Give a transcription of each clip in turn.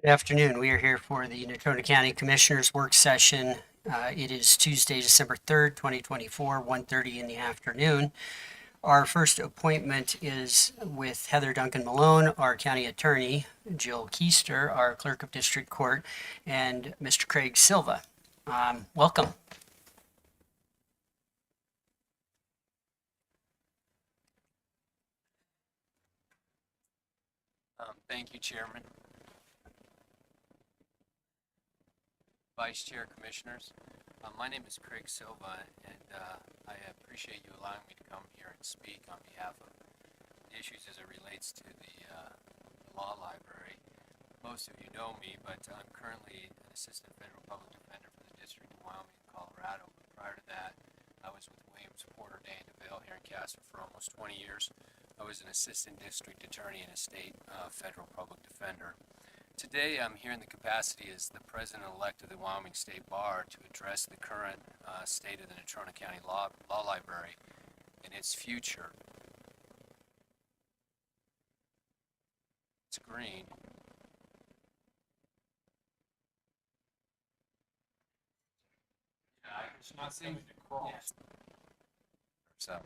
Good afternoon. We are here for the Natrona County Commissioners Work Session. It is Tuesday, December 3rd, 2024, 1:30 in the afternoon. Our first appointment is with Heather Duncan Malone, our county attorney, Jill Keister, our clerk of district court, and Mr. Craig Silva. Welcome. Thank you, Chairman. Vice Chair, Commissioners. My name is Craig Silva, and I appreciate you allowing me to come here and speak on behalf of the issues as it relates to the law library. Most of you know me, but I'm currently an assistant federal public defender for the District of Wyoming in Colorado. But prior to that, I was with Williams, Porter, Day, and DeVille here in Casper for almost 20 years. I was an assistant district attorney and a state federal public defender. Today, I'm here in the capacity as the president-elect of the Wyoming State Bar to address the current state of the Natrona County Law Library and its future. It's green. It's not seeming to cross. So.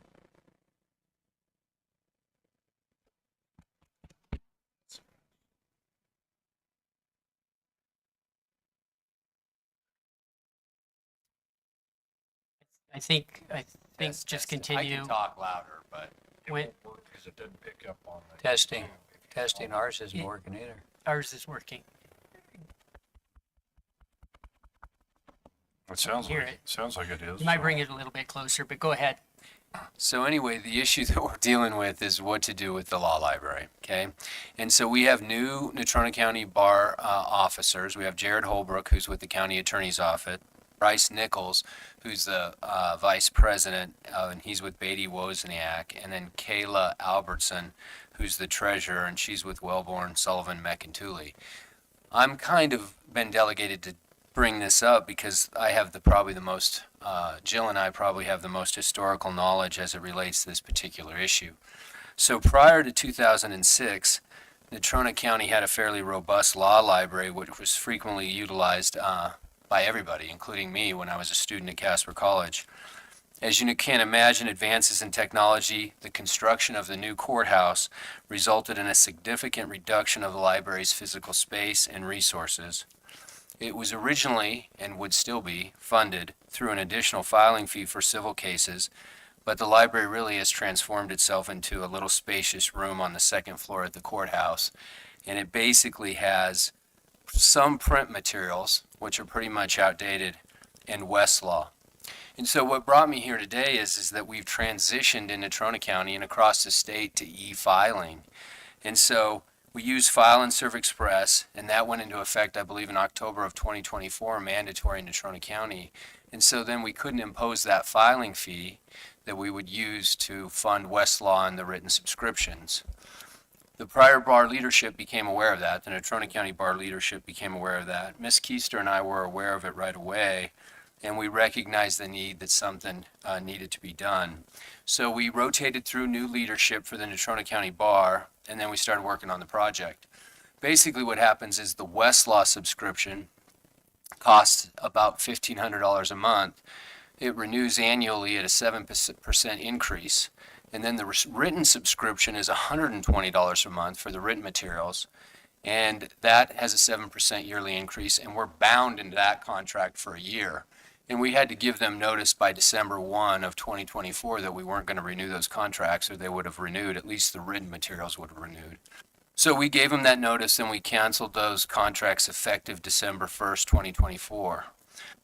I think Yes, just I continue. can talk louder, but It When- won't work because it doesn't pick up on the. Testing. Testing, ours isn't Yeah. working either. Ours is working. It sounds Hear like, it. sounds like it is. You might so. bring it a little bit closer, but go ahead. So anyway, the issue that we're dealing with is what to do with the law library, okay? And so we have new Natrona County Bar officers. We have Jared Holbrook, who's with the county attorney's office, Bryce Nichols, who's the vice president, and he's with Beatty Wozniak, and then Kayla Albertson, who's the treasurer, and she's with Wellborn, Sullivan, McIntooley. I'm kind of been delegated to bring this up because I have probably the most, Jill and I probably have the most historical knowledge as it relates to this particular issue. So prior to 2006, Natrona County had a fairly robust law library, which was frequently utilized by everybody, including me when I was a student at Casper College. As you can imagine, advances in technology, the construction of the new courthouse resulted in a significant reduction of the library's physical space and resources. It was originally, and would still be, funded through an additional filing fee for civil cases, but the library really has transformed itself into a little spacious room on the second floor at the courthouse, and it basically has some print materials, which are pretty much outdated, and Westlaw. And so what brought me here today is that we've transitioned in Natrona County and across the state to e-filing. And so we use File and Serve Express, and that went into effect, I believe, in October of 2024, mandatory in Natrona County. And so then we couldn't impose that filing fee that we would use to fund Westlaw and the written subscriptions. The prior bar leadership became aware of that. The Natrona County bar leadership became aware of that. Ms. Keister and I were aware of it right away, and we recognized the need that something needed to be done. So we rotated through new leadership for the Natrona County Bar, and then we started working on the project. Basically what happens is the Westlaw subscription costs about $1,500 a month. It renews annually at a 7% increase. And then the written subscription is $120 a month for the written materials. And that has a 7% yearly increase, and we're bound into that contract for a year. And we had to give them notice by December 1 of 2024 that we weren't going to renew those contracts, or they would have renewed, at least the written materials would have renewed. So we gave them that notice, and we canceled those contracts effective December 1st, 2024.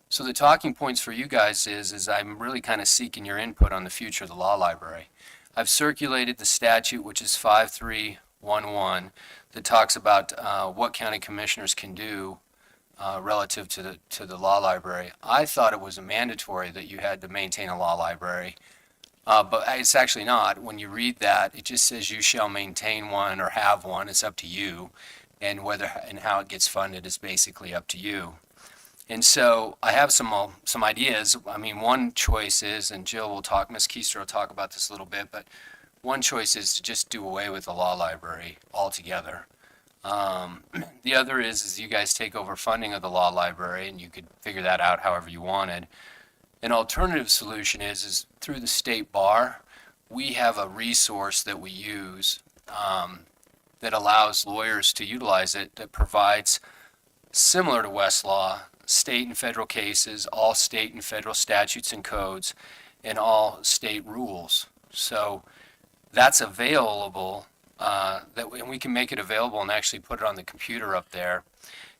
So the talking points for you guys is I'm really kind of seeking your input on the future of the law library. I've circulated the statute, which is 5311, that talks about what county commissioners can do relative to the law library. I thought it was a mandatory that you had to maintain a law library, but it's actually not. When you read that, it just says you shall maintain one or have one. It's up to you, and whether and how it gets funded is basically up to you. And so I have some ideas. I mean, one choice is, and Jill will talk, Ms. Keister will talk about this a little bit, but one choice is to just do away with the law library altogether. The other is you guys take over funding of the law library, and you could figure that out however you wanted. An alternative solution is through the state bar, we have a resource that we use that allows lawyers to utilize it, that provides, similar to Westlaw, state and federal cases, all state and federal statutes and codes, and all state rules. So that's available, and we can make it available and actually put it on the computer up there.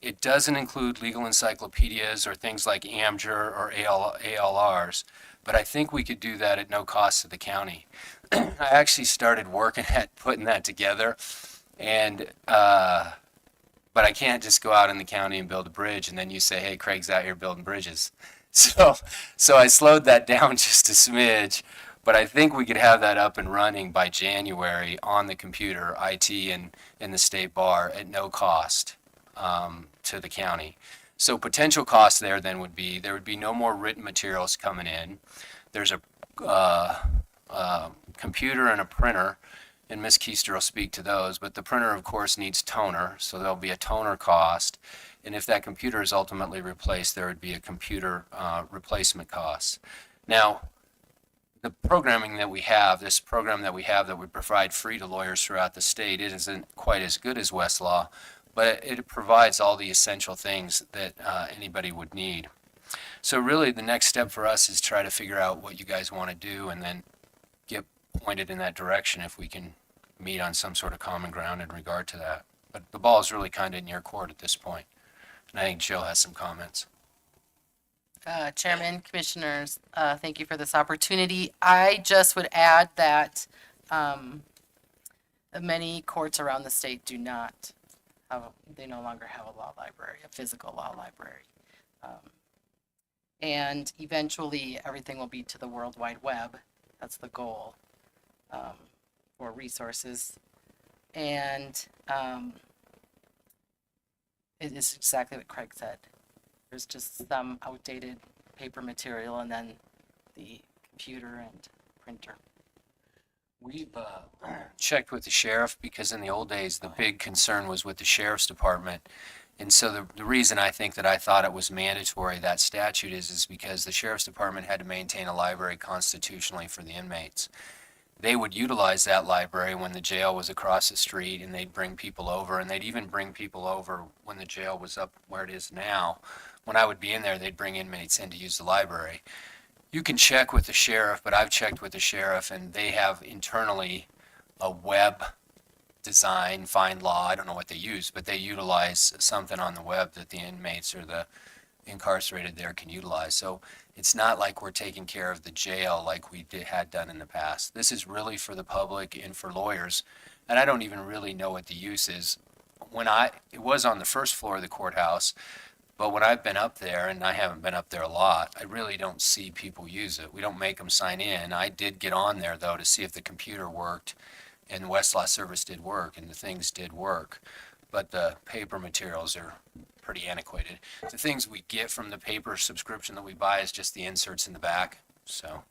It doesn't include legal encyclopedias or things like AMJUR or ALRs, but I think we could do that at no cost to the county. I actually started working at putting that together, and but I can't just go out in the county and build a bridge and then you say, hey, Craig's out here building bridges. So I slowed that down just a smidge, but I think we could have that up and running by January on the computer, IT and the state bar at no cost to the county. So potential costs there then would be, there would be no more written materials coming in. There's a computer and a printer, and Ms. Keister will speak to those, but the printer, of course, needs toner, so there'll be a toner cost. And if that computer is ultimately replaced, there would be a computer replacement cost. Now, the programming that we have, this program that we have that we provide free to lawyers throughout the state, it isn't quite as good as Westlaw, but it provides all the essential things that anybody would need. So really, the next step for us is try to figure out what you guys want to do and then get pointed in that direction if we can meet on some sort of common ground in regard to that. But the ball is really kind of in your court at this point. And I think Jill has some comments. Chairman, Commissioners, thank you for this opportunity. I just would add that many courts around the state do not have, they no longer have a law library, a physical law library. And eventually everything will be to the World Wide Web. That's the goal for resources. And it is exactly what Craig said. There's just some outdated paper material and then the computer and printer. We've checked with the sheriff because in the old days, the big concern was with the sheriff's department. And so the reason I think that I thought it was mandatory, that statute, is because the sheriff's department had to maintain a library constitutionally for the inmates. They would utilize that library when the jail was across the street, and they'd bring people over, and they'd even bring people over when the jail was up where it is now. When I would be in there, they'd bring inmates in to use the library. You can check with the sheriff, but I've checked with the sheriff, and they have internally a web design, find law, I don't know what they use, but they utilize something on the web that the inmates or the incarcerated there can utilize. So it's not like we're taking care of the jail like we had done in the past. This is really for the public and for lawyers, and I don't even really know what the use is. It was on the first floor of the courthouse, but when I've been up there, and I haven't been up there a lot, I really don't see people use it. We don't make them sign in. I did get on there, though, to see if the computer worked, and the Westlaw service did work, and the things did work. But the paper materials are pretty antiquated. The things we get from the paper subscription that we buy is just the inserts in the back, so.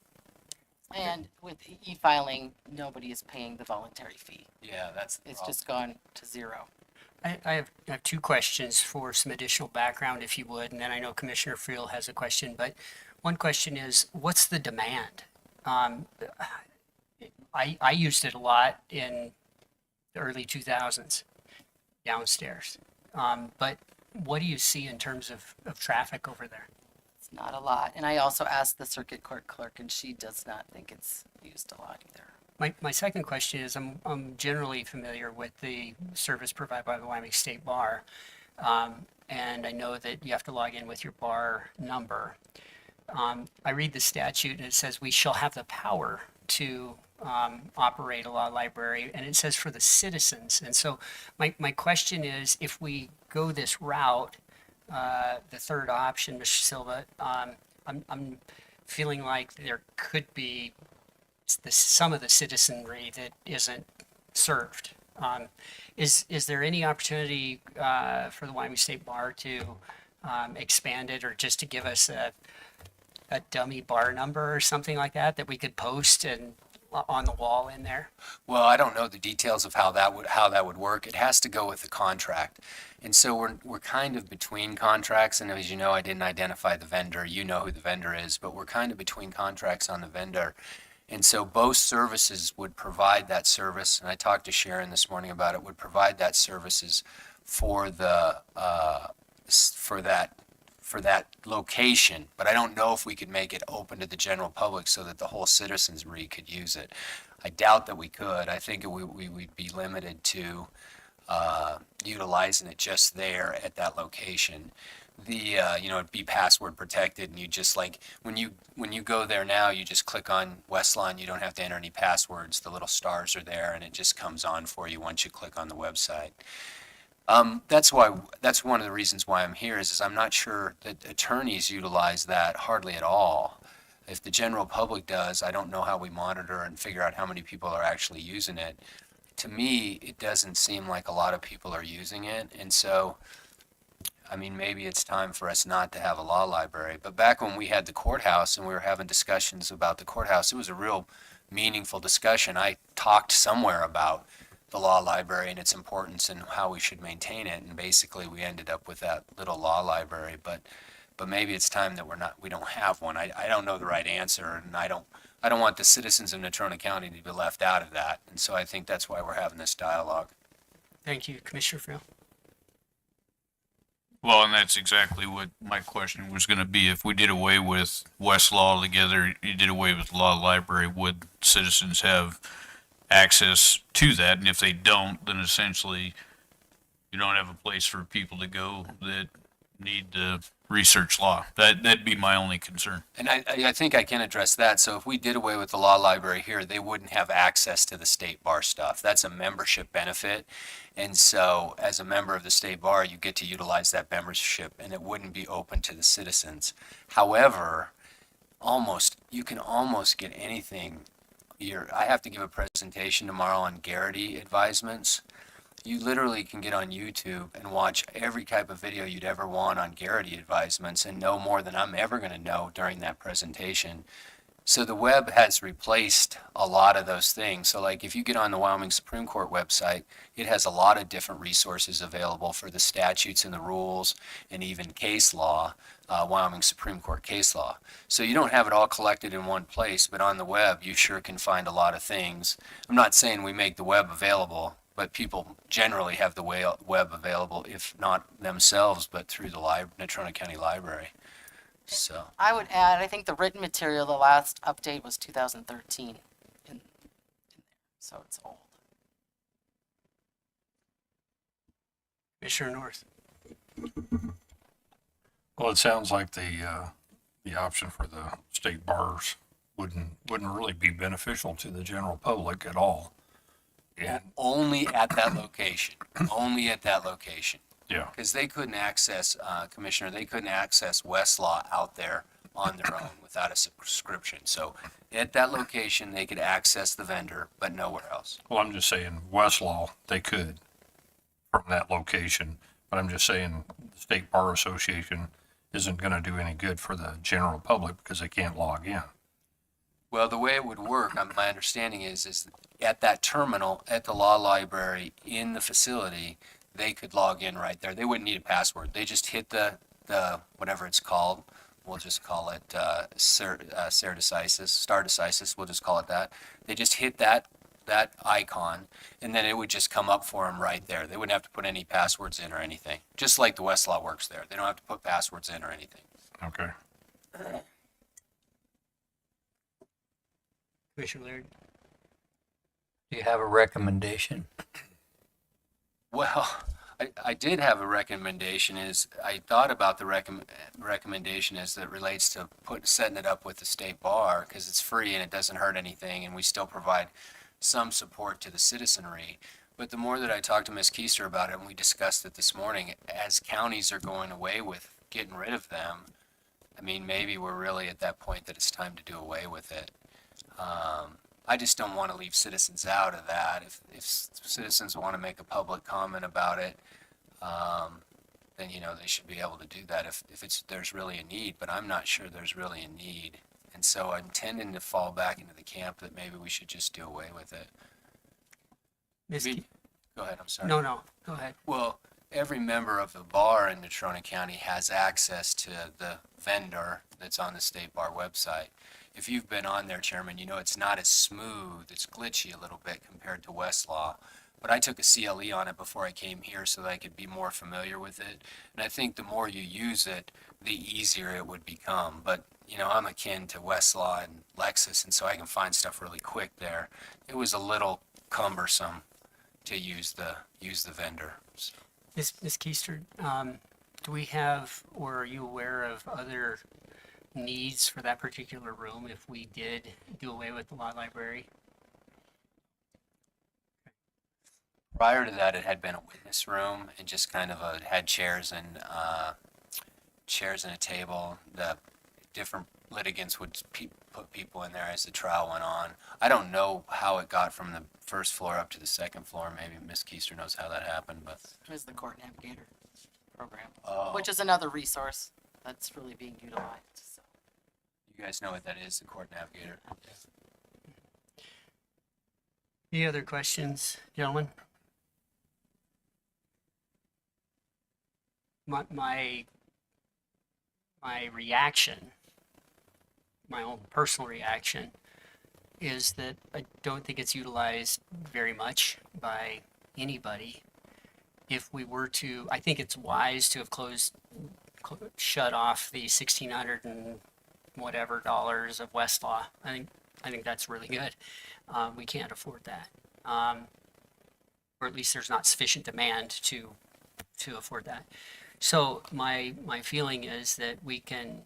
And with e-filing, nobody is paying the voluntary fee. Yeah, that's the It's problem. just gone to zero. I have two questions for some additional background, if you would, and then I know Commissioner Friel has a question, but one question is, what's the demand? I used it a lot in the early 2000s downstairs, but what do you see in terms of traffic over there? It's not a lot. And I also asked the circuit court clerk, and she does not think it's used a lot either. My second question is, I'm generally familiar with the service provided by the Wyoming State Bar, and I know that you have to log in with your bar number. I read the statute and it says we shall have the power to operate a law library, and it says for the citizens. And so my question is, if we go this route, the third option, Mr. Silva, I'm feeling like there could be some of the citizenry that isn't served. Is there any opportunity for the Wyoming State Bar to expand it, or just to give us a dummy bar number or something like that we could post, and on the wall in there? Well, I don't know the details of how that would work. It has to go with the contract. And so we're kind of between contracts, and as you know, I didn't identify the vendor. You know who the vendor is, but we're kind of between contracts on the vendor. And so both services would provide that service, and I talked to Sharon this morning about it, would provide that services for the for that location, but I don't know if we could make it open to the general public so that the whole citizenry could use it. I doubt that we could. I think we'd be limited to utilizing it just there at that location. It'd be password protected, and you just like when you go there now, you just click on Westlawn. You don't have to enter any passwords. The little stars are there, and it just comes on for you once you click on the website. That's one of the reasons why I'm here is I'm not sure that attorneys utilize that hardly at all. If the general public does, I don't know how we monitor and figure out how many people are actually using it. To me, it doesn't seem like a lot of people are using it. And so, I mean, maybe it's time for us not to have a law library. But back when we had the courthouse and we were having discussions about the courthouse, it was a real meaningful discussion. I talked somewhere about the law library and its importance and how we should maintain it. And basically we ended up with that little law library, but maybe it's time that we don't have one. I don't know the right answer, and I don't want the citizens of Natrona County to be left out of that. And so I think that's why we're having this dialogue. Thank you, Commissioner Friel. Well, and that's exactly what my question was going to be. If we did away with Westlaw altogether, you did away with the law library, would citizens have access to that? And if they don't, then essentially you don't have a place for people to go that need to research law. That'd be my only concern. And I think I can address that. So if we did away with the law library here, they wouldn't have access to the state bar stuff. That's a membership benefit. And so as a member of the state bar, you get to utilize that membership, and it wouldn't be open to the citizens. However, you can almost get anything. I have to give a presentation tomorrow on Garrity advisements. You literally can get on YouTube and watch every type of video you'd ever want on Garrity advisements and know more than I'm ever going to know during that presentation. So the web has replaced a lot of those things. So like if you get on the Wyoming Supreme Court website, it has a lot of different resources available for the statutes and the rules and even case law, Wyoming Supreme Court case law. So you don't have it all collected in one place, but on the web you sure can find a lot of things. I'm not saying we make the web available, but people generally have the web available, if not themselves, but through the Natrona County Library. So I would add, I think the written material, the last update was 2013 in there, so it's old. Commissioner North. Well, it sounds like the option for the state bars wouldn't really be beneficial to the general public at all. And only at that location, only at that location. yeah, Because they couldn't access, Commissioner, they couldn't access Westlaw out there on their own without a subscription. So at that location, they could access the vendor, but nowhere else. well, I'm just saying Westlaw, they could from that location, but I'm just saying the State Bar Association isn't going to do any good for the general public because they can't log in. Well, the way it would work, my understanding is at that terminal, at the law library, in the facility, they could log in right there. They wouldn't need a password. They just hit the whatever it's called. We'll just call it Stare Decisis. We'll just call it that. They just hit that icon, and then it would just come up for them right there. They wouldn't have to put any passwords in or anything. Just like the Westlaw works there. They don't have to put passwords in or anything. Okay. Commissioner Laird. Do you have a recommendation? Well, I did have a recommendation. I thought about the recommendation as it relates to setting it up with the state bar, because it's free and it doesn't hurt anything, and we still provide some support to the citizenry. But the more that I talked to Ms. Keister about it, and we discussed it this morning, as counties are going away with getting rid of them, I mean, maybe we're really at that point that it's time to do away with it. I just don't want to leave citizens out of that. If citizens want to make a public comment about it, then they should be able to do that if there's really a need. But I'm not sure there's really a need And so I'm tending to fall back into the camp that maybe we should just do away with it. Ms. Me- Go ahead, I'm sorry. No, go ahead. Well, every member of the bar in Natrona County has access to the vendor that's on the state bar website. If you've been on there, Chairman, you know it's not as smooth, it's glitchy a little bit compared to Westlaw. But I took a CLE on it before I came here so that I could be more familiar with it. And I think the more you use it, the easier it would become. But, you know, I'm akin to Westlaw and Lexus, and so I can find stuff really quick there. It was a little cumbersome to use the vendor. So. Ms. Keister, do we have, or are you aware of other needs for that particular room if we did do away with the law library? Prior to that, it had been a witness room and just kind of had chairs and a table. The different litigants would put people in there as the trial went on. I don't know how it got from the first floor up to the second floor. Maybe Ms. Keister knows how that happened, but It was the Court Navigator program, oh, which is another resource that's really being utilized. So. you guys know what that is, the Court Navigator. Any other questions, gentlemen? My reaction, my own personal reaction, is that I don't think it's utilized very much by anybody. If we were to, I think it's wise to have shut off the $1,600 and whatever dollars of Westlaw. I think that's really good. We can't afford that, or at least there's not sufficient demand to afford that. So my feeling is that we could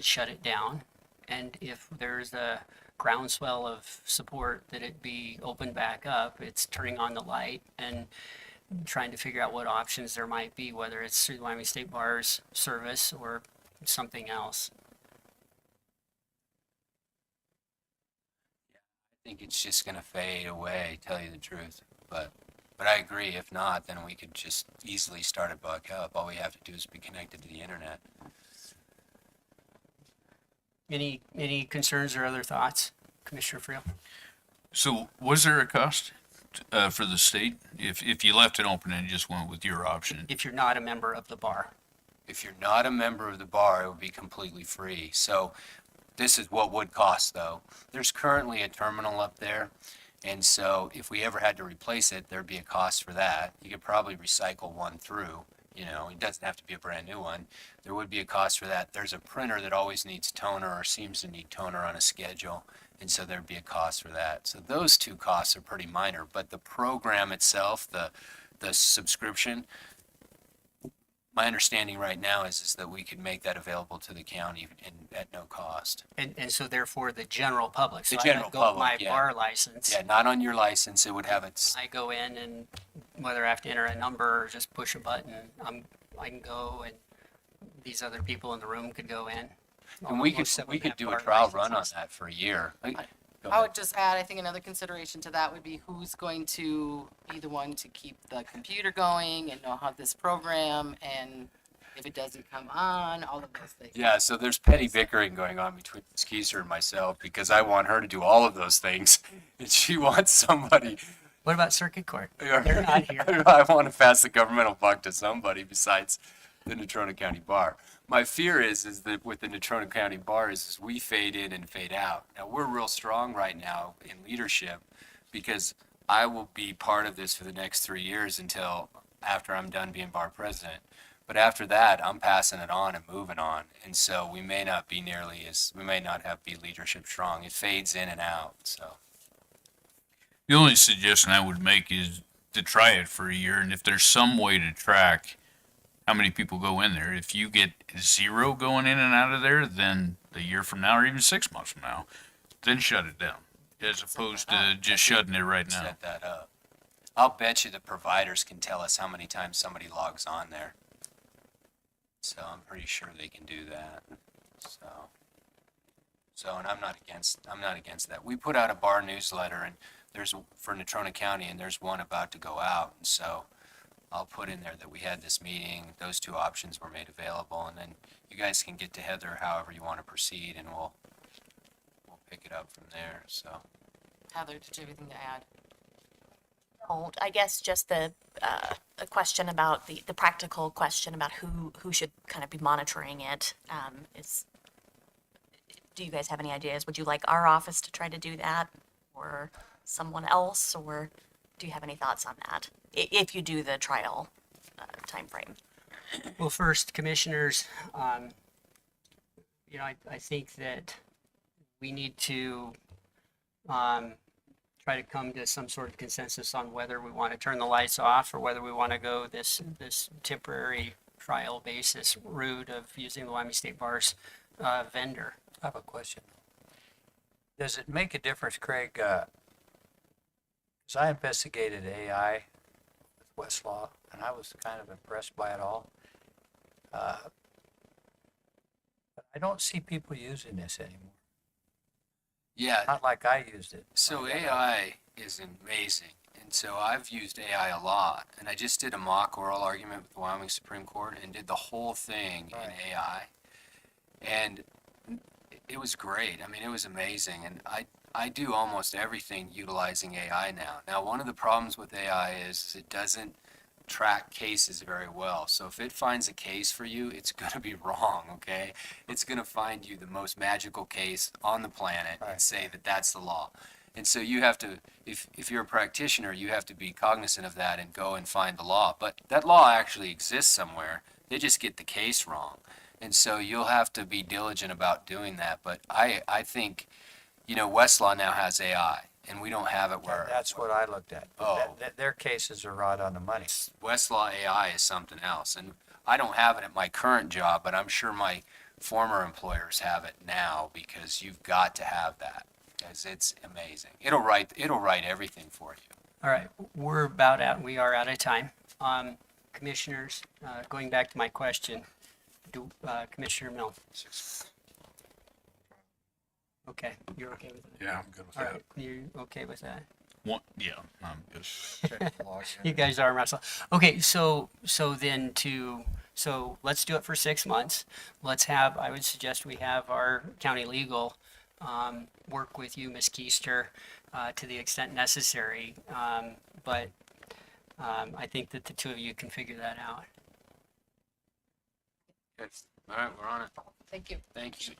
shut it down, and if there's a groundswell of support that it be opened back up, it's turning on the light and trying to figure out what options there might be, whether it's through the Wyoming State Bar's service or something else. I think it's just going to fade away, tell you the truth. But I agree. If not, then we could just easily start it back up. All we have to do is be connected to the internet. Any concerns or other thoughts, Commissioner Friel? So was there a cost for the state if you left it open and just went with your option? If you're not a member of the bar. If you're not a member of the bar, it would be completely free. So this is what would cost, though. There's currently a terminal up there, and so if we ever had to replace it, there'd be a cost for that. You could probably recycle one through. You know, it doesn't have to be a brand new one. There would be a cost for that. There's a printer that always needs toner or seems to need toner on a schedule, and so there'd be a cost for that. So those two costs are pretty minor, but the program itself, the subscription, my understanding right now is that we could make that available to the county at no cost. And so therefore the general public. So The I general would go with public, my yeah. bar license. Yeah, not on your license. It would have its. I go in and whether I have to enter a number or just push a button, I can go and these other people in the room could go in. And we could Most of them do have a bar trial run on licenses. that for a year. Go I ahead. would just add, I think another consideration to that would be who's going to be the one to keep the computer going and know how this program, and if it doesn't come on, all of those things. Yeah, so there's petty bickering going on between Ms. Keiser and myself because I want her to do all of those things, and she wants somebody. What about circuit court? They're not here. I want to pass the governmental buck to somebody besides the Natrona County Bar. My fear is that with the Natrona County Bar is we fade in and fade out. Now, we're real strong right now in leadership because I will be part of this for the next 3 years until after I'm done being bar president. But after that, I'm passing it on and moving on. And so we may not be be leadership strong. It fades in and out, so. The only suggestion I would make is to try it for a year, and if there's some way to track how many people go in there, if you get 0 going in and out of there, then a year from now or even 6 months from now, then shut it down, as opposed to just shutting it right now. Set that up. I'll bet you the providers can tell us how many times somebody logs on there. So I'm pretty sure they can do that. So, and I'm not against that. We put out a bar newsletter and there's for Natrona County and there's one about to go out. And so I'll put in there that we had this meeting, those two options were made available, and then you guys can get to Heather however you want to proceed, and we'll pick it up from there, so. Heather, did you have anything to add? Oh, I guess just a question about the practical question about who should kind of be monitoring it. Do you guys have any ideas? Would you like our office to try to do that, or someone else, or do you have any thoughts on that? If you do the trial timeframe. Well, first, commissioners, I think that we need to try to come to some sort of consensus on whether we want to turn the lights off or whether we want to go this temporary trial basis route of using the Wyoming State Bar's vendor. I have a question. Does it make a difference, Craig? 'Cause I investigated AI with Westlaw, and I was kind of impressed by it all. But I don't see people using this anymore. Yeah, Not like I used it. so AI is amazing, and so I've used AI a lot, and I just did a mock oral argument with the Wyoming Supreme Court and did the whole thing in Right. AI, and it was great. I mean, it was amazing, and I do almost everything utilizing AI now. Now, one of the problems with AI is it doesn't track cases very well. So if it finds a case for you, it's going to be wrong, okay? It's going to find you the most magical case on the planet and Right. say that that's the law. And so you have to, if you're a practitioner, you have to be cognizant of that and go and find the law. But that law actually exists somewhere. They just get the case wrong. And so you'll have to be diligent about doing that. But I think, Westlaw now has AI, and we don't have it where. That's what I looked at. Oh. Their cases are right on the money. Westlaw AI is something else, and I don't have it at my current job, but I'm sure my former employers have it now because you've got to have that because it's amazing. It'll write everything for you. All right, we are out of time. Commissioners, going back to my question, Commissioner Mill. Okay, you're okay with that? Yeah, I'm good with All that. right, you okay with that? Yeah, I'm good. You guys are Russell. Okay, so let's do it for 6 months. I would suggest we have our county legal work with you, Ms. Keister, to the extent necessary. But I think that the two of you can figure that out. Good. All right, we're on it. Thank you. Thank you.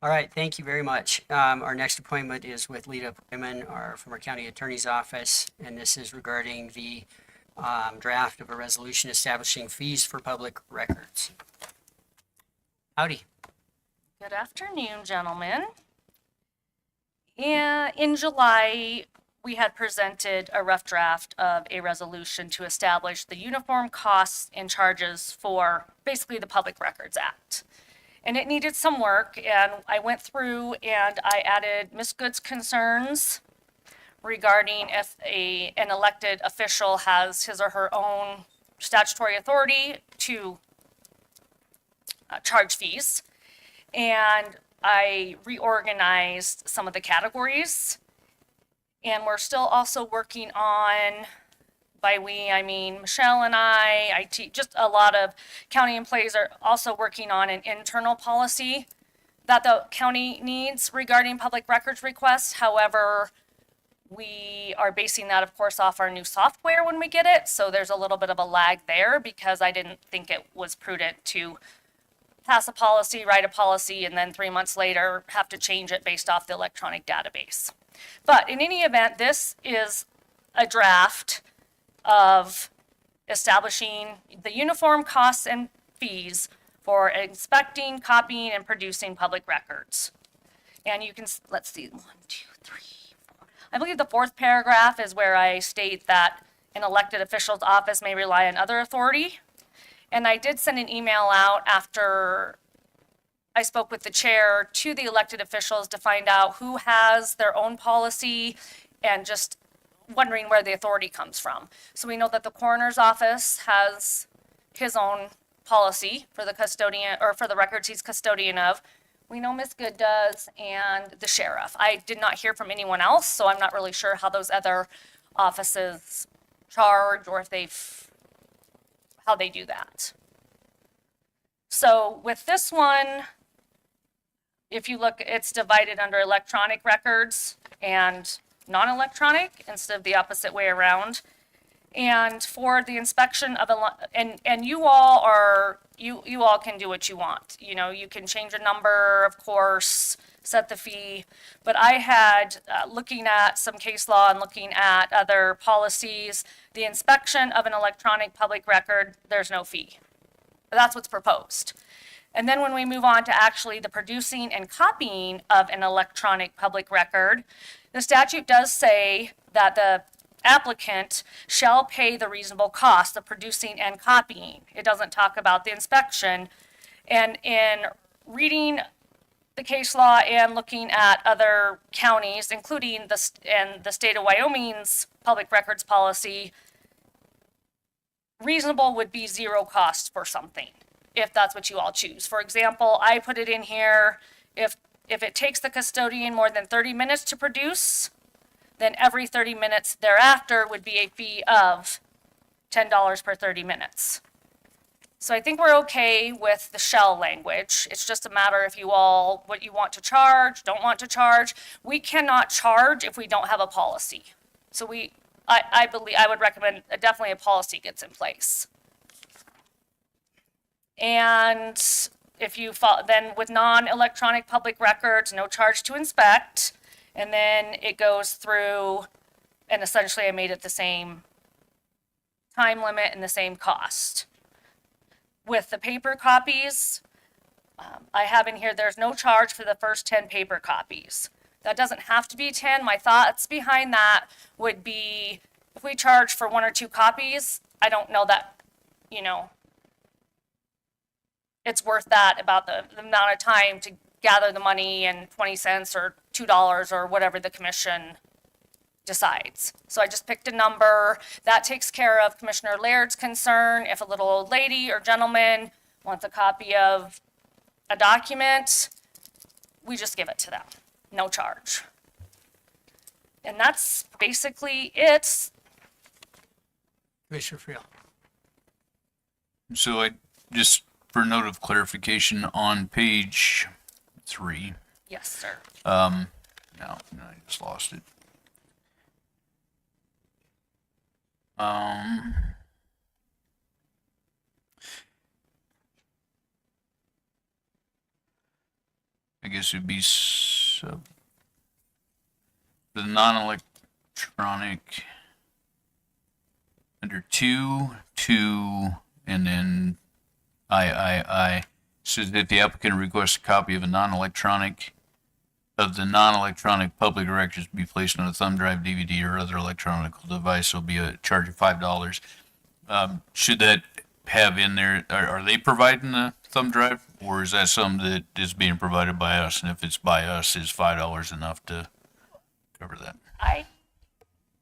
All right, thank you very much. Our next appointment is with Lita Wyman, from our county attorney's office, and this is regarding the draft of a resolution establishing fees for public records. Howdy. Good afternoon, gentlemen. In July, we had presented a rough draft of a resolution to establish the uniform costs and charges for basically the Public Records Act. And it needed some work, and I went through and I added Ms. Good's concerns regarding if an elected official has his or her own statutory authority to charge fees. And I reorganized some of the categories. And we're still also working on, by we, I mean Michelle and I, just a lot of county employees are also working on an internal policy that the county needs regarding public records requests. However, we are basing that, of course, off our new software when we get it. So there's a little bit of a lag there because I didn't think it was prudent to pass a policy, write a policy, and then 3 months later have to change it based off the electronic database. But in any event, this is a draft of establishing the uniform costs and fees for inspecting, copying, and producing public records. And you can, let's see, 1, 2, 3, 4. I believe the fourth paragraph is where I state that an elected official's office may rely on other authority. And I did send an email out after I spoke with the chair to the elected officials to find out who has their own policy and just wondering where the authority comes from. So we know that the coroner's office has his own policy for the custodian or for the records he's custodian of. We know Ms. Good does, and the sheriff. I did not hear from anyone else, so I'm not really sure how those other offices charge or if how they do that. So with this one, if you look, it's divided under electronic records and non-electronic instead of the opposite way around. And for the inspection of and you all are, you all can do what you want. You know, you can change a number, of course, set the fee. But I had, looking at some case law and looking at other policies, the inspection of an electronic public record, there's no fee. That's what's proposed. And then when we move on to actually the producing and copying of an electronic public record, the statute does say that the applicant shall pay the reasonable cost of producing and copying. It doesn't talk about the inspection. And in reading the case law and looking at other counties, including the state of Wyoming's public records policy, reasonable would be zero cost for something, if that's what you all choose. For example, I put it in here, if it takes the custodian more than 30 minutes to produce, then every 30 minutes thereafter would be a fee of $10 per 30 minutes. So I think we're okay with the shall language. It's just a matter if you all, what you want to charge, don't want to charge. We cannot charge if we don't have a policy. So I believe, I would recommend definitely a policy gets in place. And if you follow, then with non-electronic public records, no charge to inspect. And then it goes through, and essentially I made it the same time limit and the same cost. With the paper copies, I have in here, there's no charge for the first 10 paper copies. That doesn't have to be 10. My thoughts behind that would be, if we charge for 1 or 2 copies, I don't know that, you know, it's worth that about the amount of time to gather the money and 20 cents or $2 or whatever the commission decides. So I just picked a number. That takes care of Commissioner Laird's concern. If a little old lady or gentleman wants a copy of a document, we just give it to them, no charge. And that's basically it. Commissioner Friel. So I just, for note of clarification, on page 3. Yes, sir. No, I just lost it. I guess it'd be the non-electronic under 2, and then I says that the applicant requests a copy of the non-electronic public records be placed on a thumb drive, DVD, or other electronic device. Will be a charge of $5. Should that have in there? Are they providing the thumb drive, or is that something that is being provided by us? And if it's by us, is $5 enough to cover that?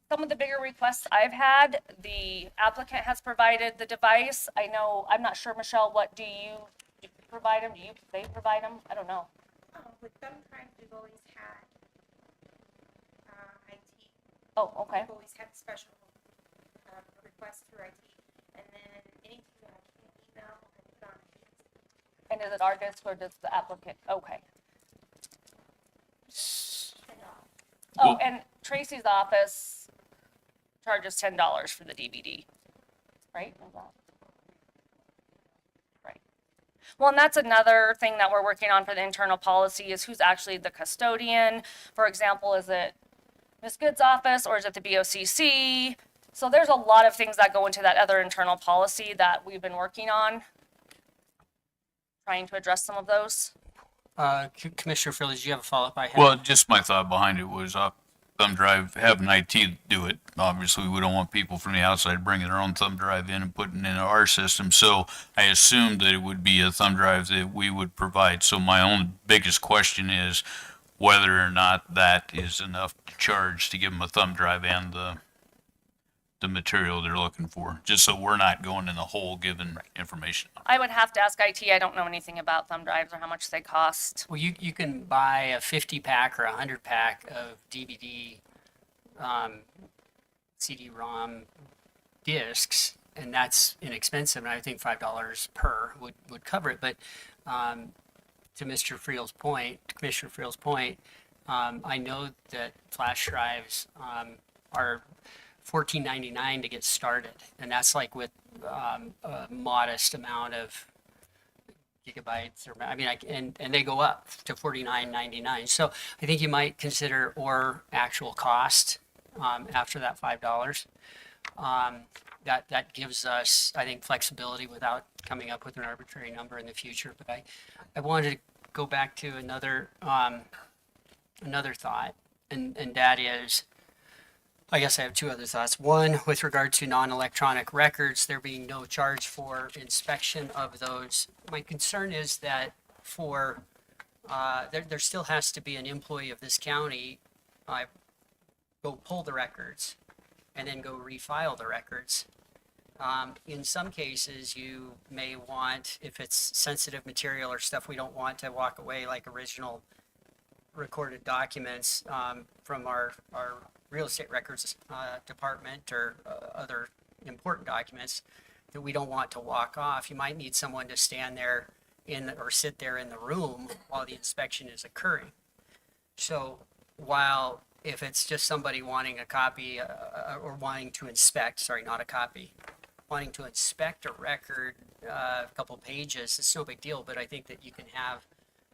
Some of the bigger requests I've had, the applicant has provided the device. I know, I'm not sure, Michelle, what do you provide them? They provide them? I don't know. With thumb drive, we've always had IT. Oh, okay. We've always had special requests through IT. And then anything that I can email and put on it. And is it our disk or does the applicant? Okay. Oh, Well- and Tracy's office charges $10 for the DVD, right? Right. Well, and that's another thing that we're working on for the internal policy is who's actually the custodian. For example, is it Ms. Good's office or is it the BOCC? So there's a lot of things that go into that other internal policy that we've been working on, trying to address some of those. Commissioner Friel, did you have a follow-up? I have. Well, just my thought behind it was thumb drive, having IT do it. Obviously, we don't want people from the outside bringing their own thumb drive in and putting it in our system. So I assumed that it would be a thumb drive that we would provide. So my own biggest question is whether or not that is enough to charge to give them a thumb drive and the the material they're looking for, just so we're not going in the hole giving information. I would have to ask IT. I don't know anything about thumb drives or how much they cost. Well, you can buy a 50 pack or a 100 pack of DVD, CD-ROM discs, and that's inexpensive. And I think $5 per would cover it. But to Mr. Friel's point, Commissioner Friel's point, I know that flash drives are $14.99 to get started, and that's like with a modest amount of gigabytes, or I mean, and they go up to $49.99. So I think you might consider or actual cost after that $5. That gives us, I think, flexibility without coming up with an arbitrary number in the future. But I wanted to go back to another thought, and that is, I guess I have two other thoughts. One, with regard to non-electronic records, there being no charge for inspection of those. My concern is that for, there still has to be an employee of this county go pull the records and then go refile the records. In some cases, you may want, if it's sensitive material or stuff we don't want to walk away, like original recorded documents from our real estate records department or other important documents that we don't want to walk off, you might need someone to stand there or sit there in the room while the inspection is occurring. So while if it's just somebody wanting a copy or wanting to inspect, sorry, not a copy, wanting to inspect a record, a couple pages, it's no big deal, but I think that you can have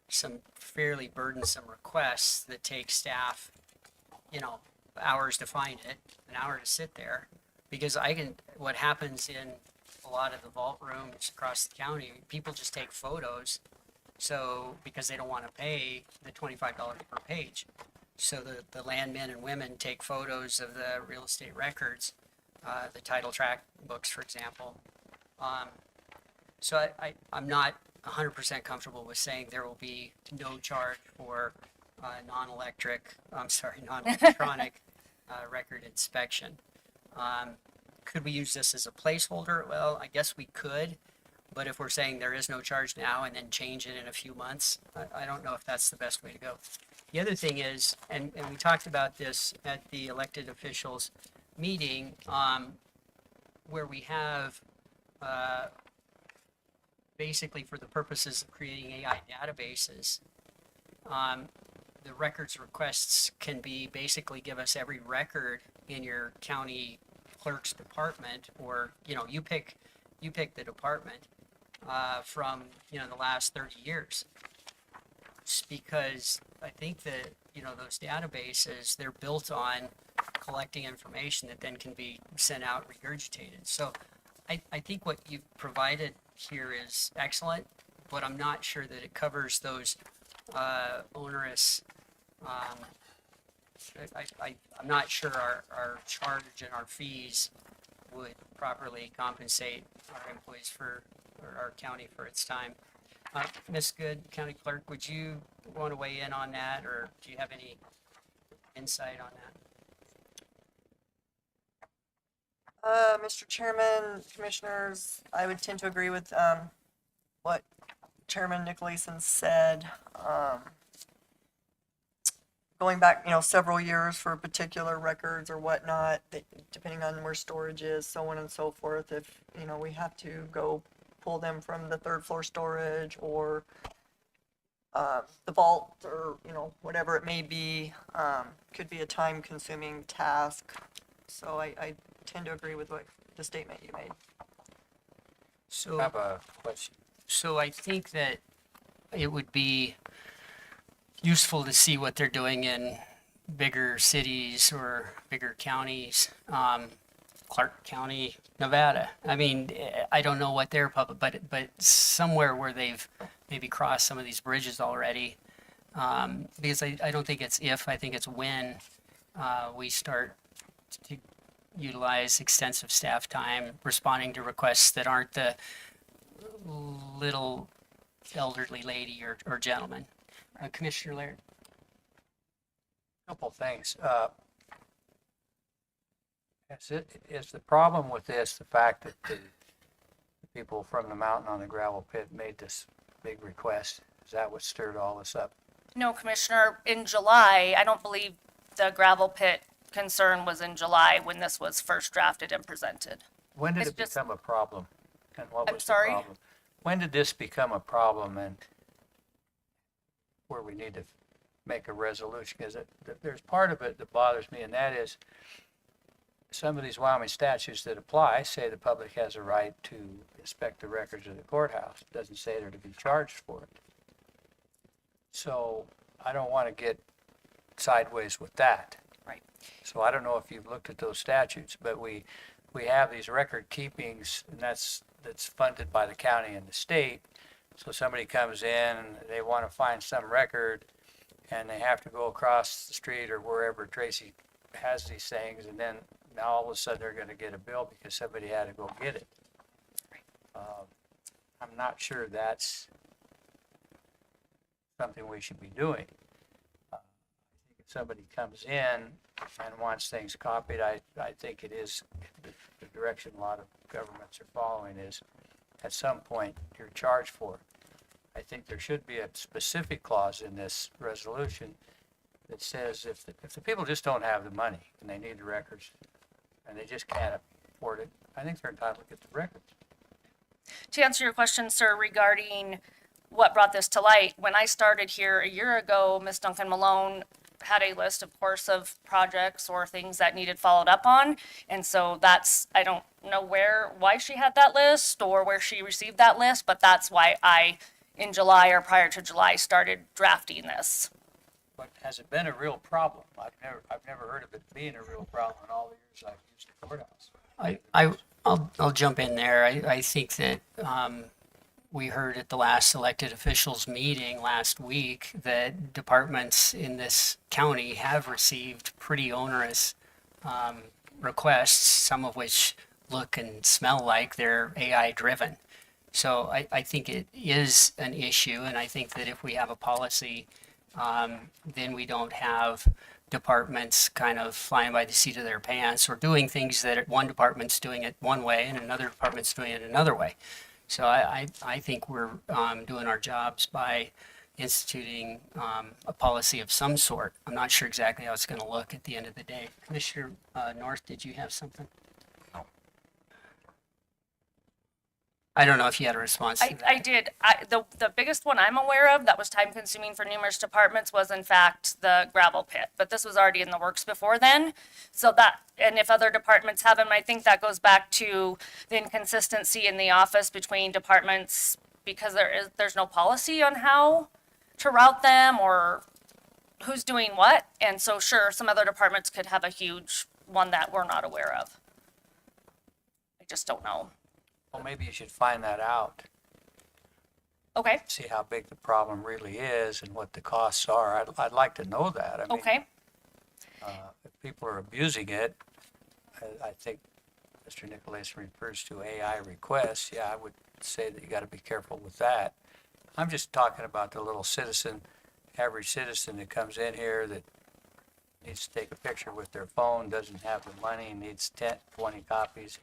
some fairly burdensome requests that take staff, hours to find it, an hour to sit there. Because what happens in a lot of the vault rooms across the county, people just take photos. So, because they don't want to pay the $25 per page. So the landmen and women take photos of the real estate records, the title track books, for example. So I'm not 100% comfortable with saying there will be no charge for non-electronic record inspection. Could we use this as a placeholder? Well, I guess we could, but if we're saying there is no charge now and then change it in a few months, I don't know if that's the best way to go. The other thing is, and we talked about this at the elected officials meeting, where we have basically for the purposes of creating AI databases, the records requests can be basically give us every record in your county clerk's department, or you pick the department from the last 30 years. It's because I think that those databases, they're built on collecting information that then can be sent out regurgitated. So I think what you've provided here is excellent, but I'm not sure that it covers those onerous. I'm not sure our charge and our fees would properly compensate our employees or our county for its time. Ms. Good, County Clerk, would you want to weigh in on that, or do you have any insight on that? Mr. Chairman, Commissioners, I would tend to agree with what Chairman Nicolason said. Going back, several years for particular records or whatnot, depending on where storage is, so on and so forth. If, we have to go pull them from the third floor storage or the vault or, whatever it may be, could be a time-consuming task. So I tend to agree with what the statement you made. So, I have a question. so I think that it would be useful to see what they're doing in bigger cities or bigger counties. Clark County, Nevada. I mean, I don't know what their public, but somewhere where they've maybe crossed some of these bridges already. Because I don't think it's if, I think it's when we start to utilize extensive staff time responding to requests that aren't the little elderly lady or gentleman. Commissioner Laird. Couple things. Is the problem with this the fact that the people from the mountain on the gravel pit made this big request? Is that what stirred all this up? No, Commissioner, in July, I don't believe the gravel pit concern was in July when this was first drafted and presented. When did It's it just- become a problem? And what I'm was the sorry? problem? When did this become a problem and where we need to make a resolution? Because there's part of it that bothers me, and that is some of these Wyoming statutes that apply say the public has a right to inspect the records of the courthouse. It doesn't say they're to be charged for it. So I don't want to get sideways with that. Right. So I don't know if you've looked at those statutes, but we have these record keepings, and that's funded by the county and the state. So somebody comes in and they want to find some record, and they have to go across the street or wherever Tracy has these things, and then now all of a sudden they're going to get a bill because somebody had to go get it. I'm not sure that's something we should be doing. I think if somebody comes in and wants things copied, I think it is the direction a lot of governments are following is at some point you're charged for it. I think there should be a specific clause in this resolution that says if the people just don't have the money and they need the records and they just can't afford it, I think they're entitled to get the records. To answer your question, sir, regarding what brought this to light, when I started here a year ago, Ms. Duncan Malone had a list, of course, of projects or things that needed followed up on. And so that's, I don't know why she had that list or where she received that list, but that's why I, in July or prior to July, started drafting this. But has it been a real problem? I've never heard of it being a real problem in all the years I've used the courthouse. I'll jump in there. I think that we heard at the last elected officials meeting last week that departments in this county have received pretty onerous requests, some of which look and smell like they're AI driven. So I think it is an issue, and I think that if we have a policy, then we don't have departments kind of flying by the seat of their pants or doing things that one department's doing it one way and another department's doing it another way. So I think we're doing our jobs by instituting a policy of some sort. I'm not sure exactly how it's going to look at the end of the day. Commissioner North, did you have something? No. I don't know if you had a response to that. I did. The biggest one I'm aware of that was time consuming for numerous departments was in fact the gravel pit, but this was already in the works before then. So that, and if other departments have them, I think that goes back to the inconsistency in the office between departments because there's no policy on how to route them or who's doing what. And so sure, some other departments could have a huge one that we're not aware of. I just don't know. Well, maybe you should find that out, Okay, see how big the problem really is and what the costs are. I'd like to know that. I mean, okay. if people are abusing it, I think Mr. Nicolason refers to AI requests. Yeah, I would say that you got to be careful with that. I'm just talking about the little citizen, average citizen that comes in here that needs to take a picture with their phone, doesn't have the money, needs 10, 20 copies.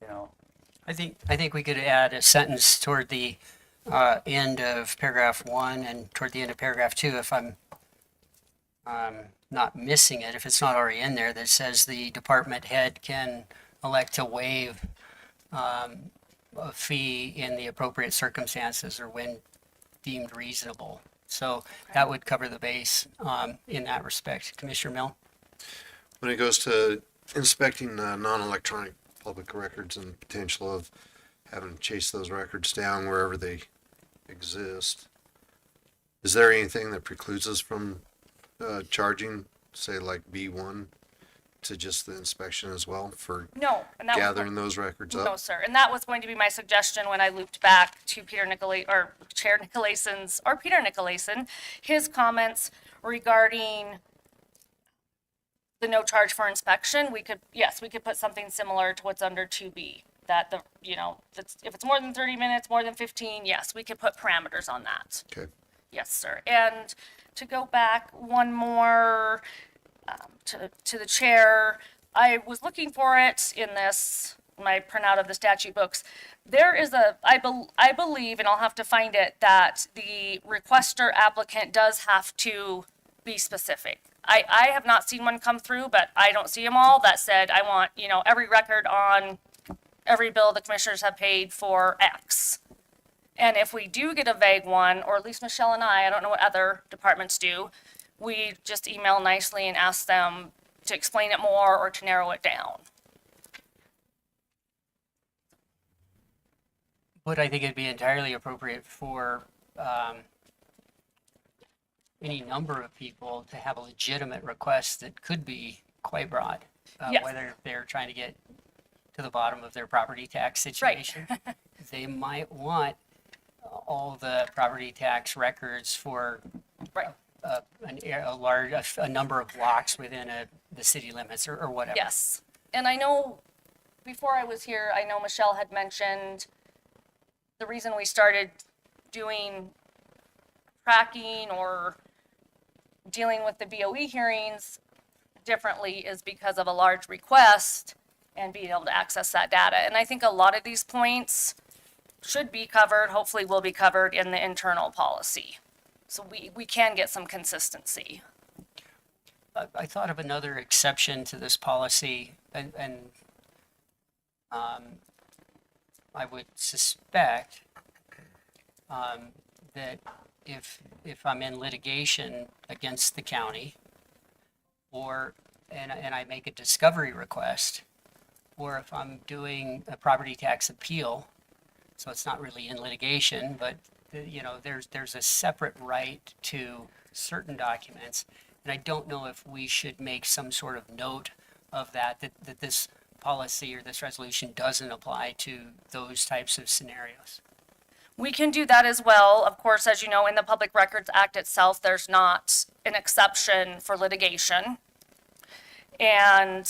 You know, I think we could add a sentence toward the end of paragraph 1 and toward the end of paragraph 2 if I'm not missing it, if it's not already in there, that says the department head can elect to waive a fee in the appropriate circumstances or when deemed reasonable. So that would cover the base in that respect. Commissioner Mill? When it goes to inspecting non-electronic public records and potential of having to chase those records down wherever they exist, is there anything that precludes us from charging, say like B1, to just the inspection as well for No, and that was gathering those records no, up? sir. And that was going to be my suggestion when I looped back to Chair Nicolason, or Peter Nicolason, his comments regarding the no charge for inspection. We could put something similar to what's under 2B. That if it's more than 30 minutes, more than 15, yes, we could put parameters on that. Okay. Yes, sir. And to go back one more to the chair, I was looking for it in my printout of the statute books. There is I believe, and I'll have to find it, that the requester applicant does have to be specific. I have not seen one come through, but I don't see them all that said, I want, every record on every bill the commissioners have paid for X. And if we do get a vague one, or at least Michelle and I don't know what other departments do, we just email nicely and ask them to explain it more or to narrow it down. But I think it'd be entirely appropriate for any number of people to have a legitimate request that could be quite broad. Yes. Whether they're trying to get to the bottom of their property tax situation. They might want all the property tax records for Right. a number of blocks within the city limits or whatever. Yes. And I know, before I was here, I know Michelle had mentioned the reason we started doing tracking or dealing with the BOE hearings differently is because of a large request and being able to access that data. And I think a lot of these points should be covered, hopefully will be covered in the internal policy. So we can get some consistency. I thought of another exception to this policy, and I would suspect that if I'm in litigation against the county, and I make a discovery request, or if I'm doing a property tax appeal, so it's not really in litigation, but there's a separate right to certain documents. And I don't know if we should make some sort of note of that this policy or this resolution doesn't apply to those types of scenarios. We can do that as well. Of course, as you know, in the Public Records Act itself, there's not an exception for litigation. And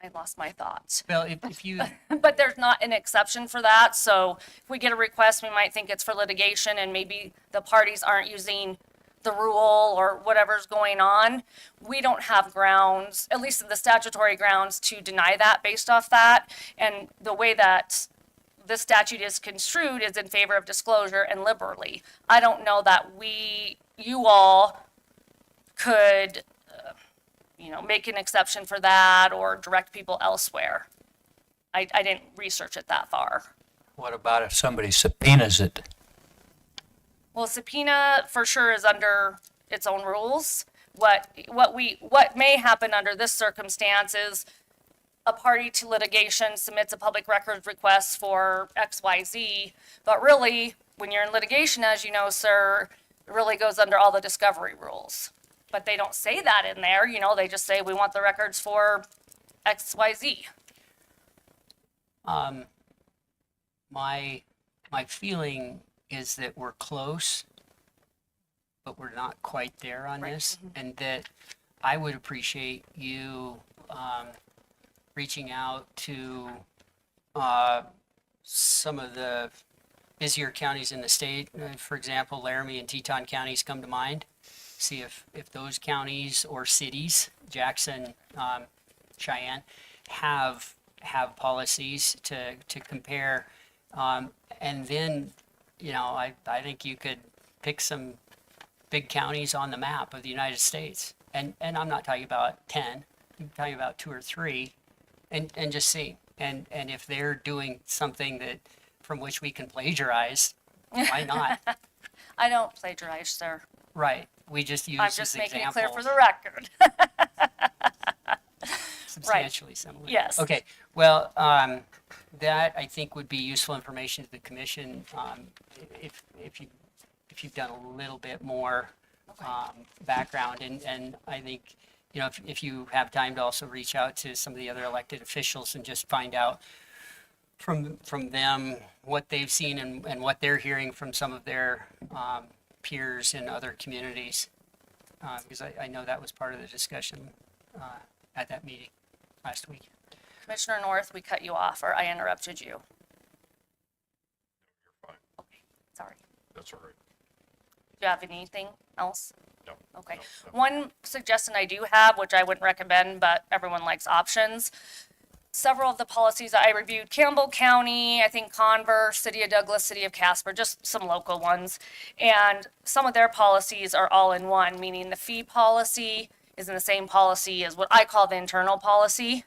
I lost my thoughts. Well, if you, But there's not an exception for that. So if we get a request, we might think it's for litigation and maybe the parties aren't using the rule or whatever's going on. We don't have grounds, at least the statutory grounds, to deny that based off that. And the way that this statute is construed is in favor of disclosure and liberally. I don't know that you all could, make an exception for that or direct people elsewhere. I didn't research it that far. What about if somebody subpoenas it? Well, subpoena for sure is under its own rules. What may happen under this circumstance is a party to litigation submits a public records request for XYZ, but really, when you're in litigation, as you know, sir, it really goes under all the discovery rules. But they don't say that in there, they just say, we want the records for XYZ. my feeling is that we're close, but we're not quite there on this, and that I would appreciate you reaching out to some of the busier counties in the state. For example, Laramie and Teton counties come to mind. See if those counties or cities, Jackson, Cheyenne, have policies to compare. And then, I think you could pick some big counties on the map of the United States. And I'm not talking about 10, I'm talking about 2 or 3, and just see. And if they're doing something from which we can plagiarize, why not? I don't plagiarize, sir. Right. We just use I'm just as making it examples. clear for the record. Substantially similar. Yes. Okay. Well, that I think would be useful information to the commission if you've done a little bit more background, and I think if you have time to also reach out to some of the other elected officials and just find out from them what they've seen and what they're hearing from some of their peers in other communities, because I know that was part of the discussion at that meeting last week. Commissioner North, we cut you off, or I interrupted you. You're fine. Okay, sorry. That's all right. Do you have anything else? Okay. One suggestion I do have, which I wouldn't recommend, but everyone likes options. Several of the policies I reviewed, Campbell County, I think Converse, City of Douglas, City of Casper, just some local ones. And some of their policies are all in one, meaning the fee policy is in the same policy as what I call the internal policy.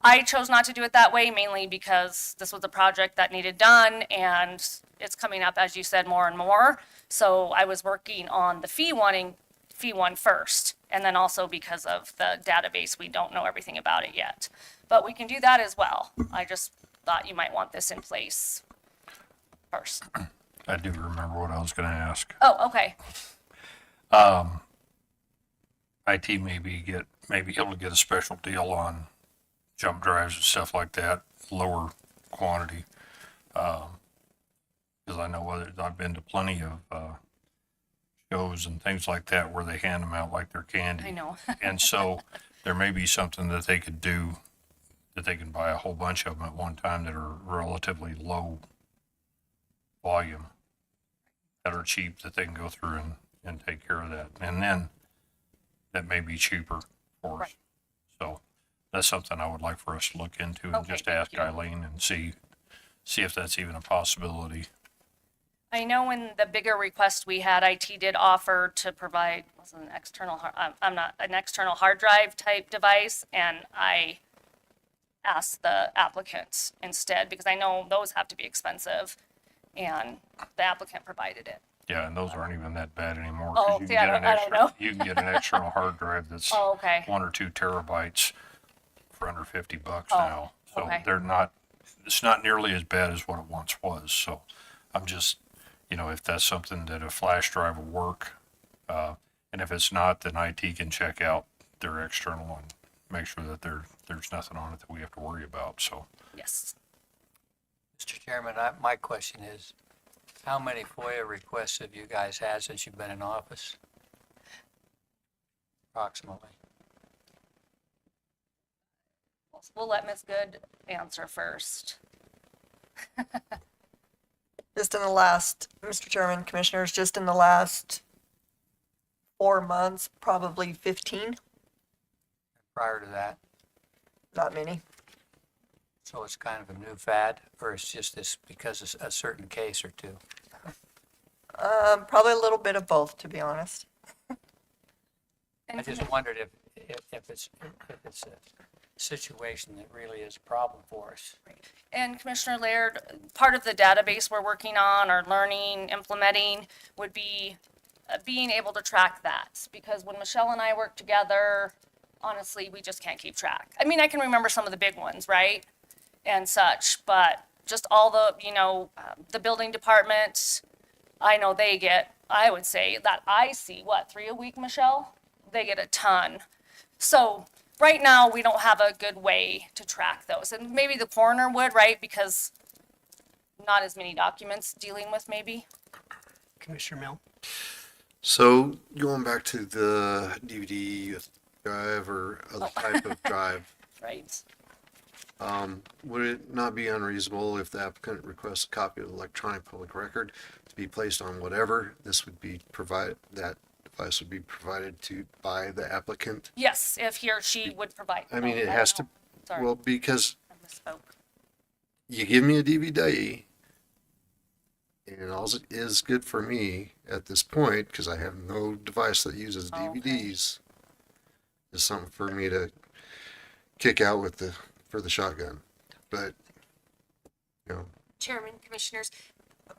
I chose not to do it that way mainly because this was a project that needed done and it's coming up, as you said, more and more. So I was working on the fee one first. And then also because of the database, we don't know everything about it yet. But we can do that as well. I just thought you might want this in place first. I do remember what I was gonna ask. Oh, okay. IT may be able to get a special deal on jump drives and stuff like that, lower quantity. Because I know I've been to plenty of shows and things like that where they hand them out like they're candy. I know. And so there may be something that they could do, that they can buy a whole bunch of them at one time that are relatively low volume, that are cheap, that they can go through and take care of that. And then that may be cheaper for us. Right. So that's something I would like for us to look into and Okay, just thank ask you. Eileen and see if that's even a possibility. I know in the bigger request we had, IT did offer to provide, was it an external, an external hard drive type device, and I asked the applicant instead, because I know those have to be expensive, and the applicant provided it. Yeah, and those aren't even that bad anymore. Oh, 'Cause see, I don't know. you can get an external hard drive that's Oh, okay. 1 or 2 terabytes for under $50 Oh, now. So okay. it's not nearly as bad as what it once was. So I'm just, if that's something that a flash drive will work, and if it's not, then IT can check out their external and make sure that there's nothing on it that we have to worry about. So Yes. Mr. Chairman, my question is, how many FOIA requests have you guys had since you've been in office? Approximately. We'll let Ms. Good answer first. Just in the last, Mr. Chairman, Commissioners, just in the last 4 months, probably 15, Prior to that, not many. so it's kind of a new fad, or it's just this because it's a certain case or two? Probably a little bit of both, to be honest. I just wondered if it's a situation that really is a problem for us. And Commissioner Laird, part of the database we're working on or learning, implementing would be being able to track that. Because when Michelle and I work together, honestly, we just can't keep track. I mean, I can remember some of the big ones, right? And such, but just all the, the building department, I know they get, I would say that I see, 3 a week, Michelle? They get a ton. So right now, we don't have a good way to track those. And maybe the coroner would, right? Because not as many documents dealing with maybe. Commissioner Mill? So going back to the DVD drive or other type of drive, Right. would it not be unreasonable if the applicant requests a copy of the electronic public record to be placed on whatever this would be that device would be provided to by the applicant? Yes, if he or she would provide. I mean, Oh, it don't has know. to, Sorry, well, because I misspoke. you give me a DVD and all it is good for me at this point, because I have no device that uses Oh, okay. DVDs, is something for me to kick out for the shotgun. But, Chairman, Commissioners,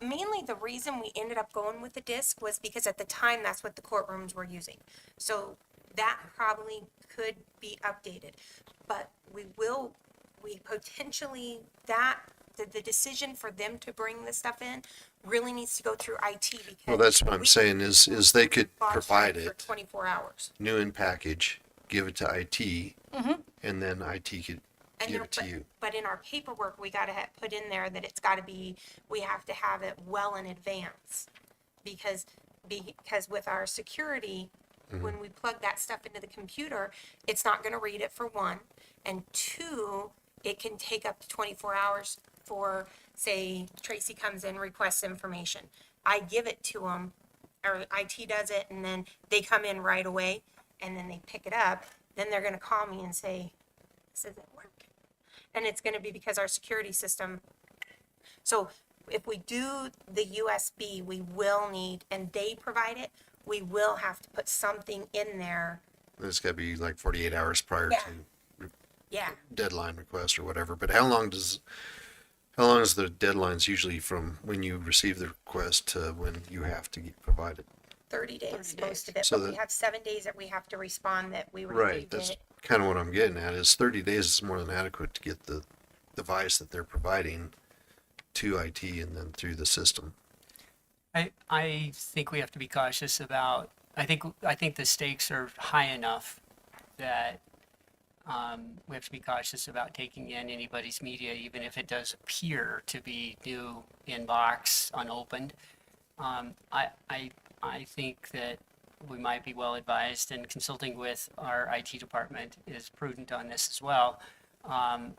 mainly the reason we ended up going with the disc was because at the time, that's what the courtrooms were using. So that probably could be updated, but we potentially, the decision for them to bring this stuff in really needs to go through IT because. well, that's what I'm we saying is they could bought provide for it 24 hours. new in package, give it to IT, and then IT could And give there- it to you. But in our paperwork, we gotta put in there that it's gotta be, we have to have it well in advance. Because with our security, when we plug that stuff into the computer, it's not gonna read it for one. And two, it can take up to 24 hours for, say, Tracy comes in, requests information. I give it to them or IT does it, and then they come in right away, and then they pick it up, then they're gonna call me and say, this isn't working. And it's gonna be because our security system, so if we do the USB, we will need, and they provide it, we will have to put something in there. It's gotta be like 48 hours prior Yeah. to Yeah, deadline request or whatever. But how long is the deadlines usually from when you receive the request to when you have to provide it? 30 days, most of it, So but we that- have 7 days that we have to respond that we Right, received that's it. kind of what I'm getting at, is 30 days is more than adequate to get the device that they're providing to IT and then through the system. I think we have to be cautious about, I think the stakes are high enough that we have to be cautious about taking in anybody's media, even if it does appear to be new inbox unopened. I think that we might be well advised, and consulting with our IT department is prudent on this as well. And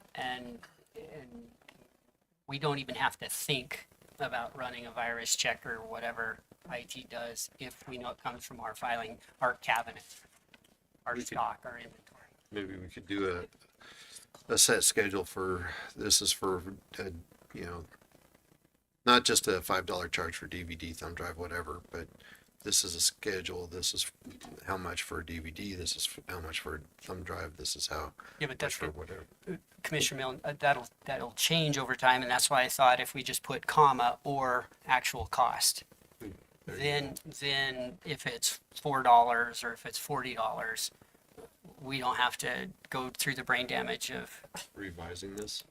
we don't even have to think about running a virus check or whatever IT does if we know it comes from our filing, our cabinet, our stock, our inventory. Maybe we could do a set schedule for, this is for, you know, not just a $5 charge for DVD, thumb drive, whatever, but this is a schedule, this is how much for a DVD, this is how much for a thumb drive, this is how Yeah, but much that's for whatever. Commissioner Milne, that'll change over time, and that's why I thought if we just put comma or actual cost, then if it's $4 or if it's $40, we don't have to go through the brain damage of, Revising this?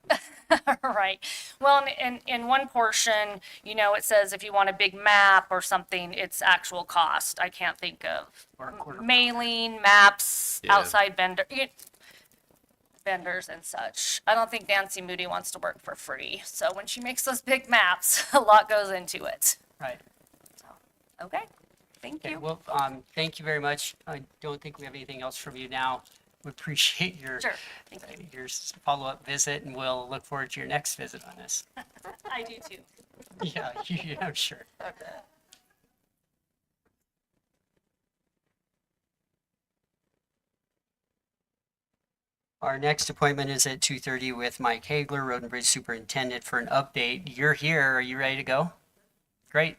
Right. Well, in one portion, you know, it says if you want a big map or something, it's actual cost. I can't think of or a quarter. mailing, maps, Yeah. outside vendors and such. I don't think Nancy Moody wants to work for free. So when she makes those big maps, a lot goes into it. Right. Okay. Thank Okay, you. well, thank you very much. I don't think we have anything else from you now. We appreciate your, Sure. Thank you. your follow-up visit, and we'll look forward to your next visit on this. I do too. Yeah, I'm sure. Our next appointment is at 2:30 with Mike Hagler, Road and Bridge Superintendent, for an update. You're here. Are you ready to go? Great.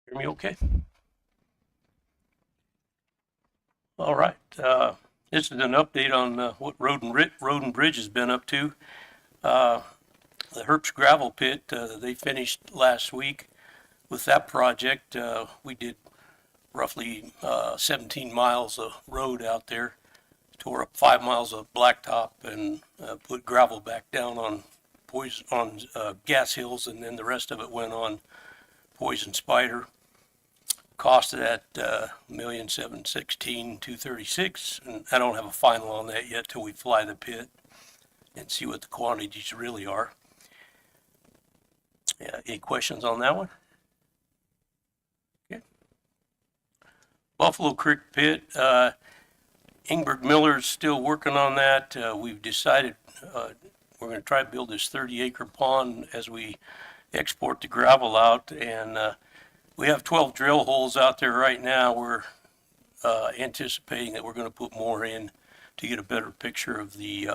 Hear me okay? All right. This is an update on what Road and Bridge has been up to. The Herbst gravel pit, they finished last week with that project. We did roughly 17 miles of road out there, tore up 5 miles of blacktop, and put gravel back down on gas hills, and then the rest of it went on Poison Spider. Cost of that, $1,716,236, and I don't have a final on that yet till we fly the pit and see what the quantities really are. Yeah, any questions on that one? Okay. Buffalo Creek Pit, Ingberg Miller's still working on that. We've decided we're going to try to build this 30-acre pond as we export the gravel out, and we have 12 drill holes out there right now. We're anticipating that we're going to put more in to get a better picture of the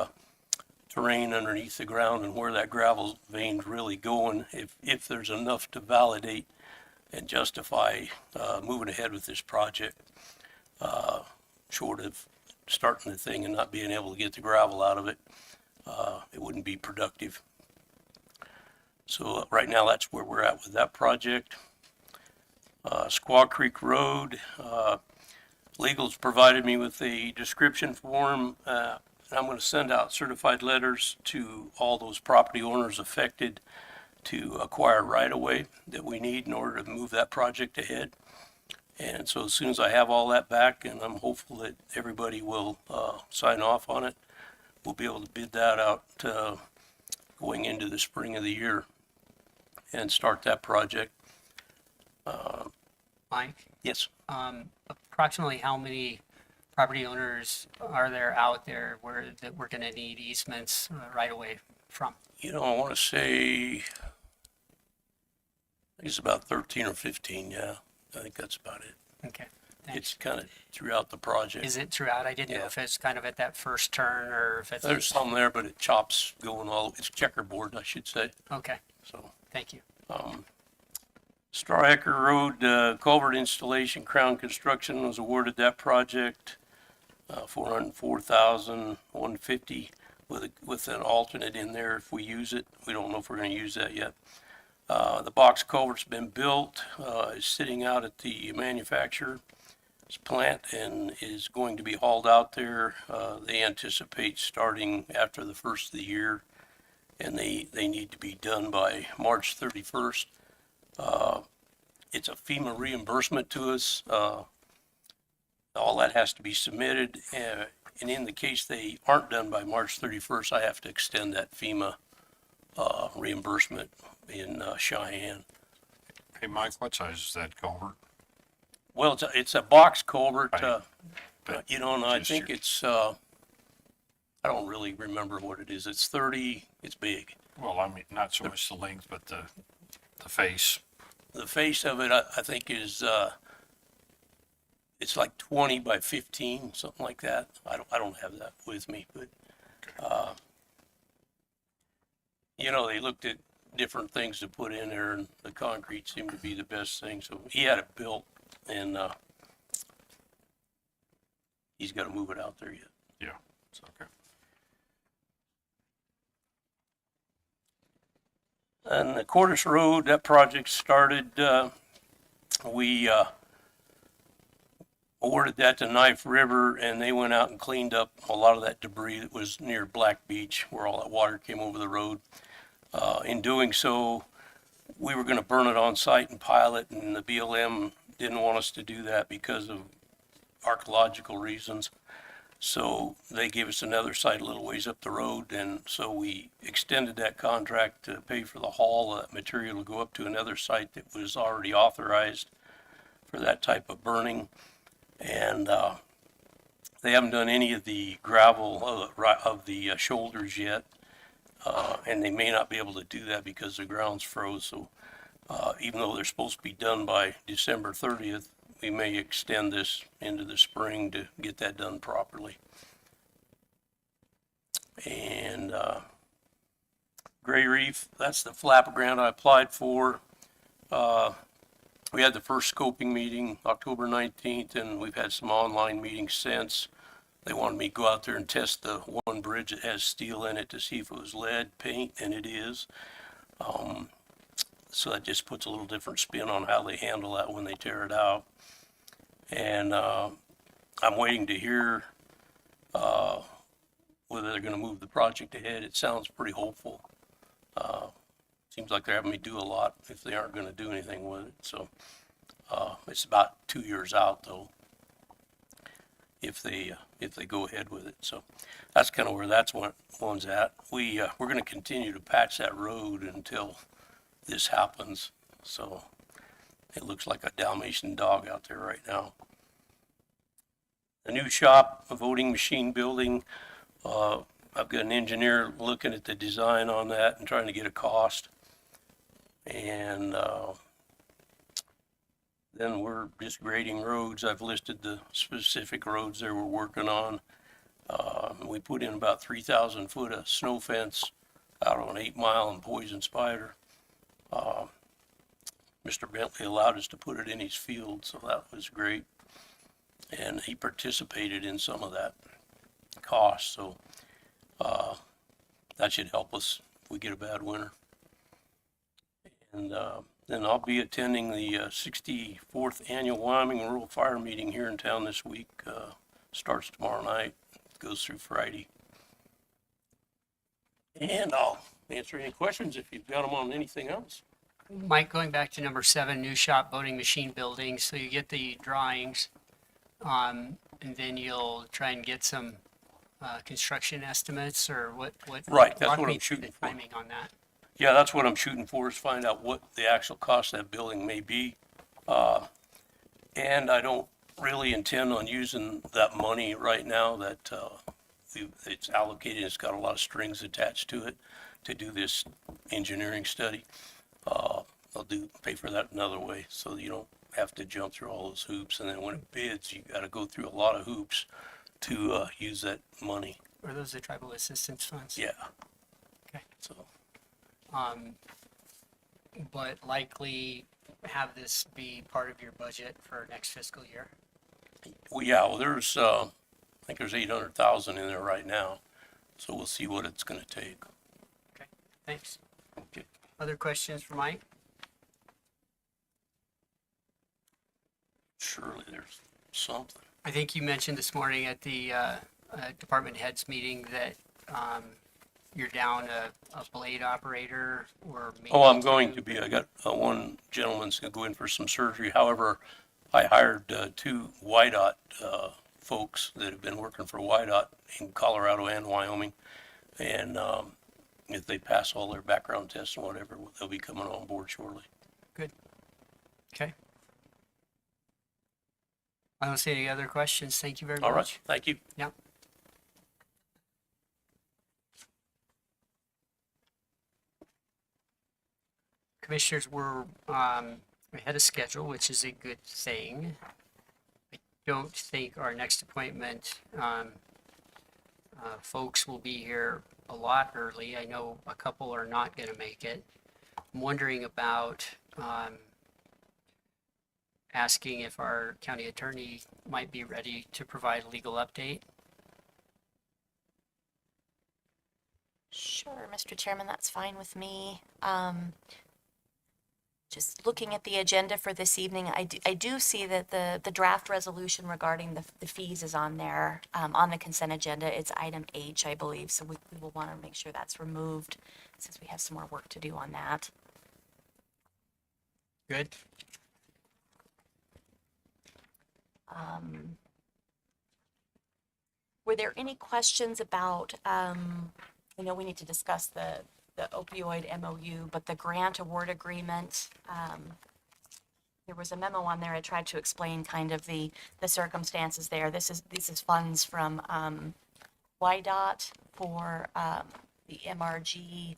terrain underneath the ground and where that gravel vein's really going, if there's enough to validate and justify moving ahead with this project, short of starting the thing and not being able to get the gravel out of it. It wouldn't be productive. So right now, that's where we're at with that project. Squaw Creek Road, Legal's provided me with a description form. And I'm going to send out certified letters to all those property owners affected to acquire right-of-way that we need in order to move that project ahead. And so as soon as I have all that back, and I'm hopeful that everybody will sign off on it, we'll be able to bid that out going into the spring of the year and start that project. Mike, Yes. approximately how many property owners are there out there that we're gonna need easements right away from? You know, I want to say, I think it's about 13 or 15, yeah. I think that's about it. Okay, thanks. It's kind of throughout the project. Is it throughout? I didn't know Yeah. if it's kind of at that first turn or if it's. There's some there, but it chops going it's checkerboard, I should say, Okay, so. thank you. Star Ecker Road culvert installation, Crown Construction was awarded that project, $404,150 with an alternate in there if we use it. We don't know if we're going to use that yet. The box culvert's been built, is sitting out at the manufacturer's plant and is going to be hauled out there. They anticipate starting after the first of the year, and they need to be done by March 31st. It's a FEMA reimbursement to us. All that has to be submitted, and in the case they aren't done by March 31st, I have to extend that FEMA reimbursement in Cheyenne. Hey, Mike, what size is that culvert? Well, it's a box culvert, Right. But you know, and I just think your- it's, I don't really remember what it is. It's 30, it's big. Well, I mean, not so much the length, but the face. The face of it, I think is, it's like 20 by 15, something like that. I don't have that with me, but, you know, they looked at different things to put in there, and the concrete seemed to be the best thing, so he had it built, and, he's gotta move it out there yet. Yeah, it's okay. And the Cordis Road, that project started, we awarded that to Knife River, and they went out and cleaned up a lot of that debris that was near Black Beach, where all that water came over the road. In doing so, we were gonna burn it on site and pile it, and the BLM didn't want us to do that because of archaeological reasons. So they gave us another site a little ways up the road, and so we extended that contract to pay for the haul of that material to go up to another site that was already authorized for that type of burning. And they haven't done any of the gravel of the shoulders yet, and they may not be able to do that because the ground's froze. So even though they're supposed to be done by December 30th, we may extend this into the spring to get that done properly. And Gray Reef, that's the flap grant I applied for. We had the first scoping meeting October 19th, and we've had some online meetings since. They wanted me to go out there and test the one bridge that has steel in it to see if it was lead paint, and it is. So that just puts a little different spin on how they handle that when they tear it out. And I'm waiting to hear whether they're going to move the project ahead. It sounds pretty hopeful. Seems like they're having me do a lot if they aren't going to do anything with it. So it's about 2 years out though, if they go ahead with it. So that's kind of where one's at. We're going to continue to patch that road until this happens. So it looks like a Dalmatian dog out there right now. The new shop, a voting machine building. I've got an engineer looking at the design on that and trying to get a cost. And then we're just grading roads. I've listed the specific roads that we're working on. We put in about 3,000 foot of snow fence out on 8 Mile and Poison Spider. Mr. Bentley allowed us to put it in his field, so that was great. And he participated in some of that cost, so that should help us if we get a bad winter. And then I'll be attending the 64th Annual Wyoming Rural Fire Meeting here in town this week. Starts tomorrow night, goes through Friday. And I'll answer any questions if you've got them on anything else. Mike, going back to number 7, new shop voting machine building, so you get the drawings, and then you'll try and get some construction estimates, or what? Right, that's walk what me I'm through shooting the for. timing on that. Yeah, that's what I'm shooting for, is find out what the actual cost of that building may be. And I don't really intend on using that money right now that it's allocated. It's got a lot of strings attached to it to do this engineering study. I'll pay for that another way, so you don't have to jump through all those hoops. And then when it bids, you gotta go through a lot of hoops to use that money. Are those the tribal assistance funds? Yeah. Okay. So, But likely have this be part of your budget for next fiscal year? well, there's, I think there's 800,000 in there right now, so we'll see what it's gonna take. Okay, thanks. Okay. Other questions for Mike? Surely there's something. I think you mentioned this morning at the department heads meeting that you're down a blade operator, or maybe Oh, I'm going two. to be. I got one gentleman's gonna go in for some surgery. However, I hired 2 YDOT folks that have been working for YDOT in Colorado and Wyoming. And if they pass all their background tests and whatever, they'll be coming on board shortly. Good. Okay. I don't see any other questions. Thank you very All right, much. thank you. Yeah. Commissioners, we're ahead of schedule, which is a good thing. I don't think our next appointment, folks will be here a lot early. I know a couple are not going to make it. I'm wondering about asking if our county attorney might be ready to provide a legal update. Sure, Mr. Chairman, that's fine with me. Just looking at the agenda for this evening, I do see that the draft resolution regarding the fees is on there, on the consent agenda. It's item H, I believe, so we will want to make sure that's removed since we have some more work to do on that. Good. Were there any questions about, I know we need to discuss the opioid MOU, but the grant award agreement, there was a memo on there. I tried to explain kind of the circumstances there. This is funds from YDOT for the MRG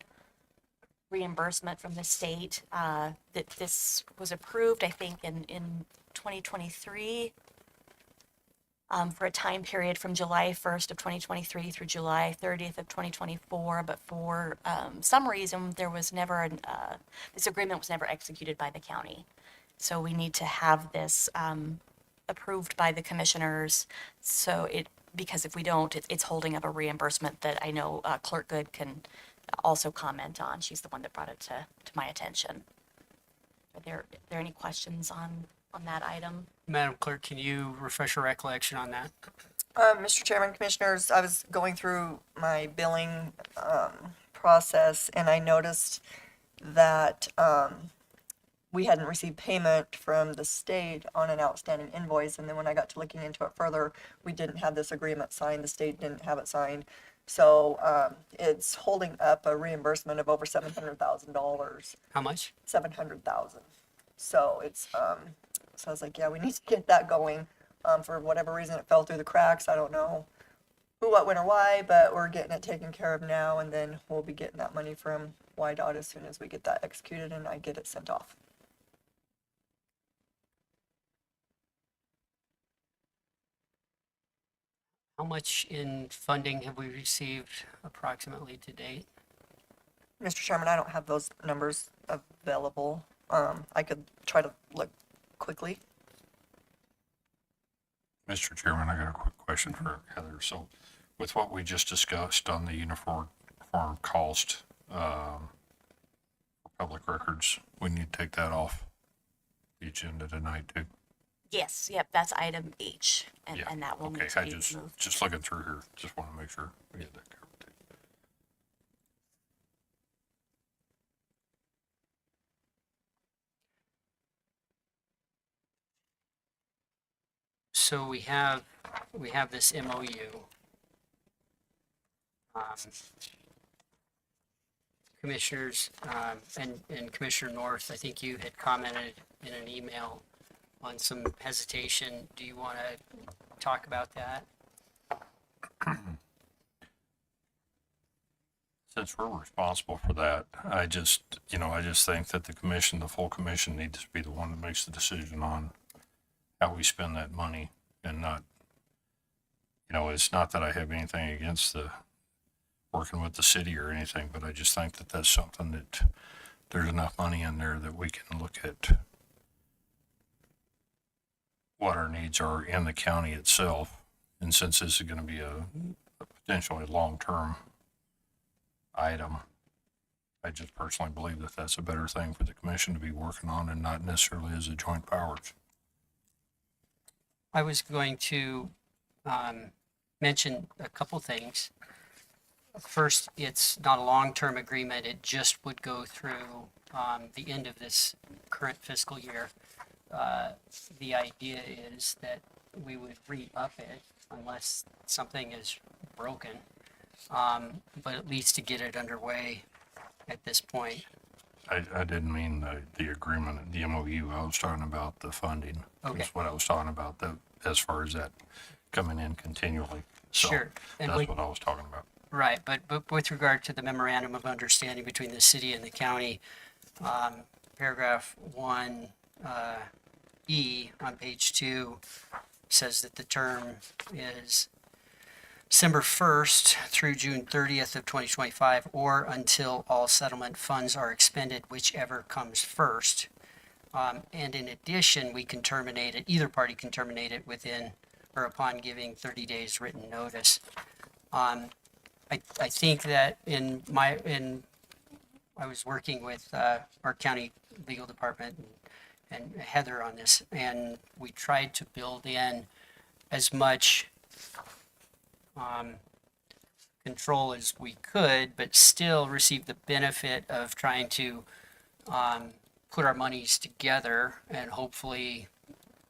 reimbursement from the state. That this was approved, I think, in 2023. For a time period from July 1st of 2023 through July 30th of 2024, but for some reason, there was never this agreement was never executed by the county. So we need to have this approved by the commissioners. So because if we don't, it's holding up a reimbursement that I know Clerk Good can also comment on. She's the one that brought it to my attention. Are there any questions on that item? Madam Clerk, can you refresh your recollection on that? Mr. Chairman, Commissioners, I was going through my billing process and I noticed that we hadn't received payment from the state on an outstanding invoice. And then when I got to looking into it further, we didn't have this agreement signed. The state didn't have it signed. So it's holding up a reimbursement of over $700,000. How much? 700,000. So it's so I was like, yeah, we need to get that going. For whatever reason, it fell through the cracks. I don't know who, what, when, or why, but we're getting it taken care of now, and then we'll be getting that money from YDOT as soon as we get that executed and I get it sent off. How much in funding have we received approximately to date? Mr. Chairman, I don't have those numbers available. I could try to look quickly. Mr. Chairman, I got a quick question for Heather. So with what we just discussed on the uniform cost for public records, we need to take that off the agenda tonight too. Yes, yep, that's item H, and that will Okay, need to I be just removed. looking through here, just want to make sure we get that covered too. So we have this MOU. Commissioners, and Commissioner North, I think you had commented in an email on some hesitation. Do you want to talk about that? Since we're responsible for that, I just think that the commission, the full commission needs to be the one that makes the decision on how we spend that money and not, it's not that I have anything against the working with the city or anything, but I just think that that's something that there's enough money in there that we can look at what our needs are in the county itself. And since this is going to be a potentially long-term item, I just personally believe that that's a better thing for the commission to be working on and not necessarily as a joint powers. I was going to mention a couple things. First, it's not a long-term agreement. It just would go through the end of this current fiscal year. The idea is that we would re-up it unless something is broken, but at least to get it underway at this point. I didn't mean the agreement, the MOU. I was talking about the funding. Okay. That's what I was talking about, as far as that coming in continually. So Sure. And that's what I was talking about. Right, but with regard to the memorandum of understanding between the city and the county, paragraph 1, E on page 2 says that the term is December 1st through June 30th of 2025, or until all settlement funds are expended, whichever comes first. And in addition, we can terminate it, either party can terminate it within or upon giving 30 days written notice. I think that I was working with our county legal department and Heather on this, and we tried to build in as much control as we could, but still receive the benefit of trying to put our monies together and hopefully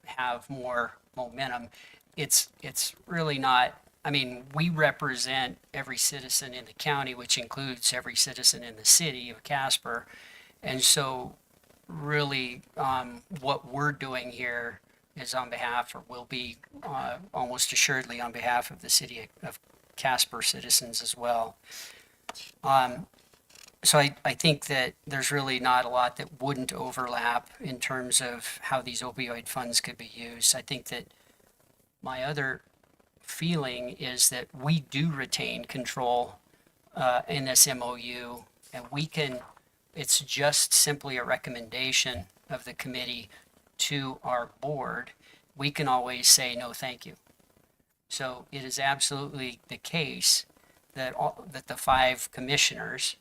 have more momentum. It's really not. I mean, we represent every citizen in the county, which includes every citizen in the city of Casper. And so really, what we're doing here is on behalf, or will be almost assuredly on behalf of the city of Casper citizens as well. So I think that there's really not a lot that wouldn't overlap in terms of how these opioid funds could be used. I think that my other feeling is that we do retain control in this MOU, and it's just simply a recommendation of the committee to our board. We can always say no thank you. So it is absolutely the case that that the 5 commissioners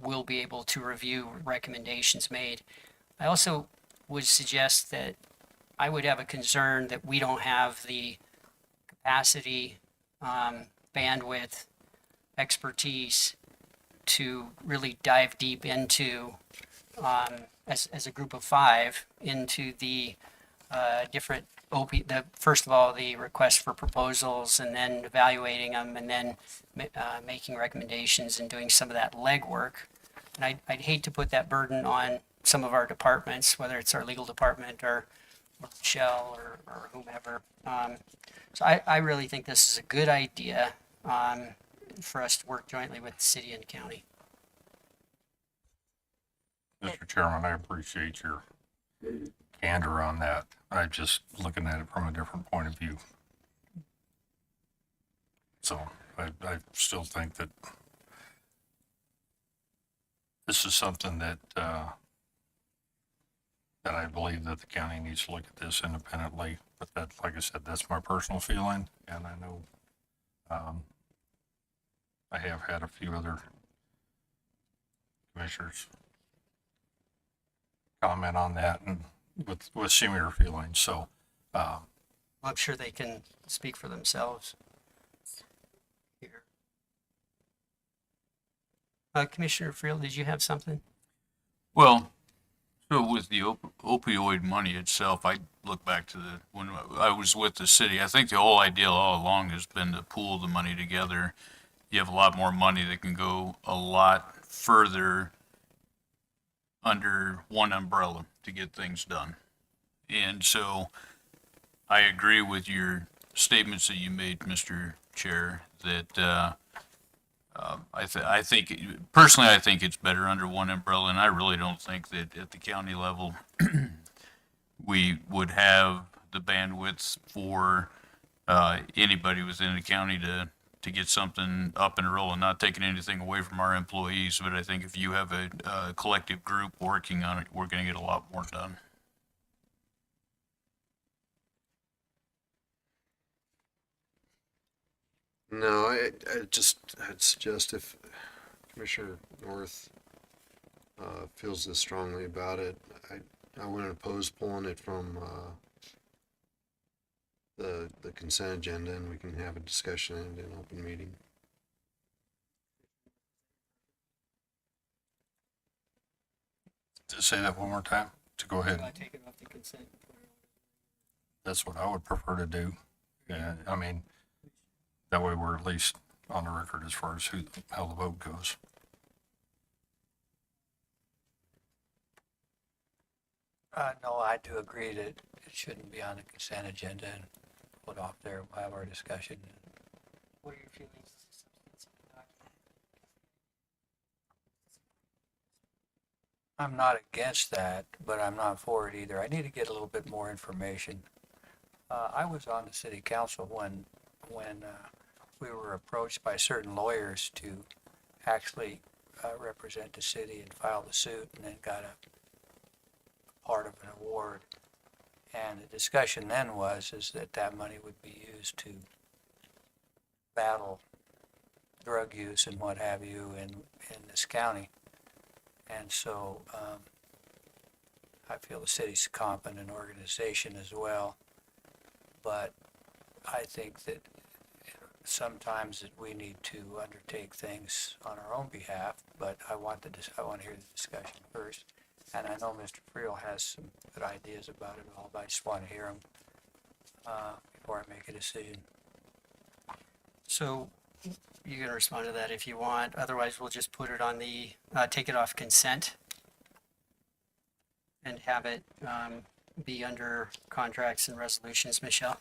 will be able to review recommendations made. I also would suggest that I would have a concern that we don't have the capacity, bandwidth, expertise to really dive deep into, as a group of 5, into the different first of all, the request for proposals, and then evaluating them, and then making recommendations and doing some of that legwork. And I'd hate to put that burden on some of our departments, whether it's our legal department or Michelle or whomever. So I really think this is a good idea for us to work jointly with the city and county. Mr. Chairman, I appreciate your candor on that. I'm just looking at it from a different point of view. So I still think that this is something that that I believe that the county needs to look at this independently. But that, like I said, that's my personal feeling, and I know I have had a few other commissioners comment on that and with similar feelings. So I'm sure they can speak for themselves here. Commissioner Friel, did you have something? Well, So with the opioid money itself, I look back to when I was with the city. I think the whole idea all along has been to pool the money together. You have a lot more money that can go a lot further under one umbrella to get things done. And so I agree with your statements that you made, Mr. Chair, that I think, personally, I think it's better under one umbrella, and I really don't think that at the county level, we would have the bandwidth for anybody within the county to get something up and rolling, not taking anything away from our employees, but I think if you have a collective group working on it, we're gonna get a lot more done. No, I'd suggest if Commissioner North feels this strongly about it, I wouldn't oppose pulling it from the consent agenda, and we can have a discussion in an open meeting. To say that one more time, to go ahead. Take it off the consent. That's what I would prefer to do. Yeah, I mean, that way we're at least on the record as far as how the vote goes. No, I do agree that it shouldn't be on the consent agenda and put off there. We'll have our discussion. What are your feelings? I'm not against that, but I'm not for it either. I need to get a little bit more information. I was on the city council when we were approached by certain lawyers to actually represent the city and file the suit, and then got a part of an award. And the discussion then is that money would be used to battle drug use and what have you in this county. And so I feel the city's a competent organization as well. But I think that sometimes that we need to undertake things on our own behalf, but I want to hear the discussion first. And I know Mr. Friel has some good ideas about it all, but I just want to hear them before I make a decision. So you can respond to that if you want. Otherwise, we'll just put it on the, take it off consent and have it be under contracts and resolutions. Michelle?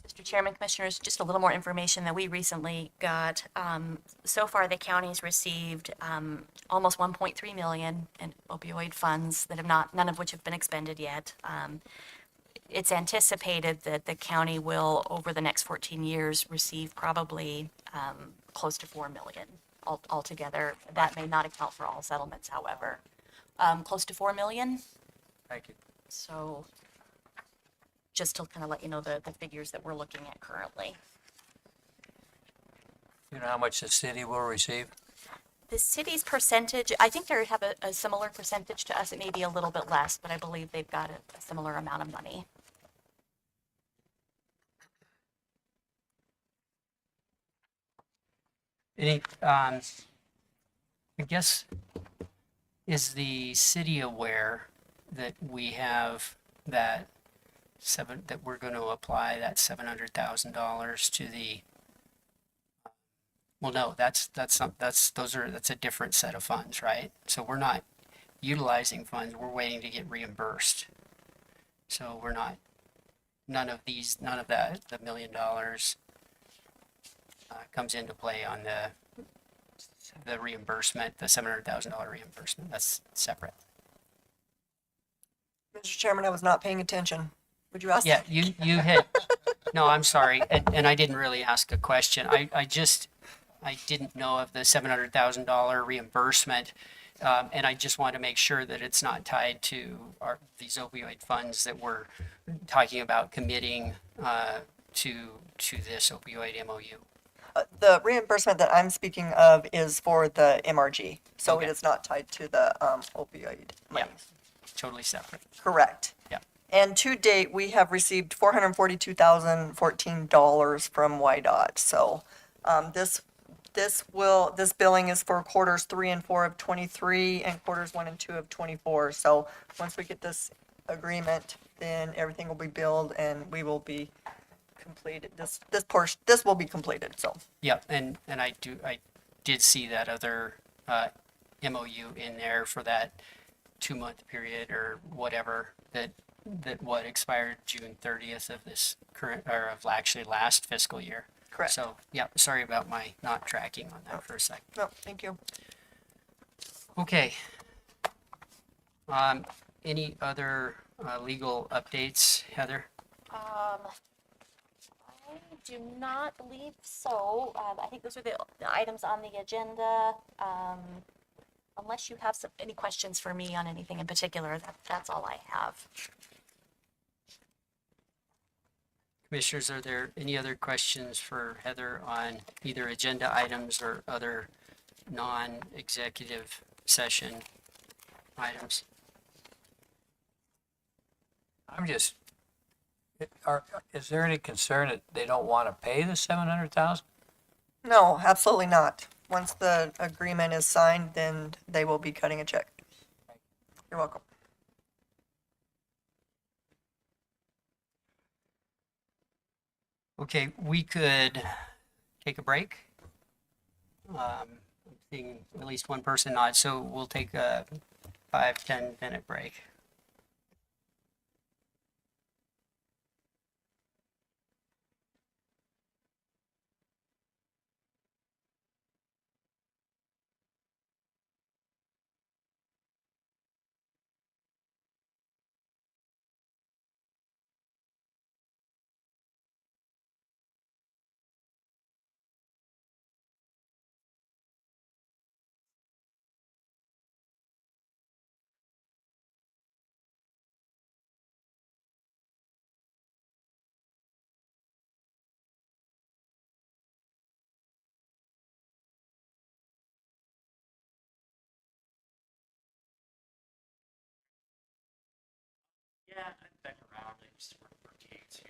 Mr. Chairman, Commissioners, just a little more information that we recently got. So far, the county's received almost 1.3 million in opioid funds that none of which have been expended yet. It's anticipated that the county will, over the next 14 years, receive probably close to 4 million altogether. That may not account for all settlements, however. Close to 4 million. Thank you. So just to kind of let you know the figures that we're looking at currently. You know how much the city will receive? The city's percentage, I think they have a similar percentage to us. It may be a little bit less, but I believe they've got a similar amount of money. Any, I guess, is the city aware that we have that that we're going to apply that $700,000 to the, well, no, that's a different set of funds, right? So we're not utilizing funds, we're waiting to get reimbursed. So we're not, none of that, the $1 million comes into play on the reimbursement, the $700,000 reimbursement. That's separate. Mr. Chairman, I was not paying attention. Would you ask? Yeah, you hit, no, I'm sorry, and I didn't really ask a question. I didn't know of the $700,000 reimbursement, and I just want to make sure that it's not tied to these opioid funds that we're talking about committing to this opioid MOU. The reimbursement that I'm speaking of is for the MRG, so Okay. it is not tied to the opioid money. Totally separate. Correct. Yeah. And to date, we have received $442,014 from YDOT. So this this billing is for quarters 3 and 4 of 23 and quarters 1 and 2 of 24. So once we get this agreement, then everything will be billed and we will be completed. This will be completed, so. Yep, and I did see that other MOU in there for that 2-month period or whatever that what expired June 30th of this current, or of actually last fiscal year. Correct. So, yeah, sorry about my not tracking on that for a sec. No, thank you. Okay. Any other legal updates, Heather? I do not believe so. I think those are the items on the agenda. Unless you have any questions for me on anything in particular, that's all I have. Commissioners, are there any other questions for Heather on either agenda items or other non-executive session items? I'm just, is there any concern that they don't want to pay the 700,000? No, absolutely not. Once the agreement is signed, then they will be cutting a check. You're welcome. Okay, we could take a break. I'm seeing at least one person nod, so we'll take a 5-10 minute break. Yeah, I've been around. I used to work for K2.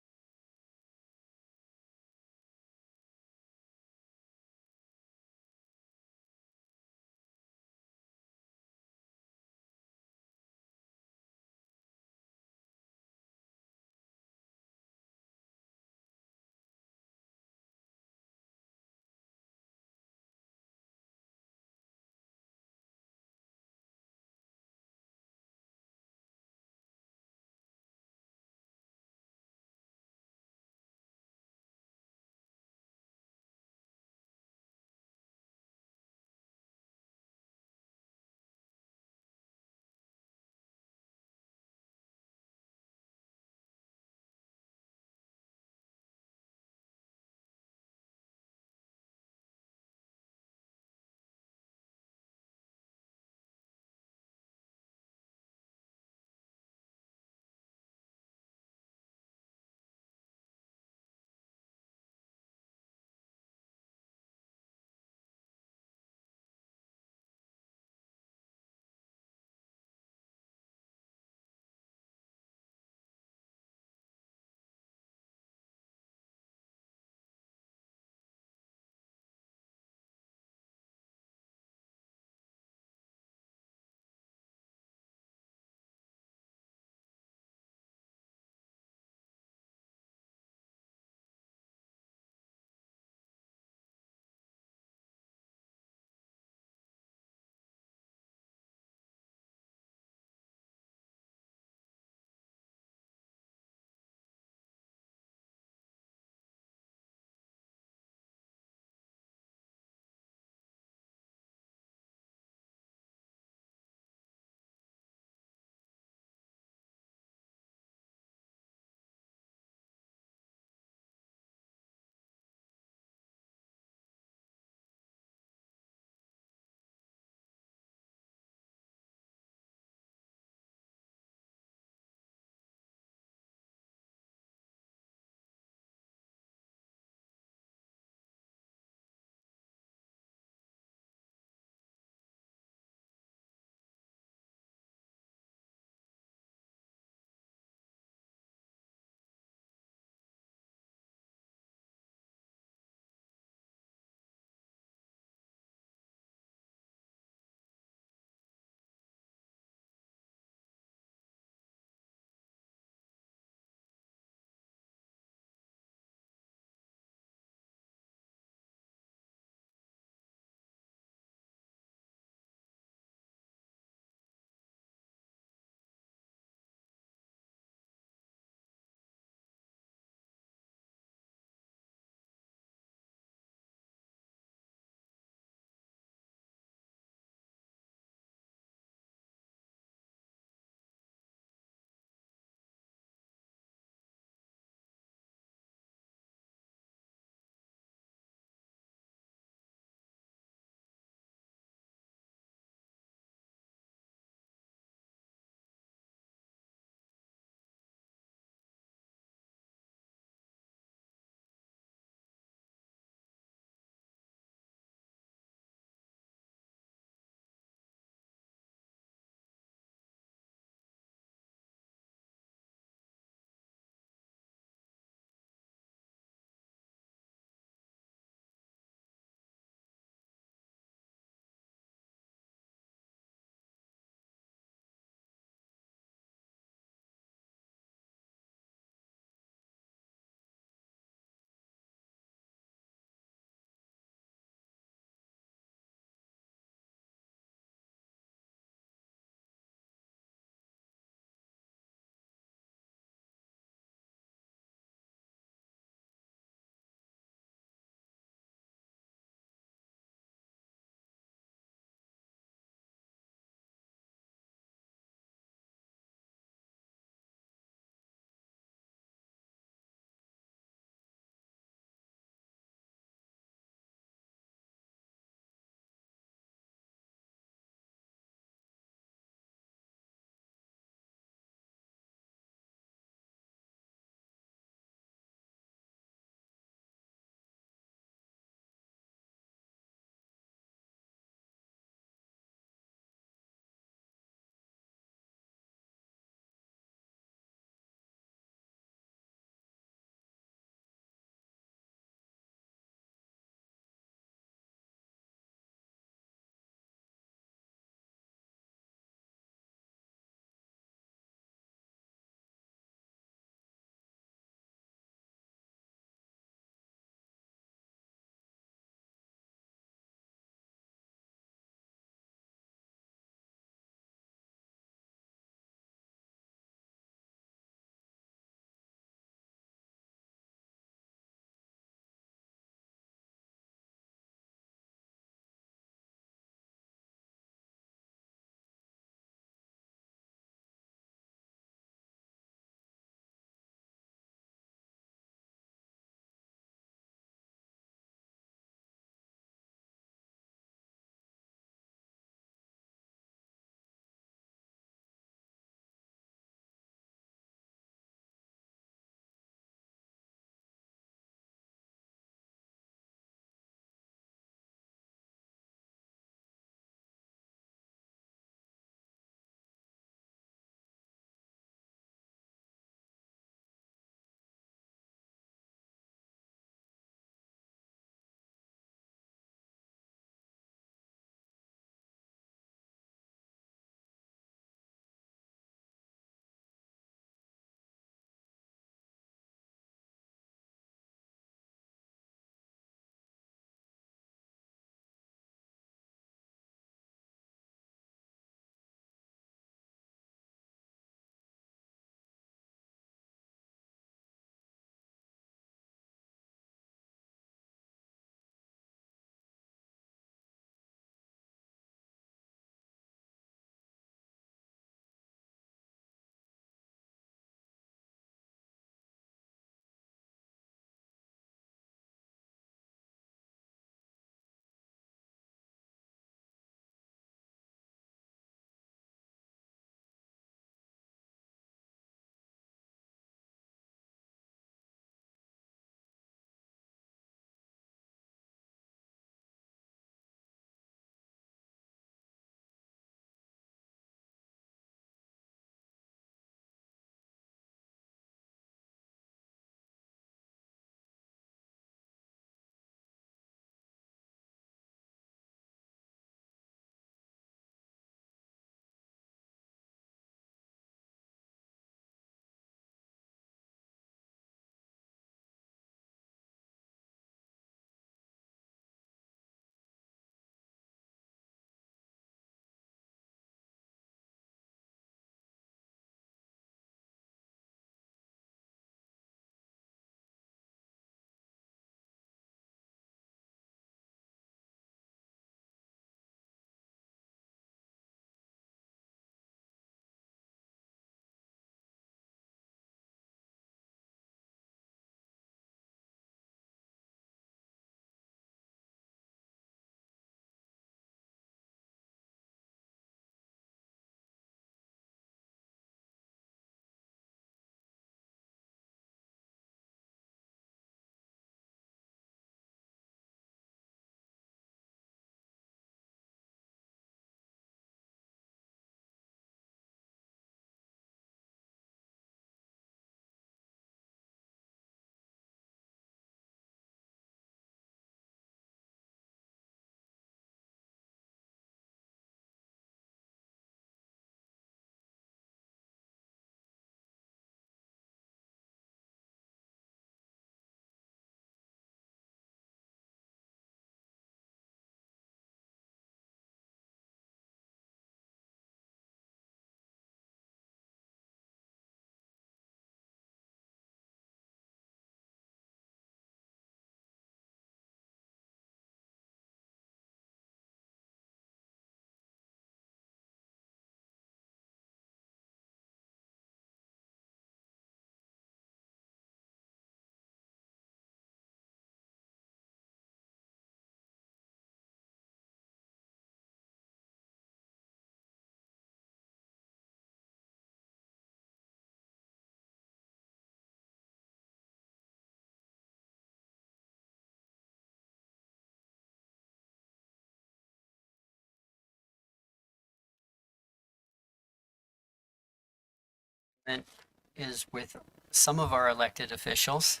is with some of our elected officials,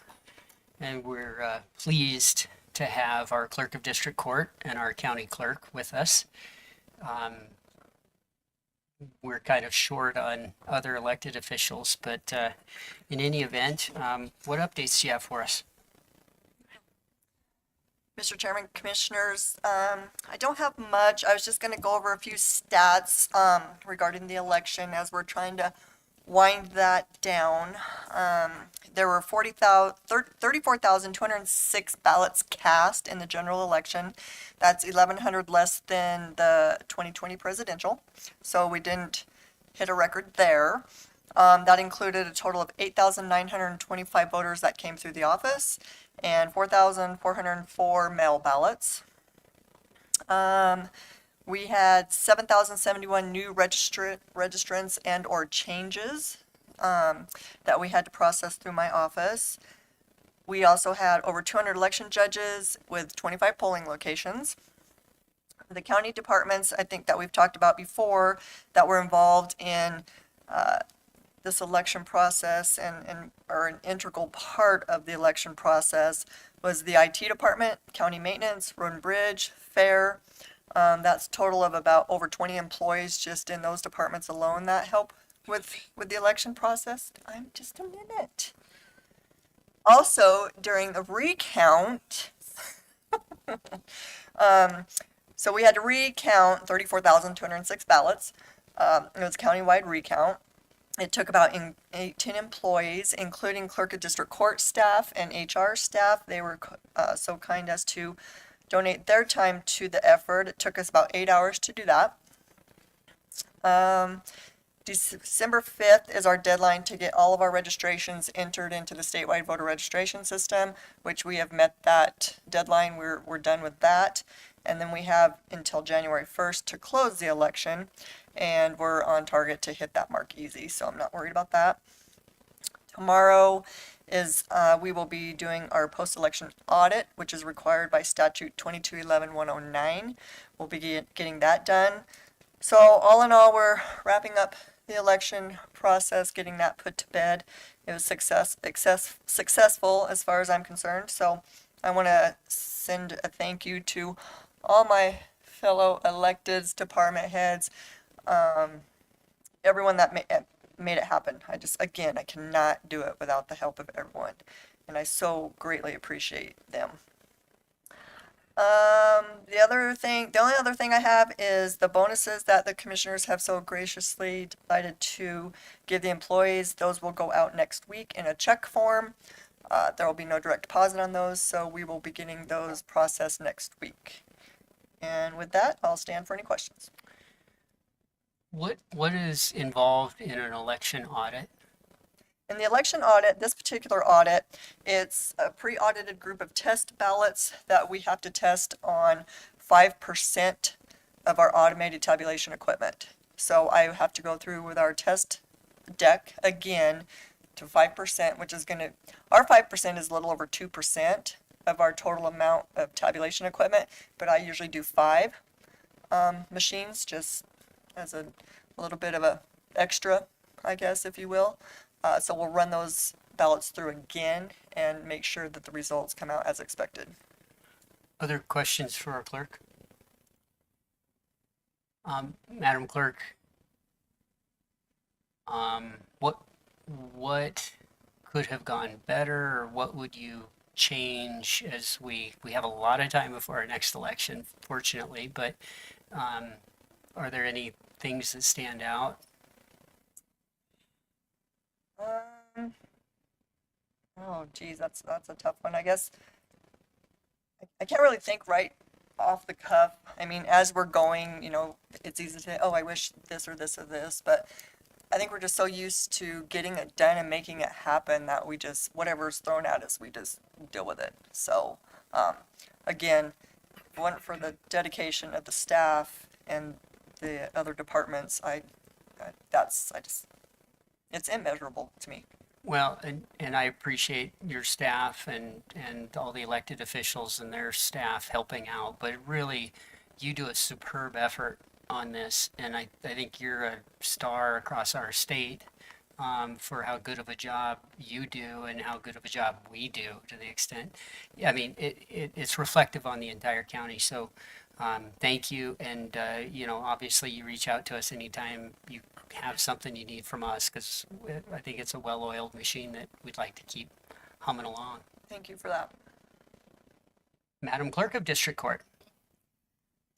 and we're pleased to have our clerk of district court and our county clerk with us. We're kind of short on other elected officials, but in any event, what updates do you have for us? Mr. Chairman, Commissioners, I don't have much. I was just going to go over a few stats regarding the election as we're trying to wind that down. There were 34,206 ballots cast in the general election. That's 1,100 less than the 2020 presidential. So we didn't hit a record there. That included a total of 8,925 voters that came through the office and 4,404 mail ballots. We had 7,071 new registrants and or changes that we had to process through my office. We also had over 200 election judges with 25 polling locations. The county departments, I think that we've talked about before, that were involved in this election process and are an integral part of the election process was the IT department, county maintenance, road and bridge, fair. That's a total of about over 20 employees just in those departments alone that help with the election process. Just a minute. Also, during the recount, so we had to recount 34,206 ballots. It was a countywide recount. It took about 18 employees, including clerk of district court staff and HR staff. They were so kind as to donate their time to the effort. It took us about 8 hours to do that. December 5th is our deadline to get all of our registrations entered into the statewide voter registration system, which we have met that deadline. We're done with that. And then we have until January 1st to close the election, and we're on target to hit that mark easy, so I'm not worried about that. Tomorrow is we will be doing our post-election audit, which is required by statute 2211-109. We'll be getting that done. So all in all, we're wrapping up the election process, getting that put to bed. It was successful as far as I'm concerned. So I want to send a thank you to all my fellow electeds, department heads, everyone that made it happen. I cannot do it without the help of everyone, and I so greatly appreciate them. The only other thing I have is the bonuses that the commissioners have so graciously decided to give the employees. Those will go out next week in a check form. There will be no direct deposit on those, so we will be getting those processed next week. And with that, I'll stand for any questions. What is involved in an election audit? In the election audit, this particular audit, it's a pre-audited group of test ballots that we have to test on 5% of our automated tabulation equipment. So I have to go through with our test deck again to 5%, which is our 5% is a little over 2% of our total amount of tabulation equipment, but I usually do 5 machines just as a little bit of a extra, I guess, if you will. So we'll run those ballots through again and make sure that the results come out as expected. Other questions for our clerk? Madam Clerk, what could have gone better, or what would you change as we have a lot of time before our next election, fortunately, but are there any things that stand out? Oh geez, that's a tough one. I guess I can't really think right off the cuff. I mean, as we're going, it's easy to say, oh, I wish this or this or this, but I think we're just so used to getting it done and making it happen that we just, whatever's thrown at us, we just deal with it. So, again, if it wasn't for the dedication of the staff and the other departments, it's immeasurable to me. Well, and I appreciate your staff and all the elected officials and their staff helping out, but really, you do a superb effort on this, and I think you're a star across our state for how good of a job you do and how good of a job we do to the extent, I mean, it's reflective on the entire county. So thank you. And, obviously you reach out to us anytime you have something you need from us, because I think it's a well-oiled machine that we'd like to keep humming along. Thank you for that. Madam Clerk of District Court.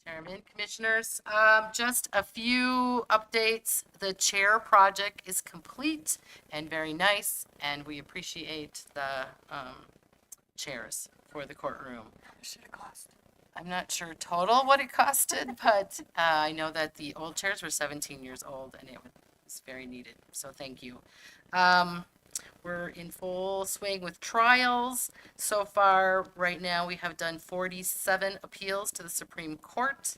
Chairman, Commissioners, just a few updates. The chair project is complete and very nice, and we appreciate the chairs for the courtroom. I'm not sure total what it costed, but I know that the old chairs were 17 years old, and it was very needed, so thank you. We're in full swing with trials. So far, right now, we have done 47 appeals to the Supreme Court.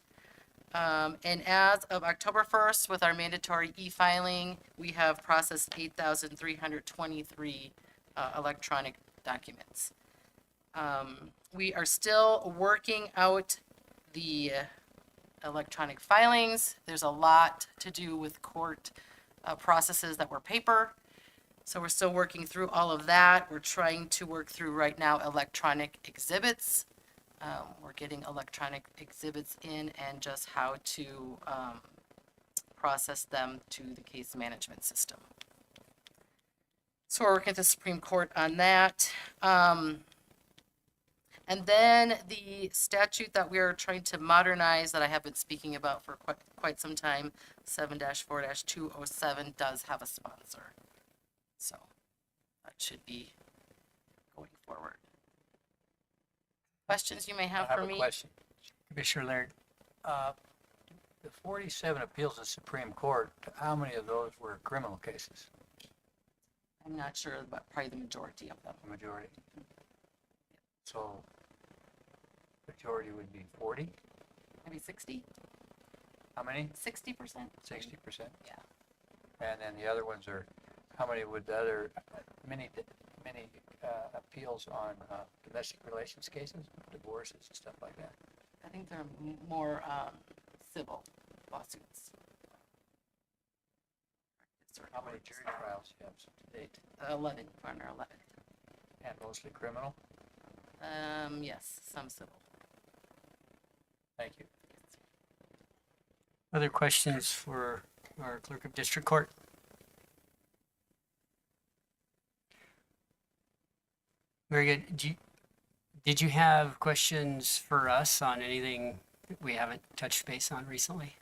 And as of October 1st, with our mandatory e-filing, we have processed 8,323 electronic documents. We are still working out the electronic filings. There's a lot to do with court processes that were paper. So we're still working through all of that. We're trying to work through right now electronic exhibits. We're getting electronic exhibits in and just how to process them to the case management system. So we're working with the Supreme Court on that. And then the statute that we are trying to modernize that I have been speaking about for quite some time, 7-4-207, does have a sponsor. So that should be going forward. Questions you may have I for have a me? question. Commissioner Laird. The 47 appeals to Supreme Court, how many of those were criminal cases? I'm not sure, but probably the majority of them. The majority. So majority would be 40? Maybe 60? How many? 60%? 60%? Yeah. And then the other ones are, how many would the other, many appeals on domestic relations cases, divorces and stuff like that? I think they're more civil lawsuits. How many jury trials do you have to date? 11, we're on our 11th. And mostly criminal? Yes, some civil. Thank you. Other questions for our Clerk of District Court? Very good. Did you have questions for us on anything that we haven't touched base on recently?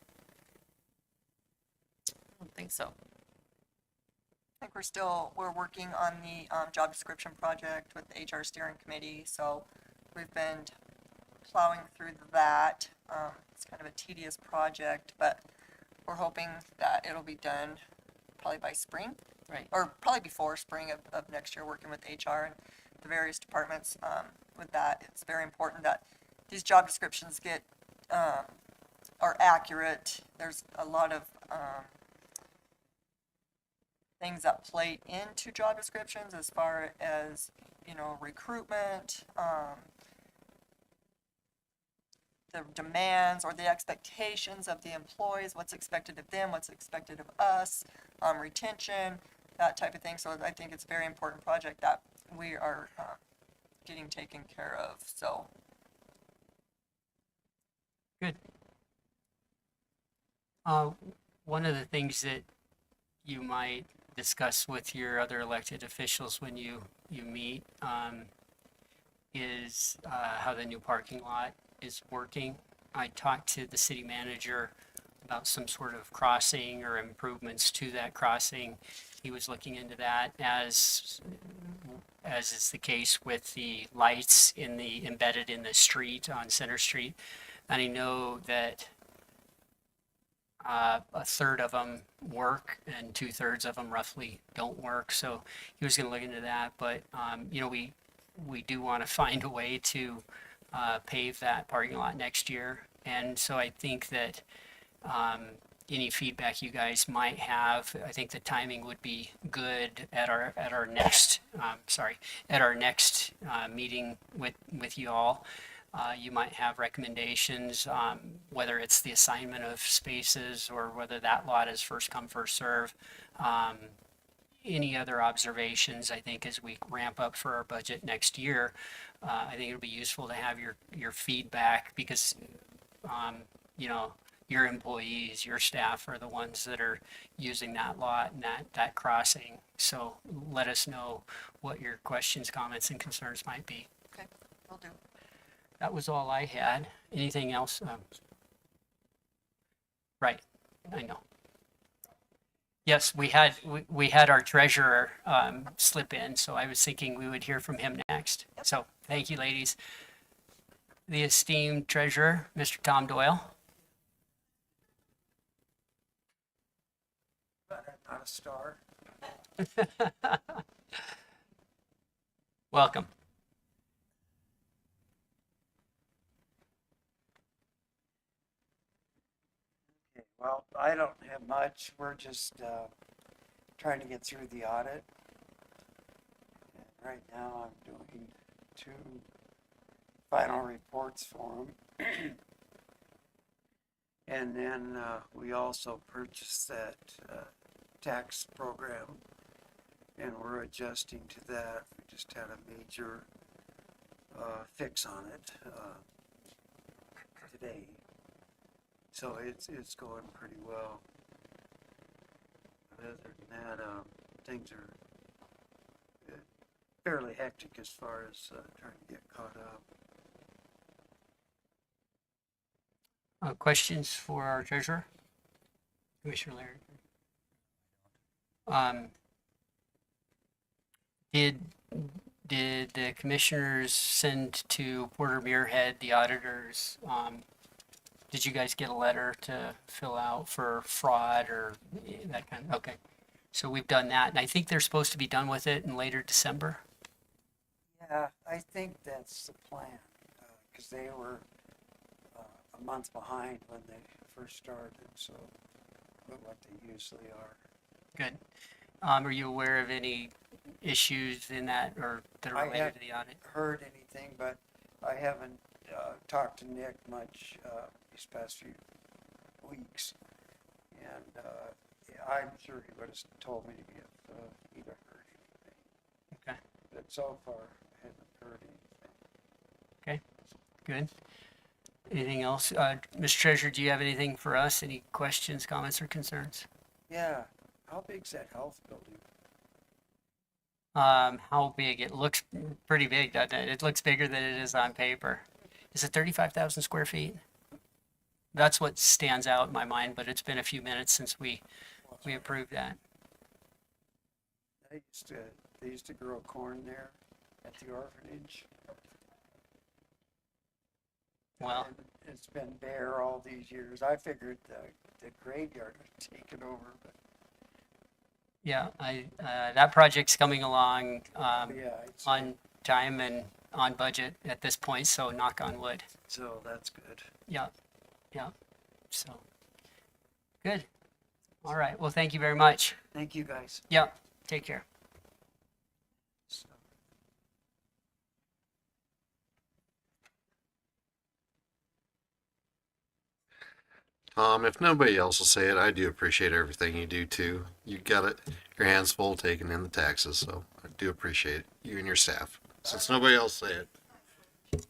I don't think so. I think we're working on the job description project with the HR steering committee, so we've been plowing through that. It's kind of a tedious project, but we're hoping that it'll be done probably by spring. Right. Or probably before spring of next year, working with HR and the various departments with that. It's very important that these job descriptions are accurate. There's a lot of things that play into job descriptions as far as, recruitment, the demands or the expectations of the employees, what's expected of them, what's expected of us, retention, that type of thing. So I think it's a very important project that we are getting taken care of. So Good. One of the things that you might discuss with your other elected officials when you meet is how the new parking lot is working. I talked to the city manager about some sort of crossing or improvements to that crossing. He was looking into that, as is the case with the lights embedded in the street on Center Street. And I know that a third of them work and 2/3 of them roughly don't work. So he was going to look into that. But, we do want to find a way to pave that parking lot next year. And so I think that any feedback you guys might have, I think the timing would be good at our next meeting with you all. You might have recommendations, whether it's the assignment of spaces or whether that lot is first come, first serve. any other observations, I think as we ramp up for our budget next year, I think it'll be useful to have your feedback because, you know, your employees, your staff are the ones that are using that lot and that crossing. So let us know what your questions, comments, and concerns might be. Okay, will do. That was all I had. Anything else? Right, I know. Yes, we had our treasurer slip in, so I was thinking we would hear from him next. So thank you, ladies. The esteemed treasurer, Mr. Tom Doyle. Not a star. Welcome. Okay, well, I don't have much. We're just trying to get through the audit. And right now, I'm doing 2 final reports for them. And then we also purchased that tax program, and we're adjusting to that. We just had a major fix on it today. So it's going pretty well. But other than that, things are fairly hectic as far as trying to get caught up. Questions for our treasurer? Commissioner Laird. Did the commissioners send to Porter Muirhead, the auditors, did you guys get a letter to fill out for fraud or that kind of, okay. So we've done that, and I think they're supposed to be done with it in later December. Yeah, I think that's the plan, because they were a month behind when they first started, so what they usually are. Good. Are you aware of any issues in that or that are I related to the audit? heard anything, but I haven't talked to Nick much these past few weeks, and I'm sure he would have told me if he'd have heard anything. Okay. But so far, I haven't heard anything. Okay, good. Anything else? Mr. Treasurer, do you have anything for us? Any questions, comments, or concerns? Yeah, how big's that health building? How big? It looks pretty big, doesn't it? It looks bigger than it is on paper. Is it 35,000 square feet? That's what stands out in my mind, but it's been a few minutes since we approved that. They used to grow corn there at the orphanage. Well, And it's been bare all these years. I figured the graveyard was taken over, but yeah, that project's coming along yeah, it's, on time and on budget at this point, so knock on wood. so that's good. Yeah, yeah. So, good. All right. Well, thank you very much. Thank you, guys. Yeah. Take care. So, If nobody else will say it, I do appreciate everything you do too. You got it, your hands full taking in the taxes, so I do appreciate it, you and your staff. Since nobody else say it,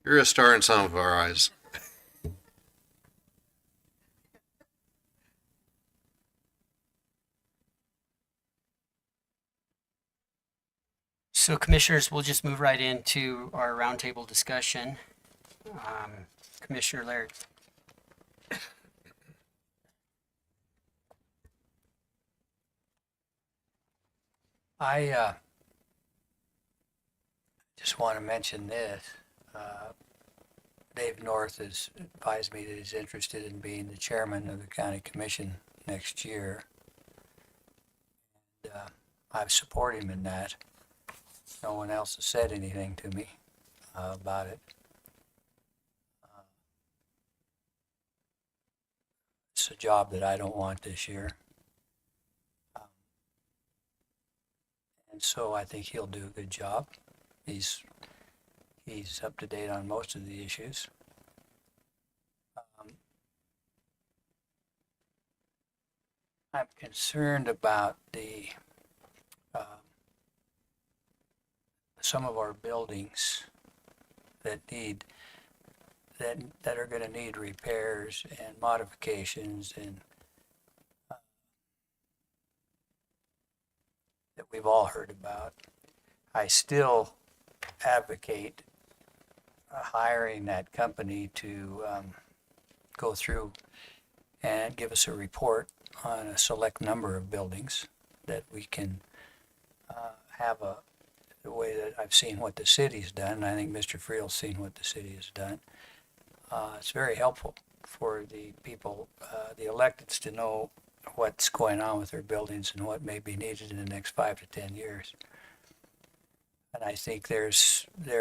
you're a star in some of our eyes. So, commissioners, we'll just move right into our roundtable discussion. Commissioner Laird. I just want to mention this. Dave North has advised me that he's interested in being the chairman of the county commission next year. And I support him in that. No one else has said anything to me about it. It's a job that I don't want this year. And so I think he'll do a good job. He's up to date on most of the issues. I'm concerned about the, some of our buildings that need, that are gonna need repairs and modifications and that we've all heard about. I still advocate hiring that company to go through and give us a report on a select number of buildings that we can have the way that I've seen what the city's done, and I think Mr. Friel's seen what the city has done. It's very helpful for the people, the electeds, to know what's going on with their buildings and what may be needed in the next 5 to 10 years. And I think their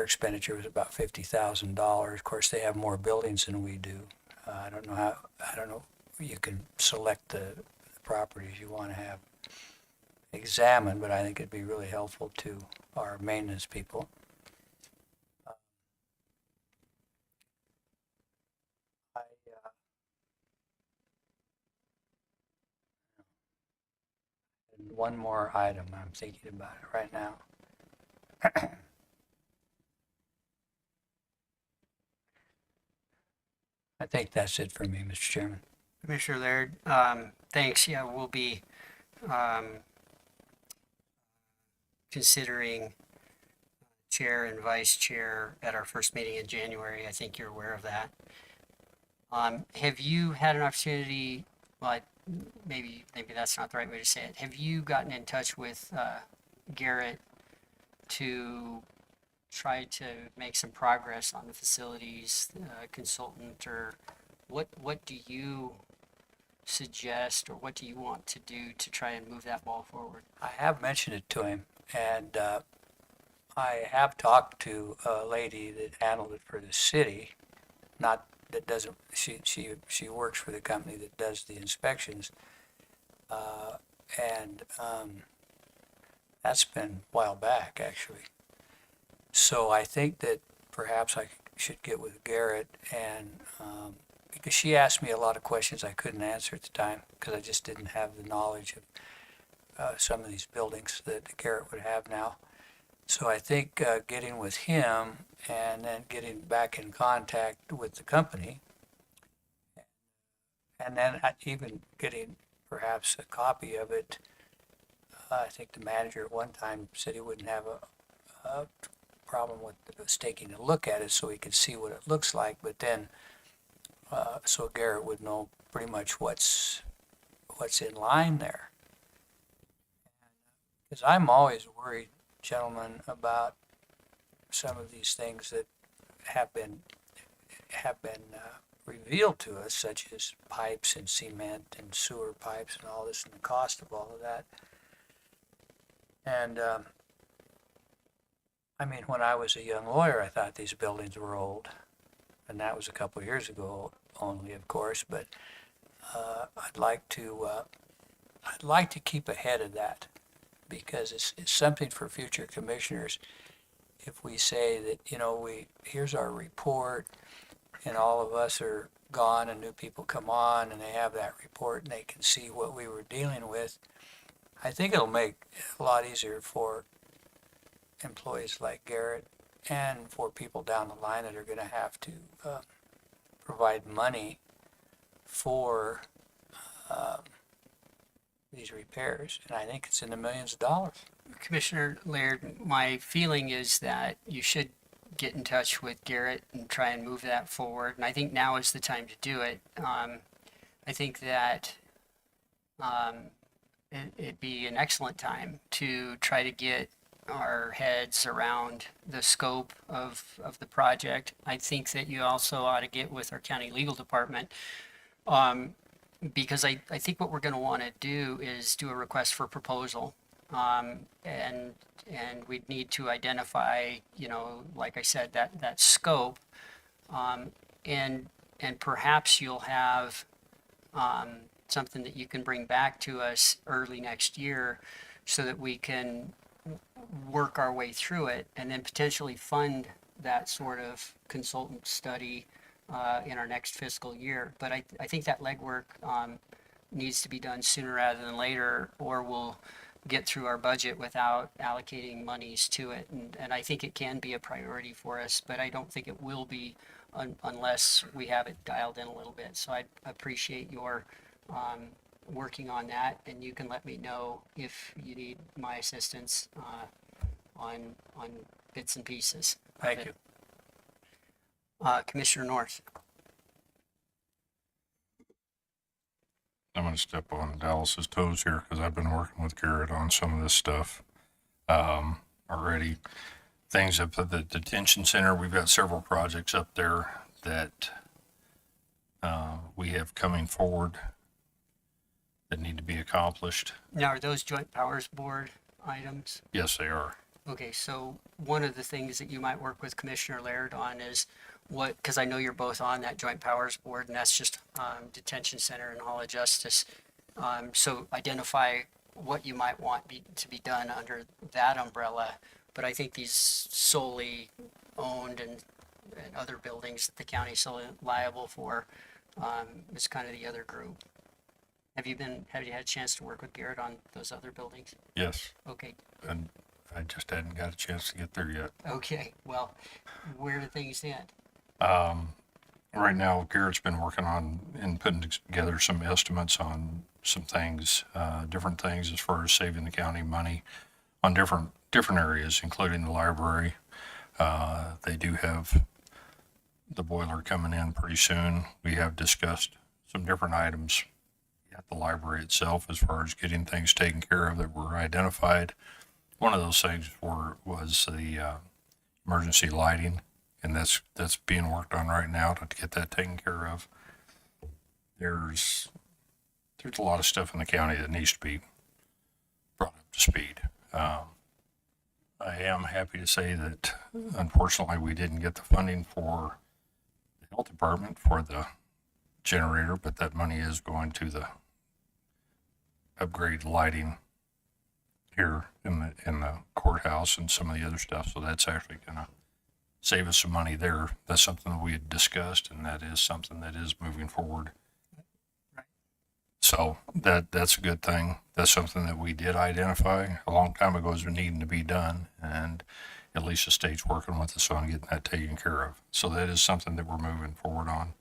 expenditure was about $50,000. Of course, they have more buildings than we do. I don't know, you can select the properties you want to have examined, but I think it'd be really helpful to our maintenance people. And one more item I'm thinking about it right now. I think that's it for me, Mr. Chairman. Commissioner Laird, thanks. Yeah, we'll be considering chair and vice chair at our first meeting in January. I think you're aware of that. Have you had an opportunity, well, maybe that's not the right way to say it. Have you gotten in touch with Garrett to try to make some progress on the facilities consultant, or what do you suggest, or what do you want to do to try and move that ball forward? I have mentioned it to him, and I have talked to a lady that handled it for the city, not that doesn't, she works for the company that does the inspections, and that's been a while back, actually. So I think that perhaps I should get with Garrett, and because she asked me a lot of questions I couldn't answer at the time because I just didn't have the knowledge of some of these buildings that Garrett would have now. So I think getting with him and then getting back in contact with the company, and then even getting perhaps a copy of it. I think the manager at one time said he wouldn't have a problem with us taking a look at it so he could see what it looks like, but then so Garrett would know pretty much what's in line there. Because I'm always worried, gentlemen, about some of these things that have been revealed to us, such as pipes and cement and sewer pipes and all this, and the cost of all of that. And I mean, when I was a young lawyer, I thought these buildings were old, and that was a couple of years ago only, of course. But I'd like to keep ahead of that, because it's something for future commissioners. If we say that, you know, here's our report, and all of us are gone and new people come on and they have that report and they can see what we were dealing with, I think it'll make it a lot easier for employees like Garrett and for people down the line that are going to have to provide money for these repairs. And I think it's in the millions of dollars. Commissioner Laird, my feeling is that you should get in touch with Garrett and try and move that forward. And I think now is the time to do it. I think that it'd be an excellent time to try to get our heads around the scope of the project. I think that you also ought to get with our county legal department, because I think what we're going to want to do is do a request for proposal. And we'd need to identify, you know, like I said, that scope, and perhaps you'll have something that you can bring back to us early next year, so that we can work our way through it and then potentially fund that sort of consultant study in our next fiscal year. But I think that legwork needs to be done sooner rather than later, or we'll get through our budget without allocating monies to it. And I think it can be a priority for us, but I don't think it will be unless we have it dialed in a little bit. So I appreciate your working on that, and you can let me know if you need my assistance on bits and pieces. Thank you. Commissioner North. I'm going to step on Dallas's toes here because I've been working with Garrett on some of this stuff already. Things up at the detention center, we've got several projects up there that we have coming forward that need to be accomplished. Now, are those joint powers board items? Yes, they are. Okay, so one of the things that you might work with Commissioner Laird on is what, because I know you're both on that joint powers board, and that's just detention center and Hall of Justice. So identify what you might want to be done under that umbrella. But I think these solely owned and other buildings that the county's solely liable for is kind of the other group. Have you had a chance to work with Garrett on those other buildings? Yes. Okay. And I just hadn't got a chance to get there yet. Okay. Well, where do things stand? Right now, Garrett's been working on and putting together some estimates on some things, different things as far as saving the county money on different areas, including the library. They do have the boiler coming in pretty soon. We have discussed some different items at the library itself as far as getting things taken care of that were identified. One of those things was the emergency lighting, and that's being worked on right now to get that taken care of. There's a lot of stuff in the county that needs to be brought up to speed. I am happy to say that unfortunately we didn't get the funding for the health department for the generator, but that money is going to the upgrade lighting here in the courthouse and some of the other stuff. So that's actually going to save us some money there. That's something that we had discussed, and that is something that is moving forward. So that's a good thing. That's something that we did identify a long time ago as needing to be done, and at least the state's working with us on getting that taken care of. So that is something that we're moving forward on.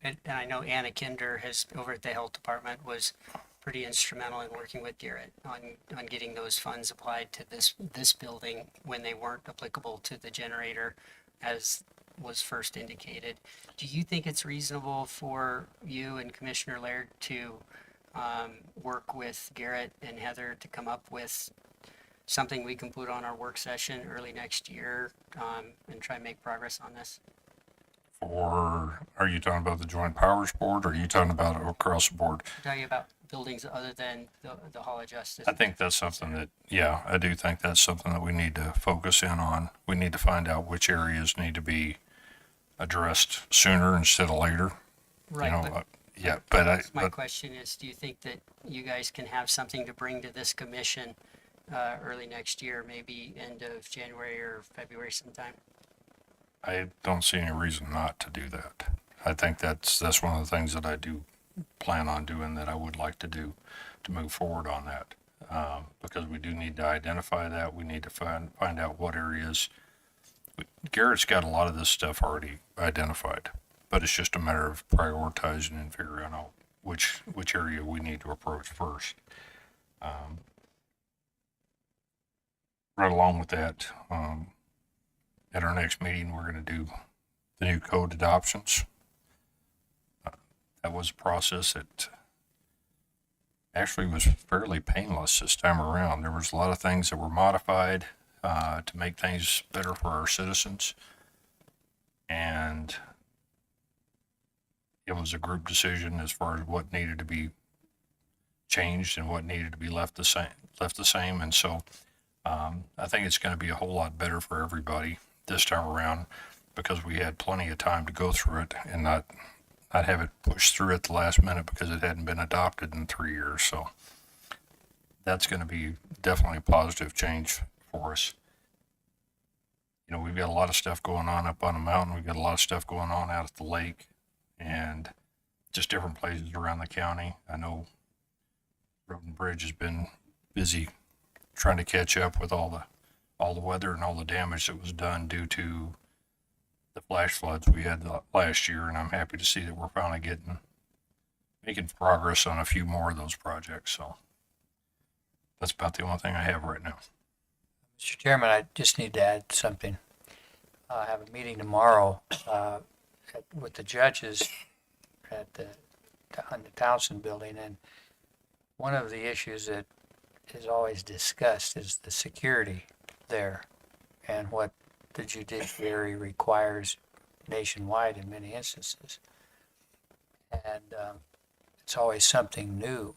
And I know Anna Kinder over at the health department was pretty instrumental in working with Garrett on getting those funds applied to this building when they weren't applicable to the generator as was first indicated. Do you think it's reasonable for you and Commissioner Laird to work with Garrett and Heather to come up with something we can put on our work session early next year and try and make progress on this? Or are you talking about the Joint Powers Board, or are you talking about across the board? I'm talking about buildings other than the Hall of Justice. I think that's something that, yeah, I do think that's something that we need to focus in on. We need to find out which areas need to be addressed sooner instead of later. Right, You know, but yeah, my but question is, do you think that you guys can have something to bring to this commission early next year, maybe end of January or February sometime? I don't see any reason not to do that. I think that's one of the things that I do plan on doing, that I would like to do to move forward on that. Because we do need to identify that. We need to find out what areas. Garrett's got a lot of this stuff already identified, but it's just a matter of prioritizing and figuring out which area we need to approach first. Right along with that, at our next meeting, we're going to do the new code adoptions. That was a process that actually was fairly painless this time around. There was a lot of things that were modified to make things better for our citizens, and it was a group decision as far as what needed to be changed and what needed to be left the same. And so I think it's going to be a whole lot better for everybody this time around, because we had plenty of time to go through it and not have it pushed through at the last minute because it hadn't been adopted in 3 years. So that's going to be definitely a positive change for us. You know, we've got a lot of stuff going on up on the mountain. We've got a lot of stuff going on out at the lake, and just different places around the county. I know Road and Bridge has been busy trying to catch up with all the weather and all the damage that was done due to the flash floods we had last year, and I'm happy to see that we're finally making progress on a few more of those projects. So that's about the only thing I have right now. Mr. Chairman, I just need to add something. I have a meeting tomorrow with the judges on the Townsend building, and one of the issues that is always discussed is the security there and what the judiciary requires nationwide in many instances. And it's always something new.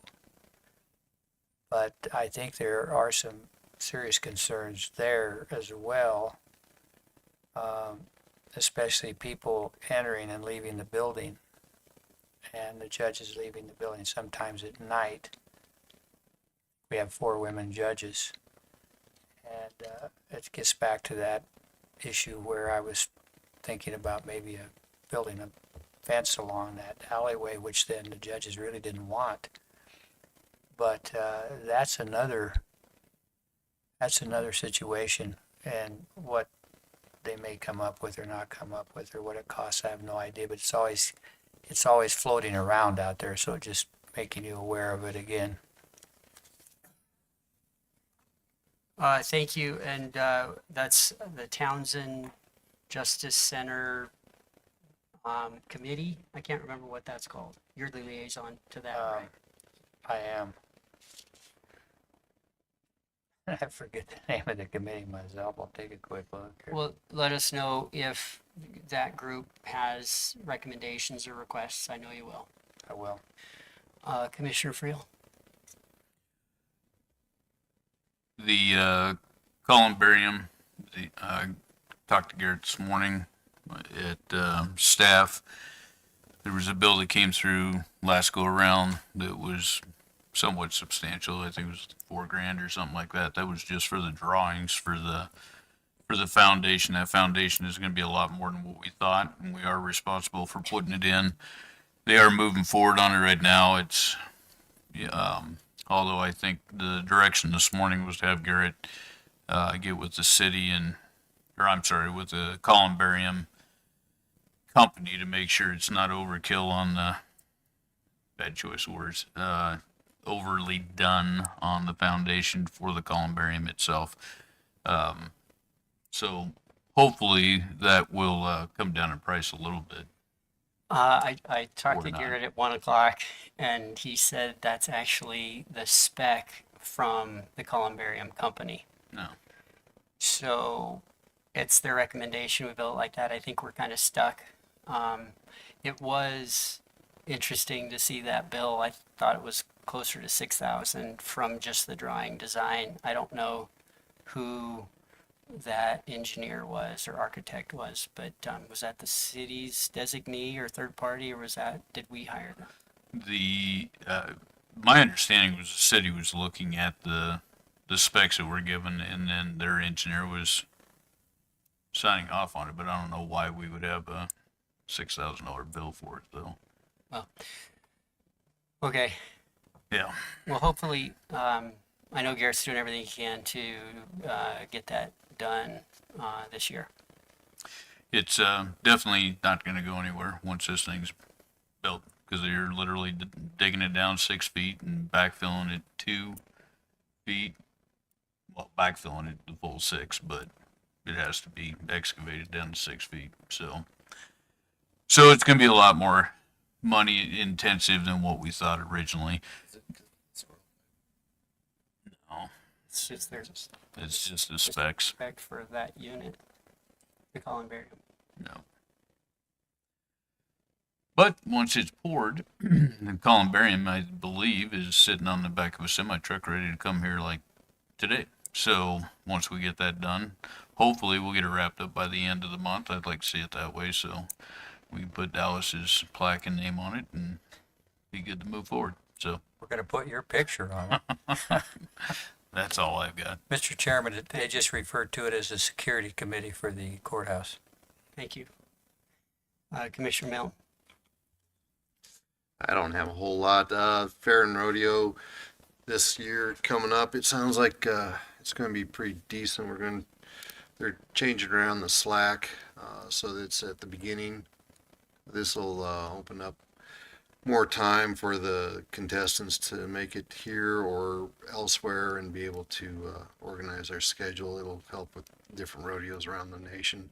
But I think there are some serious concerns there as well, especially people entering and leaving the building, and the judges leaving the building sometimes at night. We have 4 women judges, and it gets back to that issue where I was thinking about maybe building a fence along that alleyway, which then the judges really didn't want. But that's another situation, and what they may come up with or not come up with, or what it costs, I have no idea. But it's always floating around out there, so just making you aware of it again. Thank you, and that's the Townsend Justice Center Committee. I can't remember what that's called. You're the liaison to that, right? I am. I forget the name of the committee myself. I'll take a quick look here. Well, let us know if that group has recommendations or requests. I know you will. I will. Commissioner Friel? The columbarium, talked to Garrett this morning at staff. There was a bill that came through last go around that was somewhat substantial. I think it was $4,000 or something like that. That was just for the drawings for the foundation. That foundation is going to be a lot more than what we thought, and we are responsible for putting it in. They are moving forward on it right now. It's although I think the direction this morning was to have Garrett get with the city with the columbarium company to make sure it's not overkill on the, bad choice of words, overly done on the foundation for the columbarium itself. So hopefully that will come down in price a little bit. I talked Or to not. Garrett at 1 o'clock, and he said that's actually the spec from the columbarium company. No. So it's their recommendation. We built it like that. I think we're kind of stuck. It was interesting to see that bill. I thought it was closer to 6,000 from just the drawing design. I don't know who that engineer was or architect was, but was that the city's designee or third party, or did we hire them? My understanding was the city was looking at the specs that were given, and then their engineer was signing off on it, but I don't know why we would have a $6,000 bill for it, though. Well, okay. Yeah. Well, hopefully, I know Garrett's doing everything he can to get that done this year. It's definitely not going to go anywhere once this thing's built, because they're literally digging it down 6 feet and backfilling it 2 feet. Well, backfilling it the full 6, but it has to be excavated down to 6 feet. So it's going to be a lot more money intensive than what we thought originally. No, It's just their it's just the specs. spec for that unit, the columbarium. No. But once it's poured, the columbarium, I believe, is sitting on the back of a semi truck ready to come here like today. So once we get that done, hopefully we'll get it wrapped up by the end of the month. I'd like to see it that way, so we can put Dallas's plaque and name on it and be good to move forward. So We're going to put your picture on it. that's all I've got. Mr. Chairman, they just referred to it as a security committee for the courthouse. Thank you. Commissioner Milne? I don't have a whole lot. Fair and rodeo this year coming up. It sounds like it's going to be pretty decent. They're changing around the slack so that it's at the beginning. This will open up more time for the contestants to make it here or elsewhere and be able to organize their schedule. It'll help with different rodeos around the nation.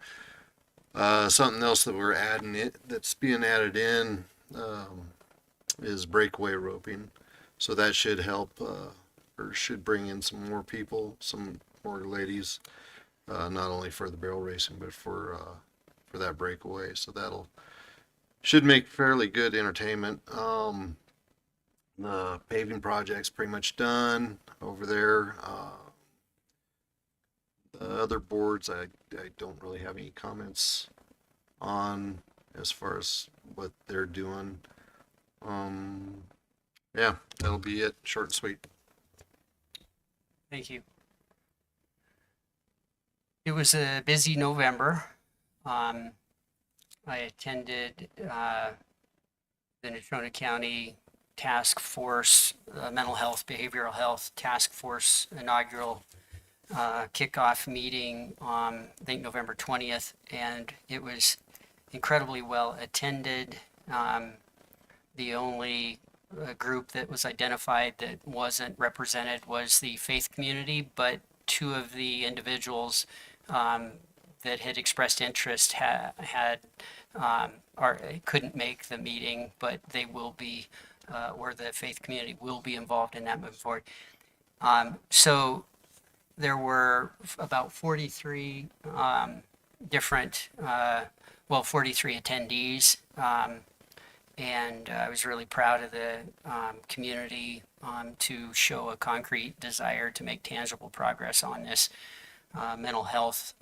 Something else that that's being added in is breakaway roping. So that should help or should bring in some more people, some more ladies, not only for the barrel racing but for that breakaway. So that'll should make fairly good entertainment. The paving project's pretty much done over there. The other boards, I don't really have any comments on as far as what they're doing. Yeah, that'll be it. Short and sweet. Thank you. It was a busy November. I attended the Natrona County Task Force, Mental Health, Behavioral Health Task Force inaugural kickoff meeting on, I think, November 20th, and it was incredibly well attended. The only group that was identified that wasn't represented was the faith community, but two of the individuals that had expressed interest had or couldn't make the meeting, but they will be, or the faith community will be involved in that moving forward. So there were about 43 different, 43 attendees. And I was really proud of the community to show a concrete desire to make tangible progress on this mental health,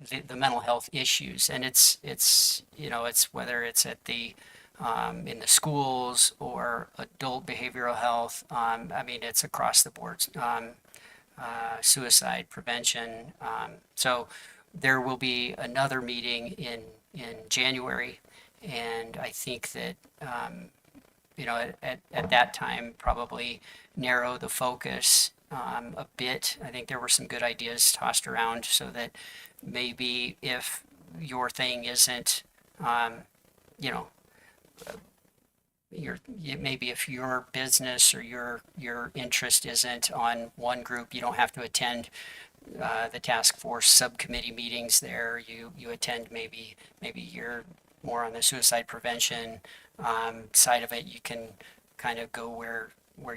the mental health issues. And it's whether it's at the in the schools or adult behavioral health. I mean, it's across the board. Suicide prevention. So there will be another meeting in January, and I think that at that time probably narrow the focus a bit. I think there were some good ideas tossed around, so that maybe if your thing isn't, maybe if your business or your interest isn't on one group, you don't have to attend the task force subcommittee meetings there. You attend maybe you're more on the suicide prevention side of it. You can kind of go where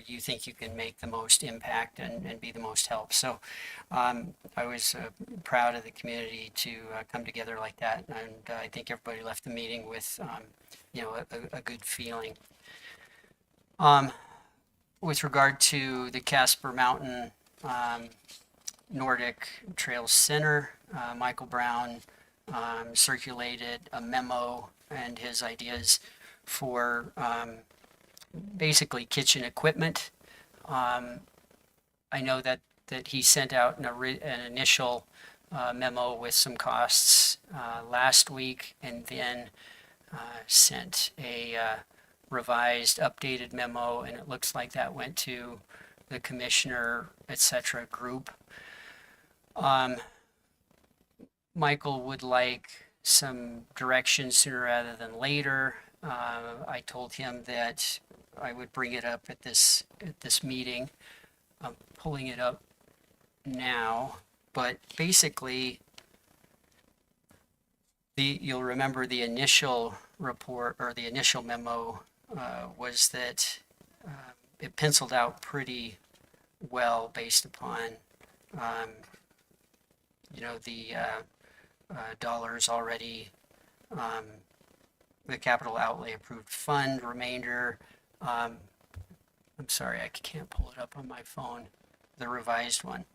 you think you can make the most impact and be the most help. So I was proud of the community to come together like that, and I think everybody left the meeting with a good feeling. With regard to the Casper Mountain Nordic Trails Center, Michael Brown circulated a memo and his ideas for basically kitchen equipment. I know that he sent out an initial memo with some costs last week, and then sent a revised, updated memo, and it looks like that went to the commissioner, etc. group. Michael would like some direction sooner rather than later. I told him that I would bring it up at this meeting. I'm pulling it up now, but basically, you'll remember the initial report or the initial memo was that it penciled out pretty well based upon the dollars already, the capital outlay approved fund remainder. I'm sorry, I can't pull it up on my phone, the revised one.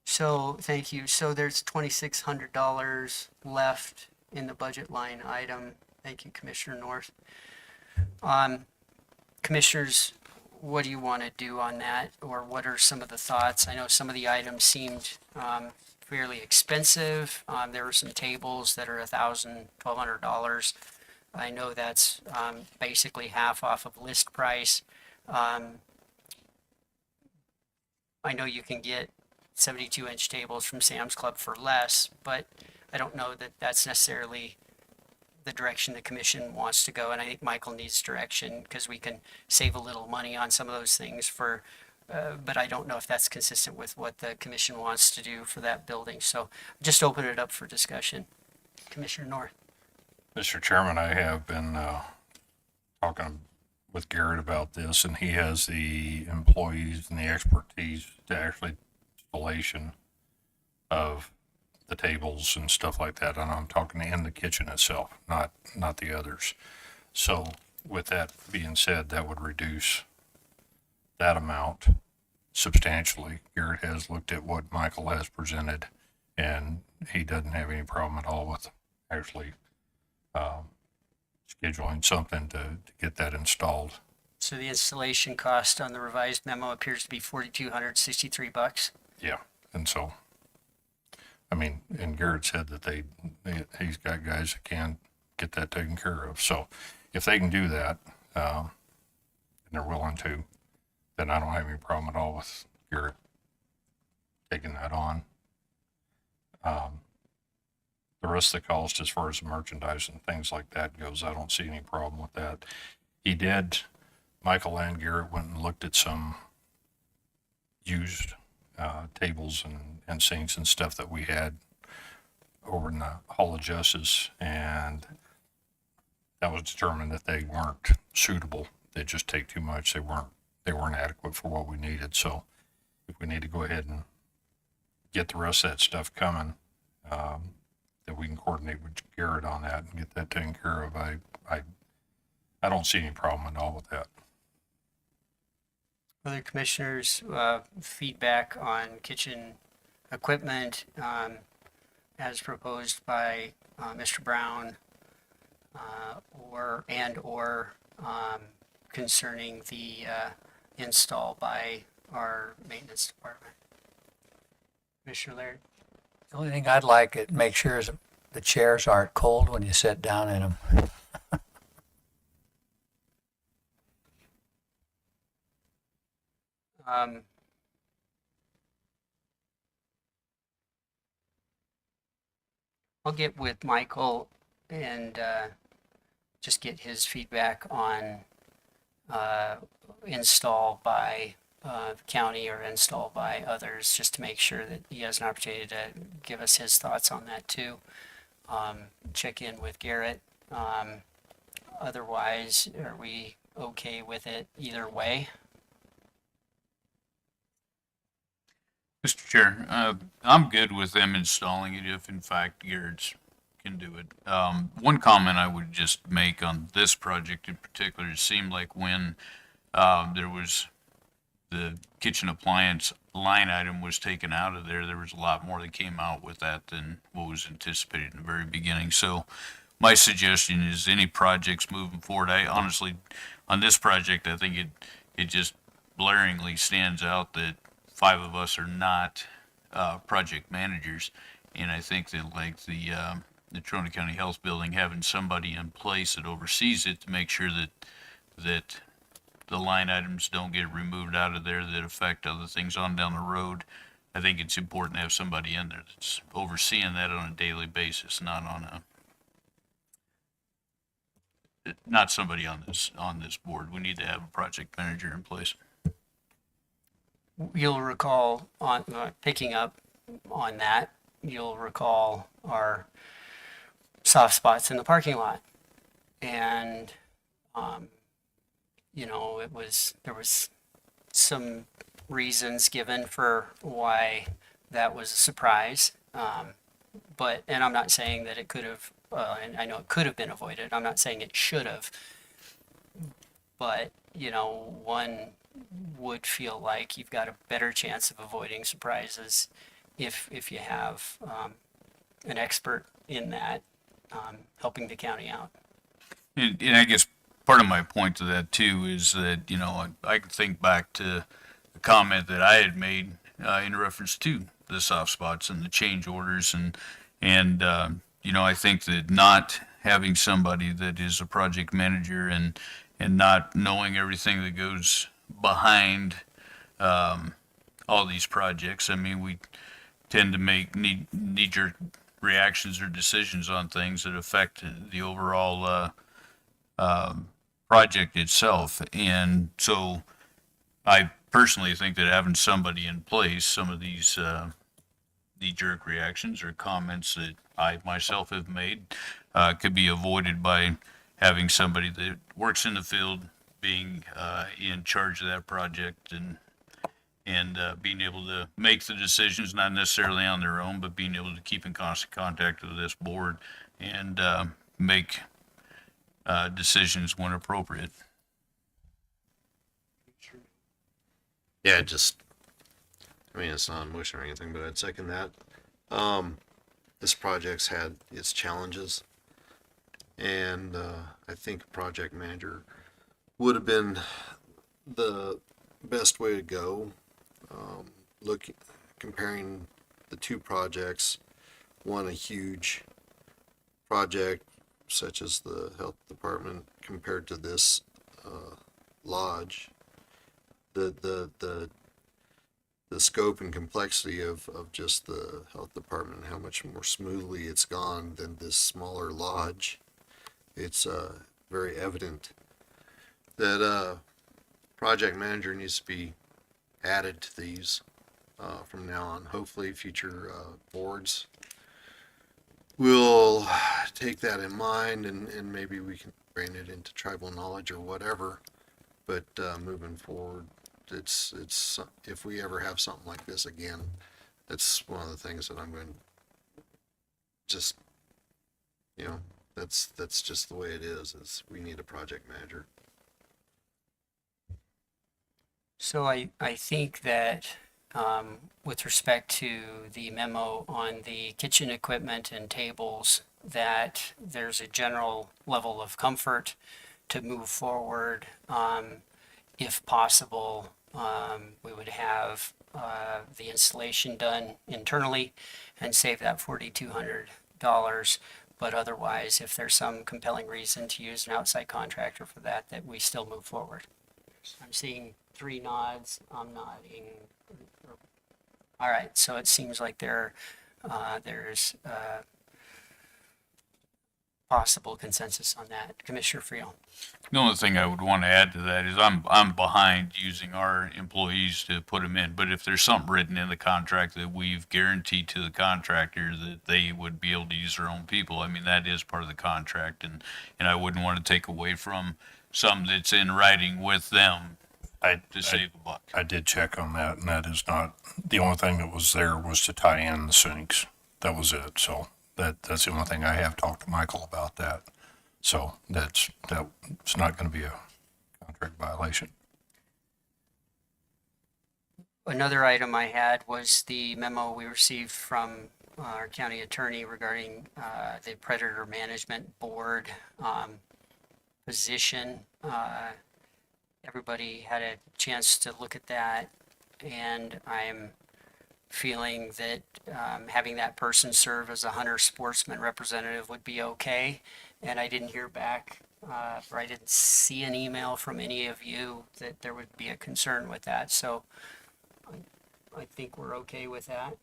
So thank you. So there's $2,600 left in the budget line item. Thank you, Commissioner North. Commissioners, what do you want to do on that, or what are some of the thoughts? I know some of the items seemed fairly expensive. There were some tables that are $1,000, $1,200. I know that's basically half off of list price. I know you can get 72-inch tables from Sam's Club for less, but I don't know that that's necessarily the direction the commission wants to go. And I think Michael needs direction because we can save a little money on some of those things for, but I don't know if that's consistent with what the commission wants to do for that building. So just open it up for discussion. Commissioner North. Mr. Chairman, I have been talking with Garrett about this, and he has the employees and the expertise to actually installation of the tables and stuff like that. And I'm talking in the kitchen itself, not the others. So with that being said, that would reduce that amount substantially. Garrett has looked at what Michael has presented, and he doesn't have any problem at all with actually scheduling something to get that installed. So the installation cost on the revised memo appears to be $4,263. Yeah, and so, I mean, and Garrett said that he's got guys that can get that taken care of. So if they can do that, and they're willing to, then I don't have any problem at all with Garrett taking that on. The rest of the cost, as far as the merchandise and things like that goes, I don't see any problem with that. Michael and Garrett went and looked at some used tables and sinks and stuff that we had over in the Hall of Justice, and that was determined that they weren't suitable. They just take too much. They weren't adequate for what we needed. So if we need to go ahead and get the rest of that stuff coming, that we can coordinate with Garrett on that and get that taken care of. I don't see any problem at all with that. Other commissioners, feedback on kitchen equipment as proposed by Mr. Brown or concerning the install by our maintenance department. Commissioner Laird. The only thing I'd like to make sure is the chairs aren't cold when you sit down in them. I'll get with Michael and just get his feedback on install by the county or install by others, just to make sure that he has an opportunity to give us his thoughts on that too. Check in with Garrett. Otherwise, are we okay with it either way? Mr. Chair, I'm good with them installing it if in fact Garrett's can do it. One comment I would just make on this project in particular, it seemed like when there was the kitchen appliance line item was taken out of there, there was a lot more that came out with that than what was anticipated in the very beginning. So my suggestion is any projects moving forward, I honestly, on this project, I think it just blaringly stands out that 5 of us are not project managers, and I think that like the Natrona County Health Building, having somebody in place that oversees it to make sure that the line items don't get removed out of there that affect other things on down the road. I think it's important to have somebody in there that's overseeing that on a daily basis, not somebody on this board. We need to have a project manager in place. You'll recall on picking up on that, you'll recall our soft spots in the parking lot. And, there was some reasons given for why that was a surprise. And I'm not saying that it could have, and I know it could have been avoided. I'm not saying it should have. But, one would feel like you've got a better chance of avoiding surprises if you have an expert in that helping the county out. And I guess part of my point to that too is that, I could think back to the comment that I had made in reference to the soft spots and the change orders and I think that not having somebody that is a project manager and not knowing everything that goes behind all these projects. I mean, we tend to make knee-jerk reactions or decisions on things that affect the overall project itself. And so I personally think that having somebody in place, some of these knee-jerk reactions or comments that I myself have made could be avoided by having somebody that works in the field being in charge of that project and being able to make the decisions, not necessarily on their own, but being able to keep in constant contact with this board and make decisions when appropriate. Yeah, I mean, it's not a motion or anything, but I'd second that. This project's had its challenges, and I think a project manager would have been the best way to go. Comparing the two projects, one a huge project such as the health department compared to this lodge, the scope and complexity of just the health department, how much more smoothly it's gone than this smaller lodge. It's very evident that project manager needs to be added to these from now on. Hopefully future boards will take that in mind, and maybe we can bring it into tribal knowledge or whatever. But moving forward, it's if we ever have something like this again, that's one of the things that I'm going to just, that's just the way it is we need a project manager. So I think that with respect to the memo on the kitchen equipment and tables, that there's a general level of comfort to move forward. If possible, we would have the installation done internally and save that $4,200. But otherwise, if there's some compelling reason to use an outside contractor for that we still move forward. I'm seeing 3 nods. I'm nodding. All right, so it seems like there's possible consensus on that. Commissioner Friel. The only thing I would want to add to that is I'm behind using our employees to put them in, but if there's something written in the contract that we've guaranteed to the contractor that they would be able to use their own people, I mean, that is part of the contract, and I wouldn't want to take away from something that's in writing with them to save a buck. I did check on that, and that is not, the only thing that was there was to tie in the sinks. That was it. So that's the only thing I have talked to Michael about that. So that's not going to be a contract violation. Another item I had was the memo we received from our county attorney regarding the predator management board position. Everybody had a chance to look at that, and I'm feeling that having that person serve as a hunter sportsman representative would be okay. And I didn't hear back, or I didn't see an email from any of you that there would be a concern with that. So I think we're okay with that.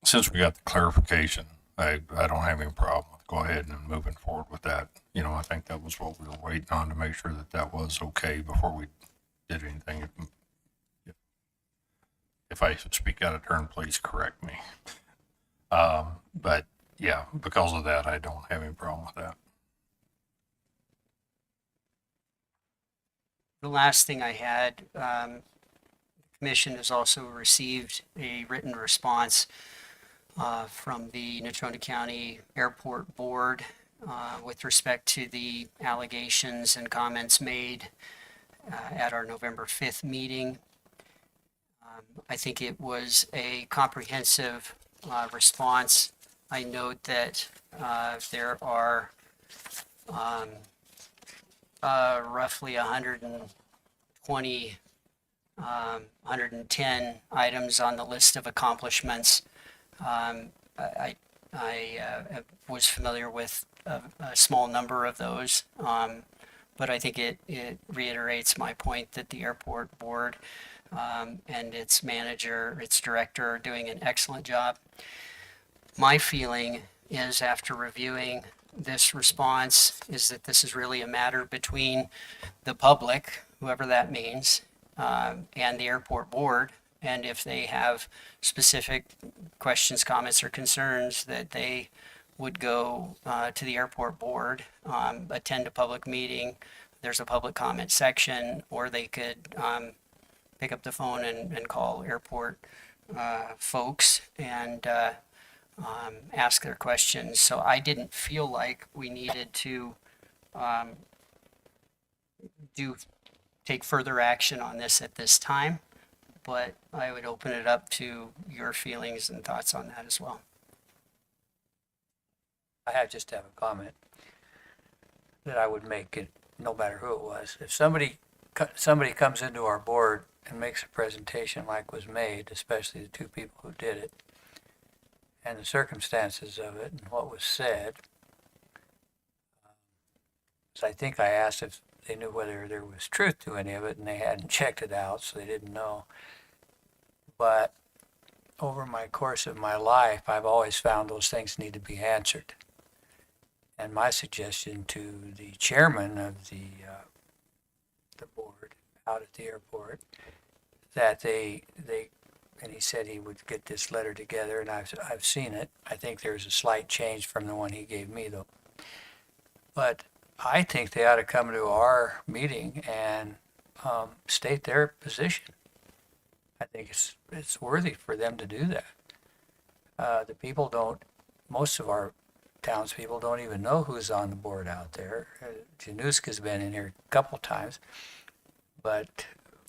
Since we got the clarification, I don't have any problem with go ahead and moving forward with that. I think that was what we were waiting on, to make sure that was okay before we did anything. If I speak out of turn, please correct me. But yeah, because of that, I don't have any problem with that. The last thing I had, the commission has also received a written response from the Natrona County Airport Board with respect to the allegations and comments made at our November 5th meeting. I think it was a comprehensive response. I note that there are roughly 120, 110 items on the list of accomplishments. I was familiar with a small number of those, but I think it reiterates my point that the airport board and its manager, its director are doing an excellent job. My feeling is, after reviewing this response, is that this is really a matter between the public, whoever that means, and the airport board. And if they have specific questions, comments, or concerns, that they would go to the airport board, attend a public meeting. There's a public comment section, or they could pick up the phone and call airport folks and ask their questions. So I didn't feel like we needed to take further action on this at this time, but I would open it up to your feelings and thoughts on that as well. I just have a comment that I would make, it no matter who it was. If somebody comes into our board and makes a presentation like was made, especially the two people who did it, and the circumstances of it and what was said, so I think I asked if they knew whether there was truth to any of it, and they hadn't checked it out, so they didn't know. But over my course of my life, I've always found those things need to be answered. And my suggestion to the chairman of the board out at the airport, that they and he said he would get this letter together, and I've seen it. I think there's a slight change from the one he gave me, though. But I think they ought to come to our meeting and state their position. I think it's worthy for them to do that. The people don't, most of our townspeople don't even know who's on the board out there. Januska's been in here a couple times, but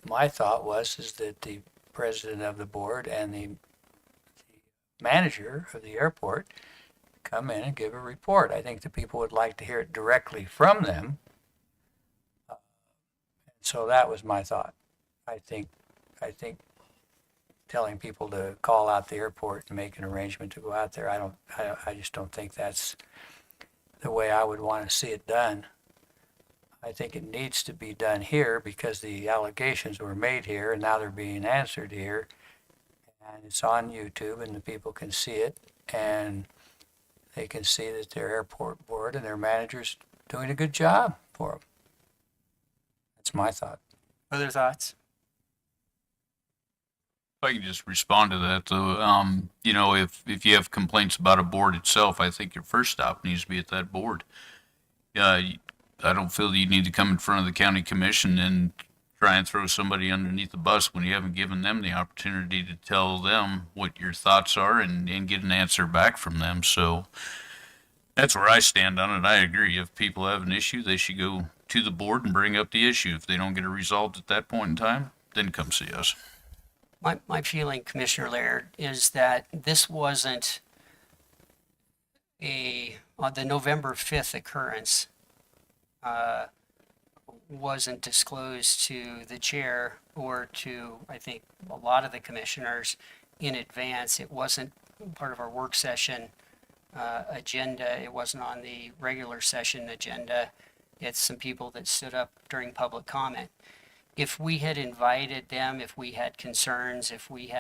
my thought is that the president of the board and the manager of the airport come in and give a report. I think the people would like to hear it directly from them. So that was my thought. I think telling people to call out the airport and make an arrangement to go out there, I just don't think that's the way I would want to see it done. I think it needs to be done here because the allegations were made here and now they're being answered here. And it's on YouTube and the people can see it, and they can see that their airport board and their manager's doing a good job for them. That's my thought. Other thoughts? If I can just respond to that, though, if you have complaints about a board itself, I think your first stop needs to be at that board. I don't feel that you need to come in front of the county commission and try and throw somebody underneath the bus when you haven't given them the opportunity to tell them what your thoughts are and get an answer back from them. So that's where I stand on it. I agree. If people have an issue, they should go to the board and bring up the issue. If they don't get it resolved at that point in time, then come see us. My feeling, Commissioner Laird, is that this wasn't the November 5th occurrence wasn't disclosed to the chair or to, I think, a lot of the commissioners in advance. It wasn't part of our work session agenda. It wasn't on the regular session agenda. It's some people that stood up during public comment. If we had invited them, if we had concerns, if we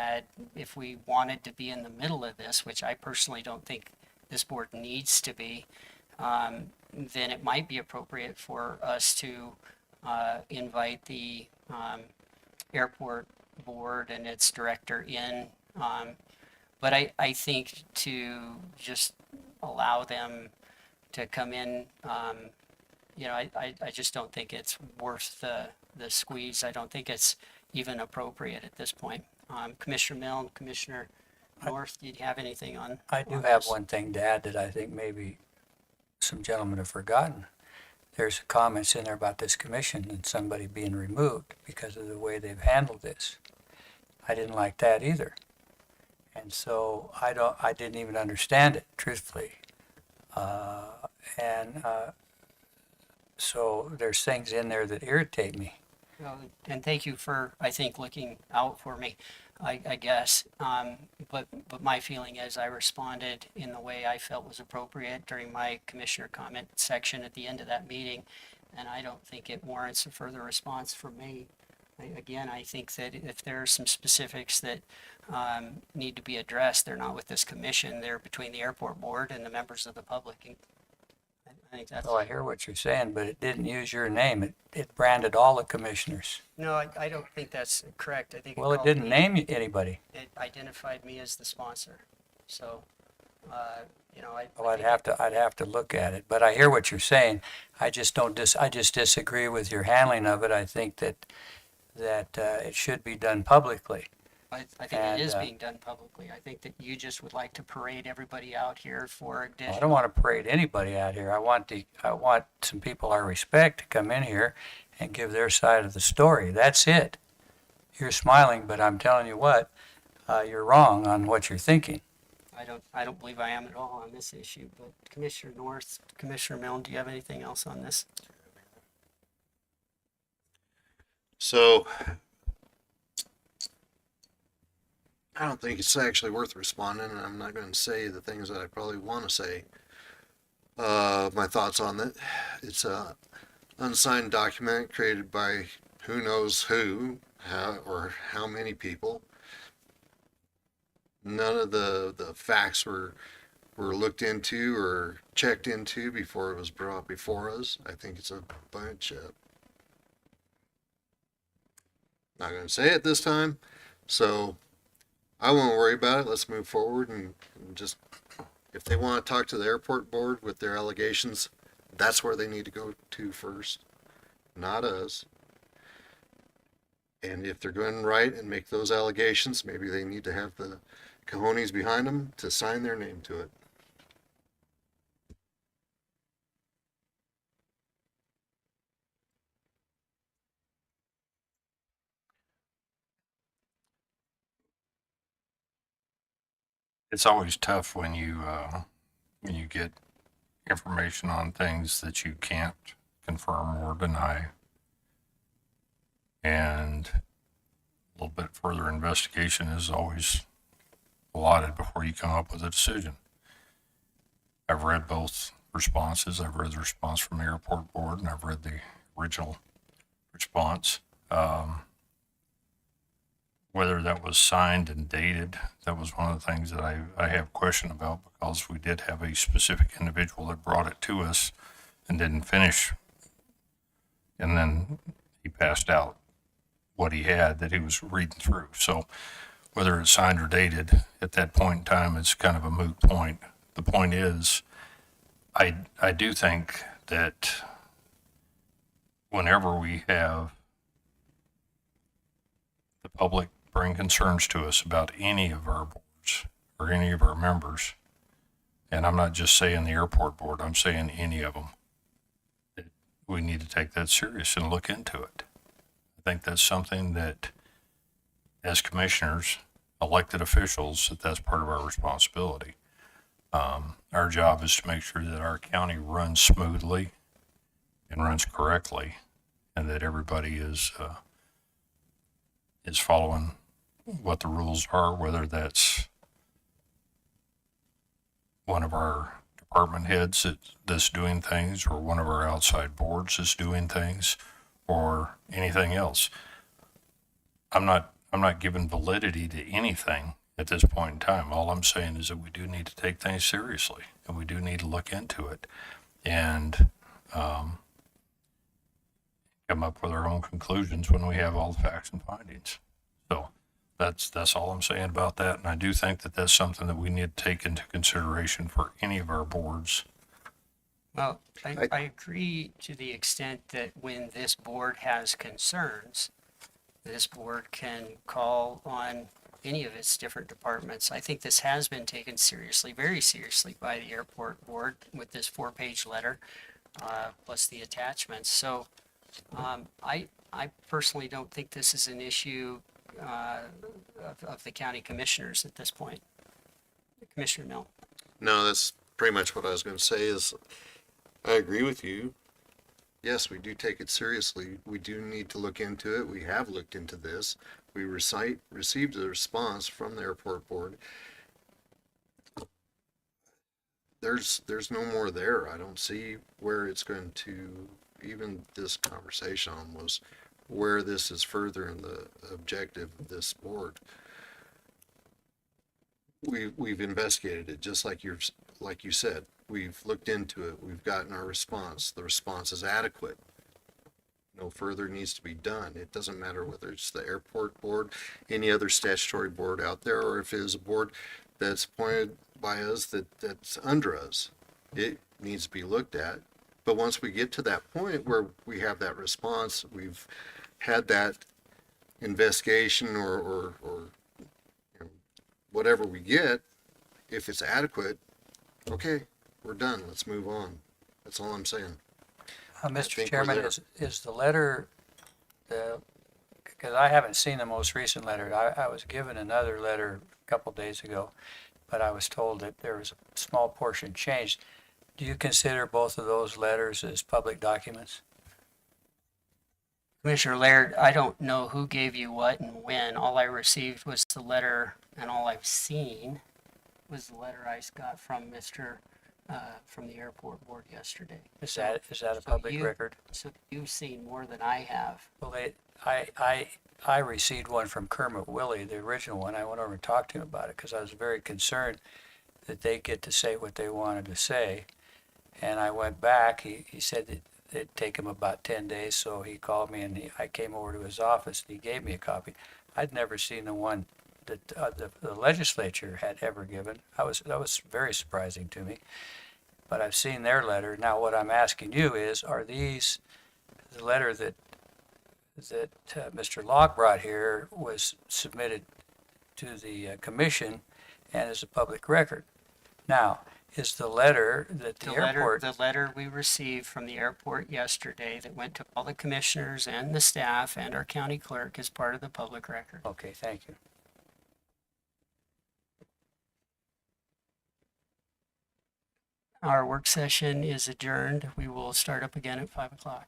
wanted to be in the middle of this, which I personally don't think this board needs to be, then it might be appropriate for us to invite the airport board and its director in. But I think to just allow them to come in, I just don't think it's worth the squeeze. I don't think it's even appropriate at this point. Commissioner Milne, Commissioner North, do you have anything on? I do on have this? one thing to add that I think maybe some gentlemen have forgotten. There's comments in there about this commission and somebody being removed because of the way they've handled this. I didn't like that either. And so I didn't even understand it, truthfully. So there's things in there that irritate me. And thank you for, I think, looking out for me, I guess. But my feeling is I responded in the way I felt was appropriate during my commissioner comment section at the end of that meeting. And I don't think it warrants a further response from me. Again, I think that if there are some specifics that need to be addressed, they're not with this commission, they're between the airport board and the members of the public. And I think that's. Well, I hear what you're saying, but it didn't use your name. It branded all the commissioners. No, I don't think that's correct. I think. Well, it called didn't me- name anybody. It identified me as the sponsor. So, I. Well, I think I'd have to look at it, but I hear what you're saying. I just I just disagree with your handling of it. I think that it should be done publicly. I think and, it is being done publicly. I think that you just would like to parade everybody out here for I additional. don't want to parade anybody out here. I want some people I respect to come in here and give their side of the story. That's it. You're smiling, but I'm telling you what, you're wrong on what you're thinking. I don't believe I am at all on this issue, but Commissioner North, Commissioner Milne, do you have anything else on this? So I don't think it's actually worth responding, and I'm not going to say the things that I probably want to say. My thoughts on it. It's a unsigned document created by who knows who, or how many people. None of the facts were looked into or checked into before it was brought before us. I think it's a bunch of. Not going to say it this time, so I won't worry about it. Let's move forward and just, if they want to talk to the airport board with their allegations, that's where they need to go to first, not us. And if they're going right and make those allegations, maybe they need to have the cojones behind them to sign their name to it. It's always tough when you get information on things that you can't confirm or deny. And a little bit further investigation is always allotted before you come up with a decision. I've read both responses. I've read the response from the airport board, and I've read the original response. Whether that was signed and dated, that was one of the things that I have question about, because we did have a specific individual that brought it to us and didn't finish. And then he passed out what he had that he was reading through. So whether it's signed or dated at that point in time, it's kind of a moot point. The point is, I do think that whenever we have the public bring concerns to us about any of our boards or any of our members, and I'm not just saying the airport board, I'm saying any of them, that we need to take that serious and look into it. I think that's something that, as commissioners, elected officials, that's part of our responsibility. Our job is to make sure that our county runs smoothly and runs correctly, and that everybody is following what the rules are, whether that's one of our department heads that's doing things, or one of our outside boards is doing things, or anything else. I'm not giving validity to anything at this point in time. All I'm saying is that we do need to take things seriously, and we do need to look into it, and come up with our own conclusions when we have all the facts and findings. So that's all I'm saying about that. And I do think that that's something that we need to take into consideration for any of our boards. Well, I agree to the extent that when this board has concerns, this board can call on any of its different departments. I think this has been taken seriously, very seriously, by the airport board with this 4-page letter, plus the attachments. So I personally don't think this is an issue of the county commissioners at this point. Commissioner Mill. No, that's pretty much what I was going to say is I agree with you. yes, we do take it seriously. We do need to look into it. We have looked into this. We received a response from the airport board. There's no more there. I don't see where it's going to, even this conversation was where this is further in the objective of this board. We've investigated it, just like like you said. We've looked into it. We've gotten our response. The response is adequate. No further needs to be done. It doesn't matter whether it's the airport board, any other statutory board out there, or if it is a board that's appointed by us that's under us. It needs to be looked at. But once we get to that point where we have that response, we've had that investigation or you know, whatever we get, if it's adequate, okay, we're done. Let's move on. That's all I'm saying. Mr. think we're Chairman, there. is the letter, because I haven't seen the most recent letter. I was given another letter a couple days ago, but I was told that there was a small portion changed. Do you consider both of those letters as public documents? Commissioner Laird, I don't know who gave you what and when. All I received was the letter, and all I've seen was the letter I got from from the airport board yesterday. Is that a So public you- record? So you've seen more than I have. Well, I received one from Kermit Willie, the original one. I went over and talked to him about it because I was very concerned that they get to say what they wanted to say. And I went back. He said that it'd take him about 10 days, so he called me and I came over to his office and he gave me a copy. I'd never seen the one that the legislature had ever given. That was very surprising to me. But I've seen their letter. Now, what I'm asking you is, are these the letter that Mr. Locke brought here was submitted to the commission and is a public record? Now, is the letter that the airport? The letter we received from the airport yesterday that went to all the commissioners and the staff and our county clerk is part of the public record. Okay, thank you. Our work session is adjourned. We will start up again at 5 o'clock.